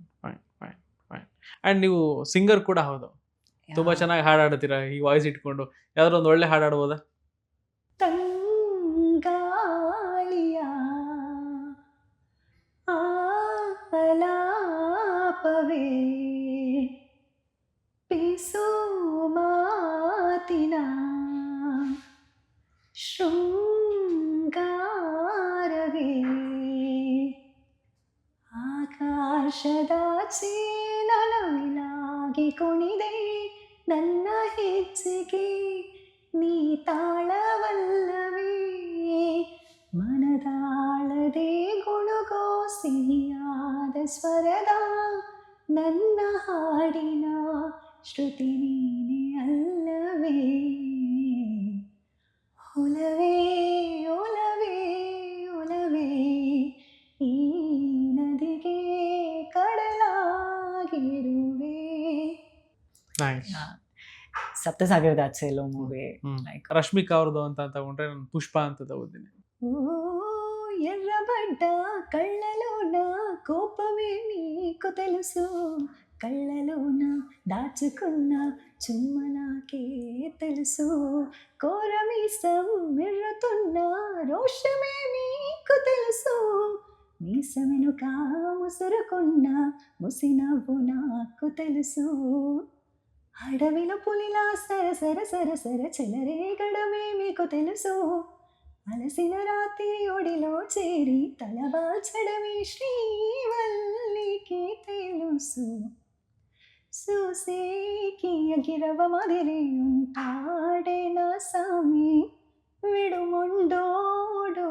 ಆ್ಯಂಡ್ ನೀವು ಸಿಂಗರ್ ಕೂಡ ಹೌದು, ತುಂಬ ಚೆನ್ನಾಗಿ ಹಾಡಾಡ್ತೀರಾ. ಈ ವಾಯ್ಸ್ ಇಟ್ಕೊಂಡು ಯಾವ್ದಾದ್ರು ಒಂದು ಒಳ್ಳೆ ಹಾಡಾಡ್ಬೋದಾ? ತಂಗಾಳಿಯ ಆಲಾಪವೇ ಪಿಸು ಮಾತಿನ ಶೃಂಗಾರವೇ ಆಕಾಶದಾಚೆ ನಲುವಿಲಾಗಿ ಕುಣಿದೆ ನನ್ನ ಹೆಜ್ಜೆಗೆ ನೀ ತಾಳವಲ್ಲವೇ ಸಿಹಿಯಾದ ಸ್ವರದ ನನ್ನ ಹಾಡಿನ ಶ್ರುತಿ ನೀನೆ ಅಲ್ಲವೇ ಒಲವೇ ಒಲವೇ ಒಲವೇ ಈ ನದಿಗೆ ಕಡಲಾಗಿರುವೆ ನೈಸ್. ಸಪ್ತಸಾಗರದ ಆಚೆ ಎಲ್ಲೋ ಮೂವಿ ಲೈಕ್ ರಶ್ಮಿಕಾ ಅವ್ರದ್ದು ಅಂತ ತಗೊಂಡ್ರೆ ನಾನು ಪುಷ್ಪ ಅಂತ ತಗೋತೀನಿ. ఓ ఎర్రబడ్డ కళ్ళలోన కోపమే నీకు తెలుసు కళ్ళలోన దాచుకున్న చుమ్మ నాకే తెలుసు కోరమీసం మిర్రుతున్న రోషమే నీకు తెలుసు మీసమెనుక ముసురుకున్న ముసినవ్వు నాకు తెలుసు అడవిలో పులిలా సర సర సర చెలరేగడమే మీకు తెలుసు అలసిన రాత్రి ఒడిలో చేరి తలవాల్చడమే శ్రీవల్లికి తెలుసు సూసేకి ఎగిరవ మదిరి ఉంటాడే నా సామి విడుముండోడు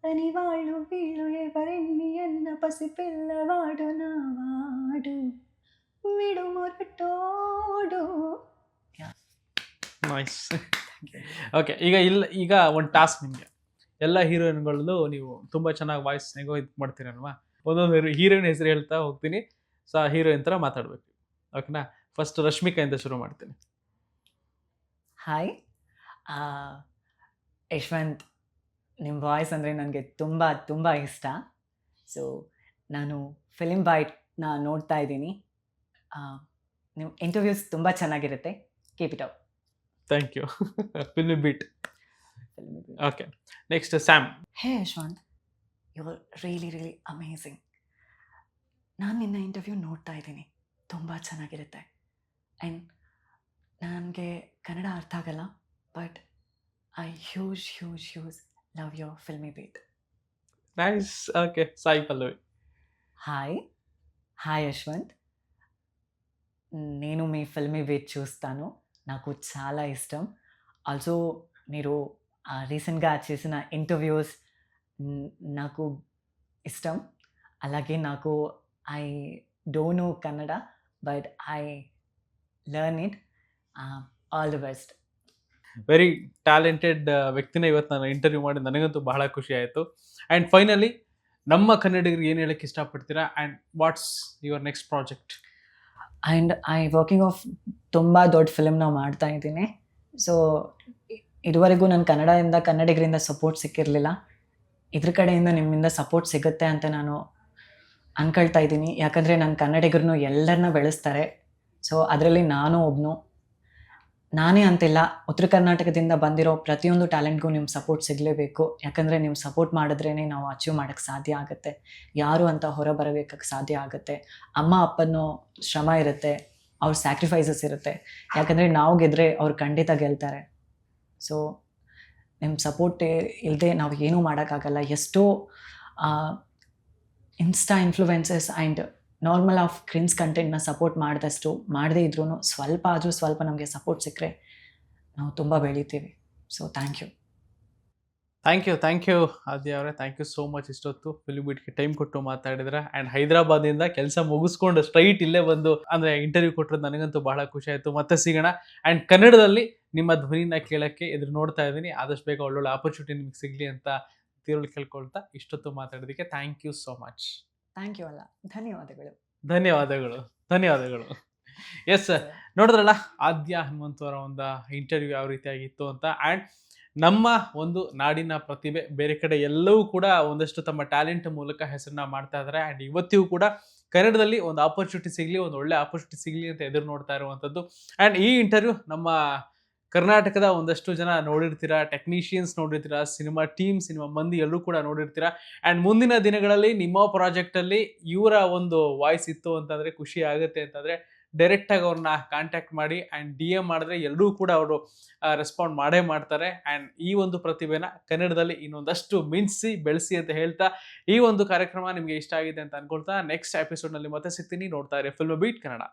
అని వాళ్ళు వీళ్ళు ఎవరెన్ని అన్న పసి పిల్లవాడు నావాడు విడుమురటోడు. ನೈಸ್. ಓಕೆ, ಈಗ ಒಂದು ಟಾಸ್ಕ್ ನಿಮಗೆ. ಎಲ್ಲ ಹೀರೋಯಿನ್ಗಳದ್ದು ನೀವು ತುಂಬ ಚೆನ್ನಾಗಿ ವಾಯ್ಸ್ ಹೇಗೋ ಇದು ಮಾಡ್ತೀರಲ್ವಾ, ಒಂದೊಂದು ಹೀರೋಯಿನ್ ಹೆಸರು ಹೇಳ್ತಾ ಹೋಗ್ತೀನಿ. ಸೊ ಆ ಹೀರೋಯಿನ್ ಥರ ಮಾತಾಡಬೇಕು, ಓಕೆನಾ? ಫಸ್ಟ್ ರಶ್ಮಿಕಾಯಿಂದ ಶುರು ಮಾಡ್ತೀನಿ. ಹಾಯ್ ಯಶ್ವಂತ್, ನಿಮ್ಮ ವಾಯ್ಸ್ ಅಂದರೆ ನನಗೆ ತುಂಬ ತುಂಬ ಇಷ್ಟ. ಸೊ ನಾನು ಫಿಲ್ಮ್ ಬೈಟ್ನ ನೋಡ್ತಾ ಇದ್ದೀನಿ. ನಿಮ್ಮ ಇಂಟರ್ವ್ಯೂಸ್ ತುಂಬ ಚೆನ್ನಾಗಿರುತ್ತೆ. Keep it up. Thank you. Filmibeat. Okay, next Sam. Hey Yashwanth, you are really amazing. ನಾನು ನಿನ್ನ ಇಂಟರ್ವ್ಯೂ ನೋಡ್ತಾ ಇದ್ದೀನಿ, ತುಂಬ ಚೆನ್ನಾಗಿರುತ್ತೆ. ಆ್ಯಂಡ್ ನನಗೆ ಕನ್ನಡ ಅರ್ಥ ಆಗಲ್ಲ, but I huge love your Filmibeat. Nice. Okay, Sai Pallavi. Hi Yashwanth, నేను మీ ఫిల్మీ బీట్ చూస్తాను, నాకు చాలా ఇష్టం. ఆల్సో మీరు రీసెంట్గా చేసిన ఇంటర్వ్యూస్ నాకు ఇష్టం. అలాగే నాకు I don't know Kannada, but I learn it. All the best. Very talented ವ್ಯಕ್ತಿನ ಇವತ್ತು ನಾನು ಇಂಟರ್ವ್ಯೂ ಮಾಡಿ ನನಗಂತೂ ಬಹಳ ಖುಷಿ ಆಯಿತು. ಆ್ಯಂಡ್ ಫೈನಲಿ ನಮ್ಮ ಕನ್ನಡಿಗರಿಗೆ ಏನು ಹೇಳಕ್ಕೆ ಇಷ್ಟಪಡ್ತೀರಾ, and what's your next project? And working of ತುಂಬ ದೊಡ್ಡ ಫಿಲ್ಮ್ನ ಮಾಡ್ತಾ ಇದ್ದೀನಿ. ಸೊ ಇದುವರೆಗೂ ನಾನು ಕನ್ನಡಿಗರಿಂದ ಸಪೋರ್ಟ್ ಸಿಕ್ಕಿರಲಿಲ್ಲ. ಇದ್ರ ಕಡೆಯಿಂದ ನಿಮ್ಮಿಂದ ಸಪೋರ್ಟ್ ಸಿಗುತ್ತೆ ಅಂತ ನಾನು ಅಂದ್ಕೊಳ್ತಾ ಇದ್ದೀನಿ. ಯಾಕಂದರೆ ನನ್ನ ಕನ್ನಡಿಗರನ್ನು ಎಲ್ಲರನ್ನ ಬೆಳೆಸ್ತಾರೆ. ಸೊ ಅದರಲ್ಲಿ ನಾನು ಒಬ್ಬನು. ನಾನೇ ಅಂತಿಲ್ಲ, ಉತ್ತರ ಕರ್ನಾಟಕದಿಂದ ಬಂದಿರೋ ಪ್ರತಿಯೊಂದು ಟ್ಯಾಲೆಂಟ್ಗೂ ನಿಮ್ಮ ಸಪೋರ್ಟ್ ಸಿಗಲೇಬೇಕು. ಯಾಕಂದರೆ ನೀವು ಸಪೋರ್ಟ್ ಮಾಡಿದ್ರೇ ನಾವು ಅಚೀವ್ ಮಾಡೋಕ್ಕೆ ಸಾಧ್ಯ ಆಗುತ್ತೆ. ಯಾರು ಅಂತ ಹೊರ ಬರಬೇಕಕ್ಕೆ ಸಾಧ್ಯ ಆಗುತ್ತೆ. ಅಮ್ಮ ಅಪ್ಪನೂ ಶ್ರಮ ಇರುತ್ತೆ, ಅವ್ರ ಸ್ಯಾಕ್ರಿಫೈಸಸ್ ಇರುತ್ತೆ. ಯಾಕಂದರೆ ನಾವು ಗೆದ್ದರೆ ಅವ್ರು ಖಂಡಿತ ಗೆಲ್ತಾರೆ. ಸೊ ನಿಮ್ಮ ಸಪೋರ್ಟ್ ಇಲ್ಲದೆ ನಾವು ಏನೂ ಮಾಡೋಕ್ಕಾಗಲ್ಲ. ಎಷ್ಟೋ insta influences and normal of cringe ಕಂಟೆಂಟ್ನ ಸಪೋರ್ಟ್ ಮಾಡಿದಷ್ಟು ಮಾಡದೇ ಇದ್ರೂ ಸ್ವಲ್ಪ ನಮಗೆ ಸಪೋರ್ಟ್ ಸಿಕ್ಕರೆ ನಾವು ತುಂಬ ಬೆಳಿತೀವಿ. ಸೊ ಥ್ಯಾಂಕ್ ಯು ಆದ್ಯ ಅವರೇ. Thank you so much. ಇಷ್ಟೊತ್ತು ಫಿಲ್ಮ್ ಬೀಟ್ಗೆ ಟೈಮ್ ಕೊಟ್ಟು ಮಾತಾಡಿದ್ರೆ, ಆ್ಯಂಡ್ ಹೈದರಾಬಾದಿಂದ ಕೆಲಸ ಮುಗಿಸ್ಕೊಂಡು ಸ್ಟ್ರೈಟ್ ಇಲ್ಲೇ ಬಂದು ಅಂದರೆ ಇಂಟರ್ವ್ಯೂ ಕೊಟ್ಟರೆ ನನಗಂತೂ ಬಹಳ ಖುಷಿ ಆಯಿತು. ಮತ್ತೆ ಸಿಗೋಣ. ಆ್ಯಂಡ್ ಕನ್ನಡದಲ್ಲಿ ನಿಮ್ಮ ಧ್ವನಿನ ಕೇಳೋಕ್ಕೆ ಎದುರು ನೋಡ್ತಾ ಇದ್ದೀನಿ. ಆದಷ್ಟು ಬೇಗ ಒಳ್ಳೊಳ್ಳೆ ಆಪರ್ಚುನಿಟಿ ನಿಮಗೆ ಸಿಗಲಿ ಅಂತ ಕೇಳ್ಕೊಳ್ತಾ ಇಷ್ಟೊತ್ತು ಮಾತಾಡೋದಕ್ಕೆ thank you so much. Thank you ಅಲ್ಲ, ಧನ್ಯವಾದಗಳು. ಎಸ್, ನೋಡಿದ್ರಲ್ಲ ಆದ್ಯ ಹನುಮಂತ್ ಅವರ ಒಂದು ಇಂಟರ್ವ್ಯೂ ಯಾವ ರೀತಿಯಾಗಿತ್ತು ಅಂತ. ಆ್ಯಂಡ್ ನಮ್ಮ ಒಂದು ನಾಡಿನ ಪ್ರತಿಭೆ ಬೇರೆ ಕಡೆ ಎಲ್ಲವೂ ಕೂಡ ಒಂದಷ್ಟು ತಮ್ಮ ಟ್ಯಾಲೆಂಟ್ ಮೂಲಕ ಹೆಸರನ್ನ ಮಾಡ್ತಾ ಇದ್ದಾರೆ. ಆ್ಯಂಡ್ ಇವತ್ತಿಗೂ ಕೂಡ ಕನ್ನಡದಲ್ಲಿ ಒಂದು ಆಪರ್ಚುನಿಟಿ ಸಿಗಲಿ, ಒಂದು ಒಳ್ಳೆ ಆಪರ್ಚುನಿಟಿ ಸಿಗಲಿ ಅಂತ ಎದುರು ನೋಡ್ತಾ ಇರುವಂಥದ್ದು. ಆ್ಯಂಡ್ ಈ ಇಂಟರ್ವ್ಯೂ ನಮ್ಮ ಕರ್ನಾಟಕದ ಒಂದಷ್ಟು ಜನ ನೋಡಿರ್ತೀರಾ, ಟೆಕ್ನಿಷಿಯನ್ಸ್ ನೋಡಿರ್ತೀರಾ, ಸಿನಿಮಾ ಮಂದಿ ಎಲ್ಲರೂ ಕೂಡ ನೋಡಿರ್ತೀರಾ. ಆ್ಯಂಡ್ ಮುಂದಿನ ದಿನಗಳಲ್ಲಿ ನಿಮ್ಮ ಪ್ರಾಜೆಕ್ಟಲ್ಲಿ ಇವರ ಒಂದು ವಾಯ್ಸ್ ಇತ್ತು ಅಂತಂದರೆ, ಖುಷಿ ಆಗುತ್ತೆ ಅಂತಂದರೆ ಡೈರೆಕ್ಟಾಗಿ ಅವ್ರನ್ನ ಕಾಂಟ್ಯಾಕ್ಟ್ ಮಾಡಿ. ಆ್ಯಂಡ್ DM ಮಾಡಿದ್ರೆ ಎಲ್ಲರೂ ಕೂಡ ಅವರು ರೆಸ್ಪಾಂಡ್ ಮಾಡೇ ಮಾಡ್ತಾರೆ. ಆ್ಯಂಡ್ ಈ ಒಂದು ಪ್ರತಿಭೆನ ಕನ್ನಡದಲ್ಲಿ ಇನ್ನೊಂದಷ್ಟು ಮಿಂಚಿಸಿ ಬೆಳೆಸಿ ಅಂತ ಹೇಳ್ತಾ, ಈ ಒಂದು ಕಾರ್ಯಕ್ರಮ ನಿಮಗೆ ಇಷ್ಟ ಆಗಿದೆ ಅಂತ ಅನ್ಕೊಳ್ತಾ ನೆಕ್ಸ್ಟ್ ಎಪಿಸೋಡ್ನಲ್ಲಿ ಮತ್ತೆ ಸಿಗ್ತೀನಿ. ನೋಡ್ತಾ ಇರಿ ಫಿಲ್ಮ್ ಬೀಟ್ ಕನ್ನಡ.